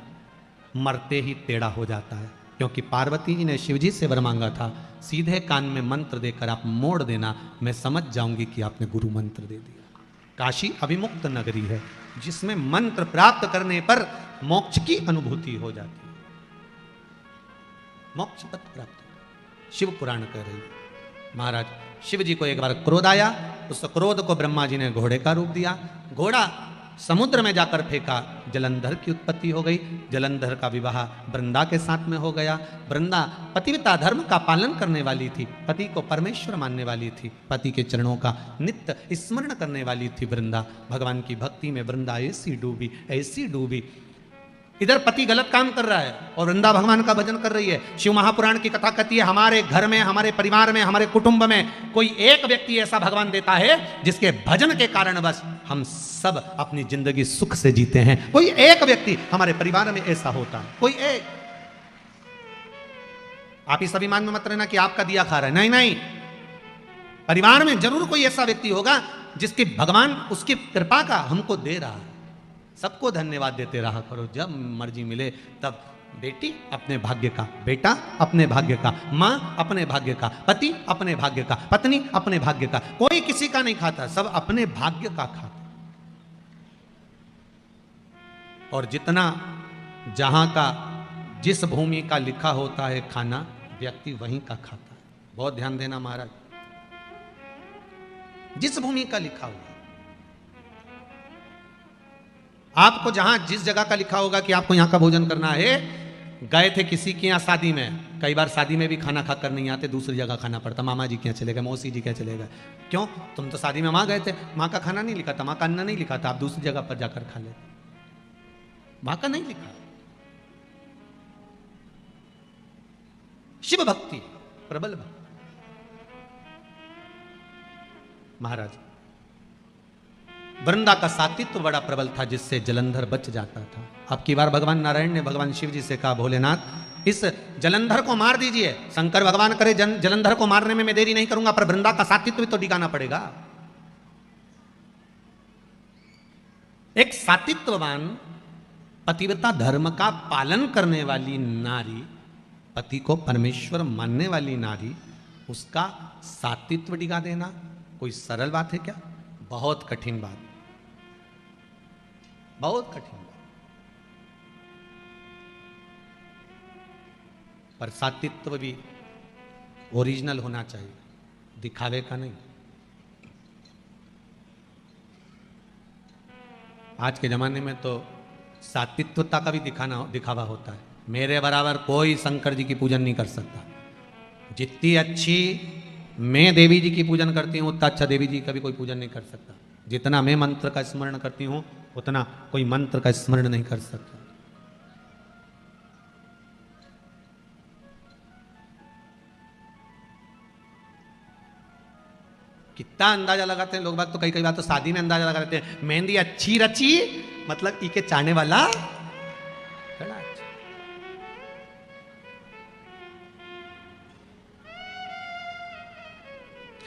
मरते ही टेढ़ा हो जाता है, क्योंकि पार्वती जी ने शिव जी से वर मांगा था, सीधे कान में मंत्र देकर आप मोड़ देना, मैं समझ जाऊंगी कि आपने गुरु मंत्र दे दिया। काशी अभिमुक्त नगरी है, जिसमें मंत्र प्राप्त करने पर मोक्ष की अनुभूति हो जाती है, मोक्ष पद प्राप्त। शिव पुराण कह रही है। महाराज शिव जी को एक बार क्रोध आया, उस क्रोध को ब्रह्मा जी ने घोड़े का रूप दिया। घोड़ा समुद्र में जाकर फेंका, जलंधर की उत्पत्ति हो गई। जलंधर का विवाह वृंदा के साथ में हो गया। वृंदा पतिव्रता धर्म का पालन करने वाली थी, पति को परमेश्वर मानने वाली थी, पति के चरणों का नित्य स्मरण करने वाली थी। वृंदा भगवान की भक्ति में वृंदा ऐसी डूबी, ऐसी डूबी। इधर पति गलत काम कर रहा है और वृंदा भगवान का भजन कर रही है। शिव महापुराण की कथा कहती है, हमारे घर में, हमारे परिवार में, हमारे कुटुंब में कोई एक व्यक्ति ऐसा भगवान देता है जिसके भजन के कारण बस हम सब अपनी जिंदगी सुख से जीते हैं। कोई एक व्यक्ति हमारे परिवार में ऐसा होता है, कोई एक। आप इस अभिमान में मत रहना कि आपका दिया खा रहा है, नहीं नहीं, परिवार में जरूर कोई ऐसा व्यक्ति होगा जिसकी भगवान उसकी कृपा का हमको दे रहा है। सबको धन्यवाद देते रहा करो, जब मर्जी मिले तब। बेटी अपने भाग्य का, बेटा अपने भाग्य का, माँ अपने भाग्य का, पति अपने भाग्य का, पत्नी अपने भाग्य का। कोई किसी का नहीं खाता, सब अपने भाग्य का खाता। और जितना जहां का जिस भूमि का लिखा होता है खाना, व्यक्ति वहीं का खाता है। बहुत ध्यान देना महाराज, जिस भूमि का लिखा हुआ, आपको जहां जिस जगह का लिखा होगा कि आपको यहां का भोजन करना है, गए थे किसी के यहाँ शादी में, कई बार शादी में भी खाना खाकर नहीं आते, दूसरी जगह खाना पड़ता। मामा जी के यहाँ चले गए, मौसी जी के यहाँ चले गए। क्यों? तुम तो शादी में वहां गए थे, माँ का खाना नहीं लिखा था, माँ का अन्न नहीं लिखा था, आप दूसरी जगह पर जाकर खा लेते। माँ का नहीं लिखा। शिव भक्ति प्रबल भक्ति। महाराज वृंदा का सातित्व बड़ा प्रबल था, जिससे जलंधर बच जाता था। अब की बार भगवान नारायण ने भगवान शिव जी से कहा, भोलेनाथ इस जलंधर को मार दीजिए। शंकर भगवान करे जलंधर को मारने में मैं देरी नहीं करूंगा, पर वृंदा का सातित्व भी तो डिगाना पड़ेगा। एक सातित्ववान पतिव्रता धर्म का पालन करने वाली नारी, पति को परमेश्वर मानने वाली नारी, उसका सातित्व डिगा देना कोई सरल बात है क्या? बहुत कठिन बात, बहुत कठिन बात। पर सातित्व भी ओरिजिनल होना चाहिए, दिखावे का नहीं। आज के जमाने में तो सातित्वता का भी दिखावा होता है। मेरे बराबर कोई शंकर जी की पूजन नहीं कर सकता। जितनी अच्छी मैं देवी जी की पूजन करती हूँ, उतना अच्छा देवी जी का भी कोई पूजन नहीं कर सकता। जितना मैं मंत्र का स्मरण करती हूँ, उतना कोई मंत्र का स्मरण नहीं कर सकता। कितना अंदाजा लगाते हैं लोग बात, तो कई बात तो शादी में अंदाजा लगा लेते हैं। मेहंदी अच्छी रची मतलब ई के चाहने वाला खड़ा।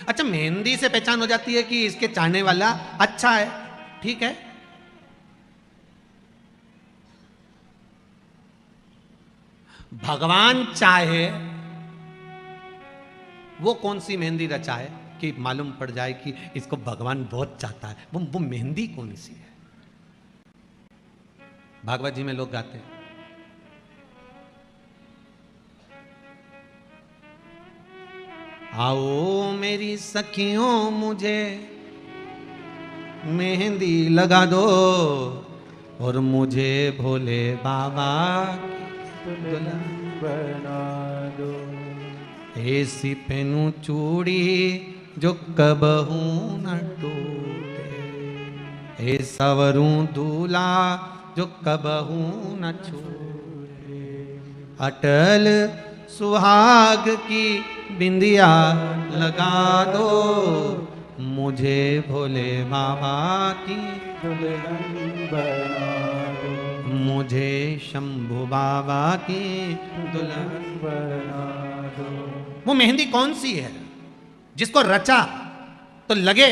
अच्छा, मेहंदी से पहचान हो जाती है कि इसके चाहने वाला अच्छा है, ठीक है। भगवान चाहे वो कौन सी मेहंदी रचा है कि मालूम पड़ जाए कि इसको भगवान बहुत चाहता है, वो मेहंदी कौन सी है। भागवत जी में लोग गाते हैं, आओ मेरी सखियों मुझे मेहंदी लगा दो और मुझे भोले बाबा की दुल्हन बना दो। ऐसी पहनूं चूड़ी जो कबहू न टूटे, ऐसा वरूं दूल्हा जो कबहू न छूटे, अटल सुहाग की बिंदिया लगा दो मुझे भोले बाबा की दुल्हन बना दो। मुझे शंभू बाबा की दुल्हन बना दो। वो मेहंदी कौन सी है जिसको रचा तो लगे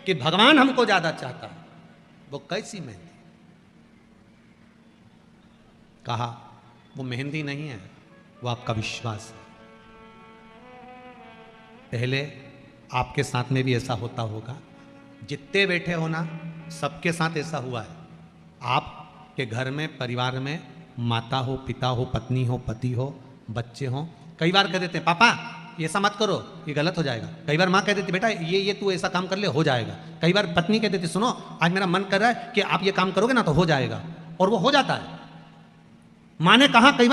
कि भगवान हमको ज्यादा चाहता, वो कैसी मेहंदी। कहा वो मेहंदी नहीं है, वो आपका विश्वास है। पहले आपके साथ में भी ऐसा होता होगा, जितने बैठे हो ना सबके साथ ऐसा हुआ है। आपके घर में परिवार में माता हो, पिता हो, पत्नी हो, पति हो, बच्चे हो, कई बार कह देते हैं पापा ये ऐसा मत करो, ये गलत हो जाएगा। कई बार माँ कह देती बेटा ये तू ऐसा काम कर ले, हो जाएगा। कई बार पत्नी कह देती सुनो आज मेरा मन कर रहा है कि आप ये काम करोगे ना तो हो जाएगा, और वो हो जाता है। माँ ने कहा, कई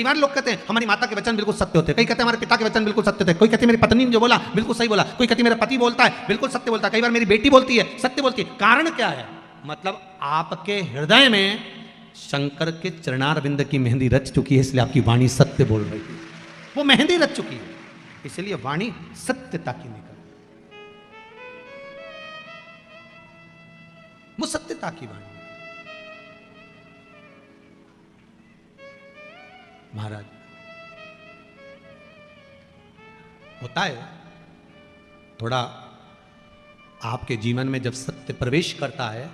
बार लोग कहते हैं हमारी माता के वचन बिल्कुल सत्य होते हैं, कई कहते हैं हमारे पिता के वचन बिल्कुल सत्य होते हैं, कोई कहते हैं मेरी पत्नी ने जो बोला बिल्कुल सही बोला, कोई कहती मेरा पति बोलता है बिल्कुल सत्य बोलता है, कई बार मेरी बेटी बोलती है सत्य बोलती है। कारण क्या है? मतलब आपके हृदय में शंकर के चरणारविंद की मेहंदी रच चुकी है, इसलिए आपकी वाणी सत्य बोल रही है। वो मेहंदी रच चुकी है, इसलिए वाणी सत्यता की निकल, वो सत्यता की वाणी। महाराज होता है थोड़ा आपके जीवन में जब सत्य प्रवेश करता है,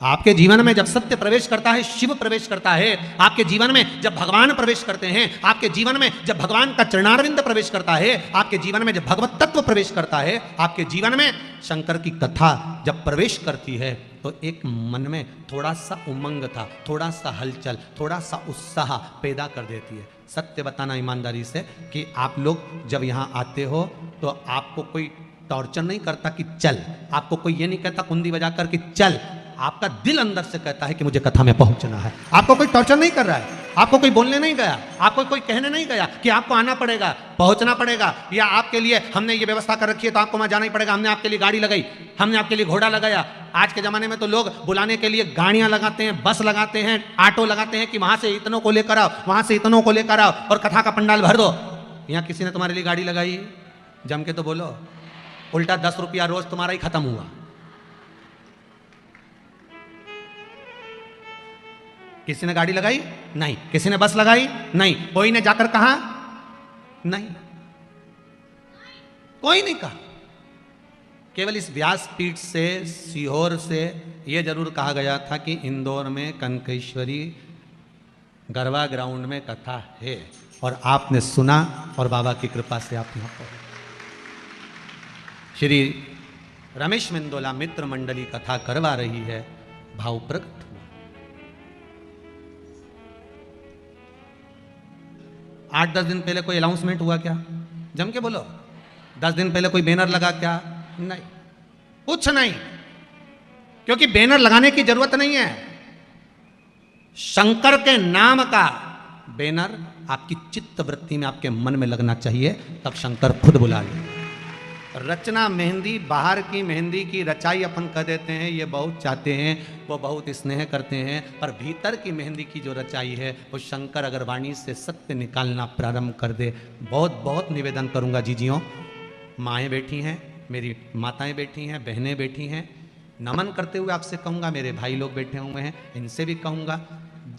आपके जीवन में जब सत्य प्रवेश करता है, शिव प्रवेश करता है आपके जीवन में, जब भगवान प्रवेश करते हैं आपके जीवन में, जब भगवान का चरणारविंद प्रवेश करता है आपके जीवन में, जब भगवत तत्व प्रवेश करता है आपके जीवन में, शंकर की कथा जब प्रवेश करती है तो एक मन में थोड़ा सा उमंग था, थोड़ा सा हलचल, थोड़ा सा उत्साह पैदा कर देती है। सत्य बताना ईमानदारी से कि आप लोग जब यहाँ आते हो तो आपको कोई टॉर्चर नहीं करता कि चल, आपको कोई ये नहीं कहता कुंडी बजा कर कि चल, आपका दिल अंदर से कहता है कि मुझे कथा में पहुंचना है। आपको कोई टॉर्चर नहीं कर रहा है, आपको कोई बोलने नहीं गया, आपको कोई कहने नहीं गया कि आपको आना पड़ेगा, पहुंचना पड़ेगा, या आपके लिए हमने ये व्यवस्था कर रखी है तो आपको वहां जाना ही पड़ेगा, हमने आपके लिए गाड़ी लगाई, हमने आपके लिए घोड़ा लगाया। आज के जमाने में तो लोग बुलाने के लिए गाड़ियां लगाते हैं, बस लगाते हैं, ऑटो लगाते हैं कि वहां से इतनों को लेकर आओ, वहां से इतनों को लेकर आओ और कथा का पंडाल भर दो। यहाँ किसी ने तुम्हारे लिए गाड़ी लगाई? जम के तो बोलो। उल्टा 10 रुपया रोज तुम्हारा ही खत्म हुआ। किसी ने गाड़ी लगाई? नहीं। किसी ने बस लगाई? नहीं। कोई ने जाकर कहा? नहीं, कोई नहीं कहा। केवल इस व्यासपीठ से, सीहोर से यह जरूर कहा गया था कि इंदौर में कनकेश्वरी गरबा ग्राउंड में कथा है, और आपने सुना और बाबा की कृपा से आप यहां पर। श्री रमेश मेंदोला मित्र मंडली कथा करवा रही है, भाव प्रकट हुआ। 8-10 दिन पहले कोई अनाउंसमेंट हुआ क्या? जम के बोलो। 10 दिन पहले कोई बैनर लगा क्या? नहीं, कुछ नहीं, क्योंकि बैनर लगाने की जरूरत नहीं है। शंकर के नाम का बैनर आपकी चित्त वृत्ति में, आपके मन में लगना चाहिए, तब शंकर खुद बुला ले। रचना मेहंदी, बाहर की मेहंदी की रचाई अपन कर देते हैं, ये बहुत चाहते हैं, वो बहुत स्नेह करते हैं, पर भीतर की मेहंदी की जो रचाई है वो शंकर अगर वाणी से सत्य निकालना प्रारंभ कर दे। बहुत बहुत निवेदन करूंगा जीजियों, माएँ बैठी हैं, मेरी माताएं बैठी हैं, बहनें बैठी हैं, नमन करते हुए आपसे कहूंगा, मेरे भाई लोग बैठे हुए हैं इनसे भी कहूंगा,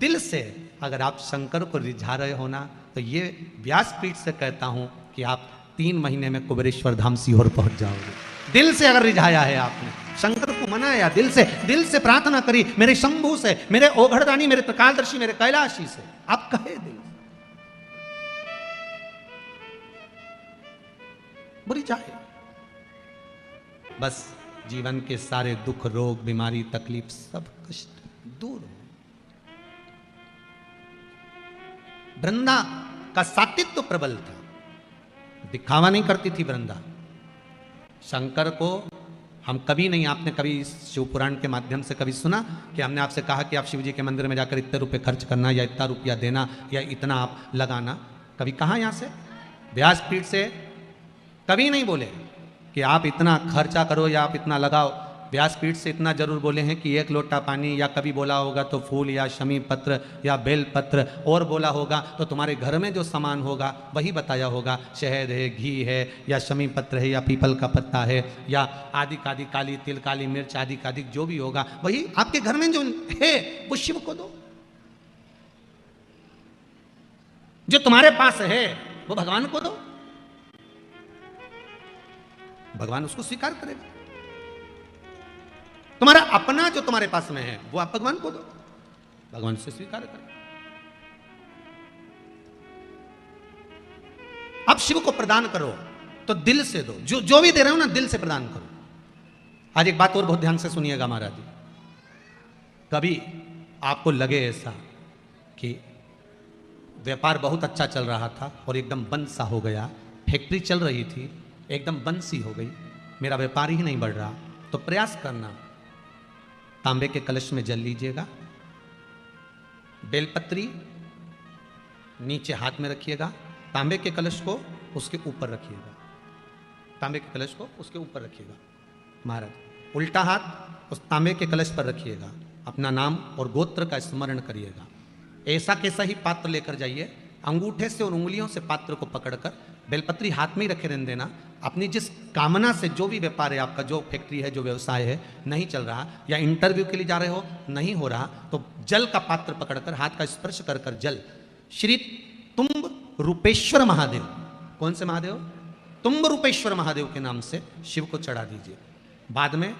दिल से अगर आप शंकर को रिझा रहे हो ना, तो ये व्यासपीठ से कहता हूं कि आप 3 महीने में कुबेरेश्वर धाम सीहोर पहुंच जाओगे। दिल से अगर रिझाया है आपने, शंकर को मनाया दिल से प्रार्थना करी, मेरे शंभू से, मेरे ओघड़दानी, मेरे त्रिकालदर्शी, मेरे कैलाशी से, आप कहे दिल बुरी जाए, बस जीवन के सारे दुख, रोग, बीमारी, तकलीफ, सब कष्ट दूर हो। वृंदा का सातित्व प्रबल था, दिखावा नहीं करती थी वृंदा। शंकर को हम कभी नहीं, आपने कभी शिव पुराण के माध्यम से कभी सुना कि हमने आपसे कहा कि आप शिव जी के मंदिर में जाकर इतने रुपए खर्च करना, या इतना रुपया देना, या इतना आप लगाना, कभी कहा यहां से व्यासपीठ से कभी नहीं बोले कि आप इतना खर्चा करो या आप इतना लगाओ। व्यासपीठ से इतना जरूर बोले हैं कि 1 लोटा पानी, या कभी बोला होगा तो फूल या शमी पत्र या बेल पत्र, और बोला होगा तो तुम्हारे घर में जो सामान होगा वही बताया होगा, शहद है, घी है, या शमी पत्र है, या पीपल का पत्ता है, या आदि कादि, काली तिल, काली मिर्च, आदि कादि जो भी होगा वही आपके घर में जो है वो शिव को दो। जो तुम्हारे पास है वो भगवान को दो, भगवान उसको स्वीकार करेगा। तुम्हारा अपना जो तुम्हारे पास में है वो आप भगवान को दो, भगवान से स्वीकार करें। आप शिव को प्रदान करो तो दिल से दो, जो भी दे रहे हो ना दिल से प्रदान करो। आज एक बात और बहुत ध्यान से सुनिएगा महाराज जी, कभी आपको लगे ऐसा कि व्यापार बहुत अच्छा चल रहा था और एकदम बंद सा हो गया, फैक्ट्री चल रही थी एकदम बंद सी हो गई, मेरा व्यापार ही नहीं बढ़ रहा, तो प्रयास करना, तांबे के कलश में जल लीजिएगा, बेलपत्री नीचे हाथ में रखिएगा, तांबे के कलश को उसके ऊपर रखिएगा, तांबे के कलश को उसके ऊपर रखिएगा महाराज, उल्टा हाथ उस तांबे के कलश पर रखिएगा, अपना नाम और गोत्र का स्मरण करिएगा। ऐसा कैसा ही पात्र लेकर जाइए, अंगूठे से और उंगलियों से पात्र को पकड़कर बेलपत्री हाथ में ही रखे रहने देना। अपनी जिस कामना से जो भी व्यापार है आपका, जो फैक्ट्री है, जो व्यवसाय है नहीं चल रहा, या इंटरव्यू के लिए जा रहे हो नहीं हो रहा, तो जल का पात्र पकड़कर हाथ का स्पर्श कर कर जल श्री तुम्ब रूपेश्वर महादेव, कौन से महादेव? तुम्ब रूपेश्वर महादेव के नाम से शिव को चढ़ा दीजिए। बाद में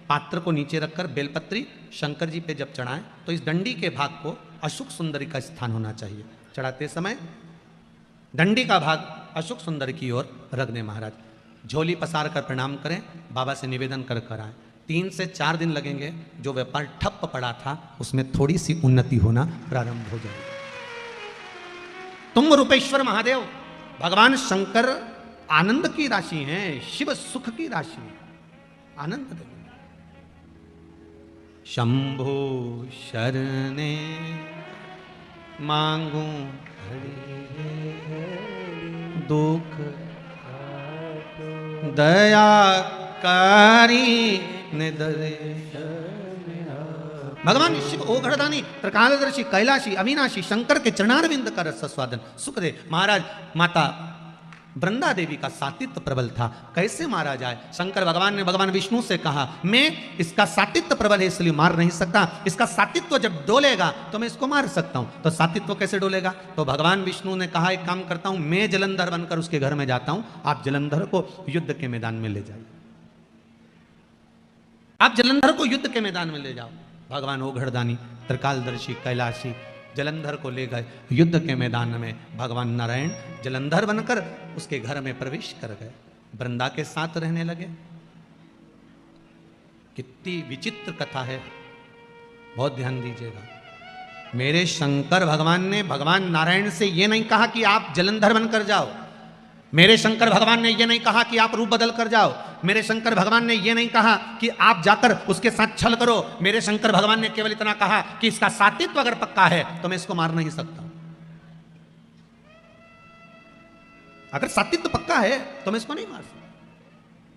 पात्र को नीचे रखकर बेलपत्री शंकर जी पे जब चढ़ाएं तो इस डंडी के भाग को अशुक सुंदरी का स्थान होना चाहिए। चढ़ाते समय डंडी का भाग अशुक सुंदर की ओर रख दें महाराज। झोली पसार कर प्रणाम करें, बाबा से निवेदन कर कर आए। 3 से 4 दिन लगेंगे, जो व्यापार ठप्प पड़ा था उसमें थोड़ी सी उन्नति होना प्रारंभ हो जाएगी। तुम रूपेश्वर महादेव भगवान शंकर आनंद की राशि हैं, शिव सुख की राशि है, आनंद देंगे। शंभो शरणे मांगू दुख दयाकारी निदरे। भगवान शिव ओघड़दानी, त्रिकालदर्शी, कैलाशी, अविनाशी शंकर के चरणारविंद का रस स्वादन सुख दे। महाराज माता वृंदा देवी का सातित्व प्रबल था, कैसे मारा जाए? शंकर भगवान ने भगवान विष्णु से कहा, मैं इसका सातित्व प्रबल है इसलिए मार नहीं सकता, इसका सातित्व जब डोलेगा तो मैं इसको मार सकता हूं। तो सातित्व कैसे डोलेगा? तो भगवान विष्णु ने कहा, एक काम करता हूं, मैं जलंधर बनकर उसके घर में जाता हूं, आप जलंधर को युद्ध के मैदान में ले जाइए। आप जलंधर को युद्ध के मैदान में ले जाओ। भगवान ओघड़दानी, त्रिकालदर्शी, कैलाशी जलंधर को ले गए युद्ध के मैदान में। भगवान नारायण जलंधर बनकर उसके घर में प्रवेश कर गए, वृंदा के साथ रहने लगे। कितनी विचित्र कथा है, बहुत ध्यान दीजिएगा। मेरे शंकर भगवान ने भगवान नारायण से यह नहीं कहा कि आप जलंधर बनकर जाओ, मेरे शंकर भगवान ने यह नहीं कहा कि आप रूप बदल कर जाओ, मेरे शंकर भगवान ने यह नहीं कहा कि आप जाकर उसके साथ छल करो। मेरे शंकर भगवान ने केवल इतना कहा कि इसका सातित्व अगर पक्का है तो मैं इसको मार नहीं सकता। अगर सातित्व पक्का है तो मैं इसको नहीं मार सकता,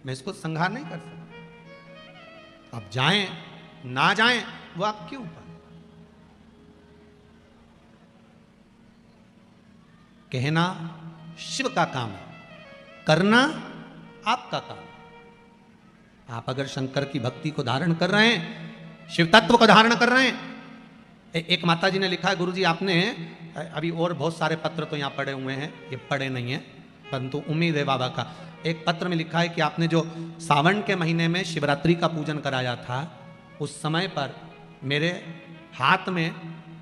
मैं इसको संहार नहीं कर सकता। आप जाएं ना जाएं वो आपके ऊपर। कहना शिव का काम है, करना आपका काम। आप अगर शंकर की भक्ति को धारण कर रहे हैं, शिव तत्व को धारण कर रहे हैं। एक माता जी ने लिखा है, गुरुजी आपने अभी और बहुत सारे पत्र तो यहाँ पड़े हुए हैं, ये पढ़े नहीं हैं, परंतु उम्मीद है बाबा का। एक पत्र में लिखा है कि आपने जो सावन के महीने में शिवरात्रि का पूजन कराया था, उस समय पर मेरे हाथ में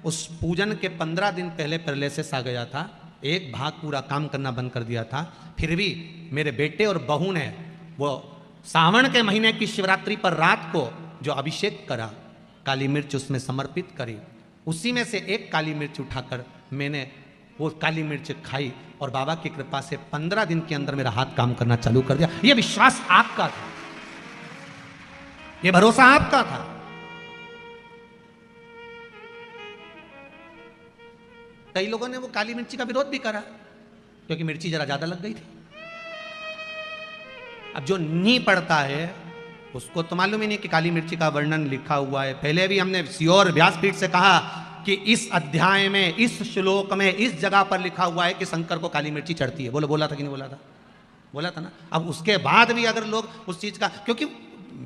उस पूजन के 15 दिन पहले पैरालिसिस आ गया था, एक भाग पूरा काम करना बंद कर दिया था। फिर भी मेरे बेटे और बहू ने वो सावन के महीने की शिवरात्रि पर रात को जो अभिषेक करा, काली मिर्च उसमें समर्पित करी, उसी में से एक काली मिर्च उठाकर मैंने वो काली मिर्च खाई और बाबा की कृपा से 15 दिन के अंदर मेरा हाथ काम करना चालू कर दिया। ये विश्वास आपका था, ये भरोसा आपका था। कई लोगों ने वो काली मिर्ची का विरोध भी करा क्योंकि मिर्ची जरा ज्यादा लग गई थी। अब जो नहीं पढ़ता है उसको तो मालूम ही नहीं कि काली मिर्ची का वर्णन लिखा हुआ है। पहले भी हमने सियोर व्यासपीठ से कहा कि इस अध्याय में, इस श्लोक में, इस जगह पर लिखा हुआ है कि शंकर को काली मिर्ची चढ़ती है। बोला था कि नहीं बोला था? बोला था ना। अब उसके बाद भी अगर लोग उस चीज का, क्योंकि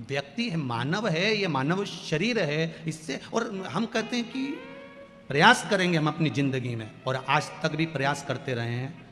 व्यक्ति है, मानव है, ये मानव शरीर है, इससे, और हम कहते हैं कि प्रयास करेंगे हम अपनी जिंदगी में, और आज तक भी प्रयास करते रहे हैं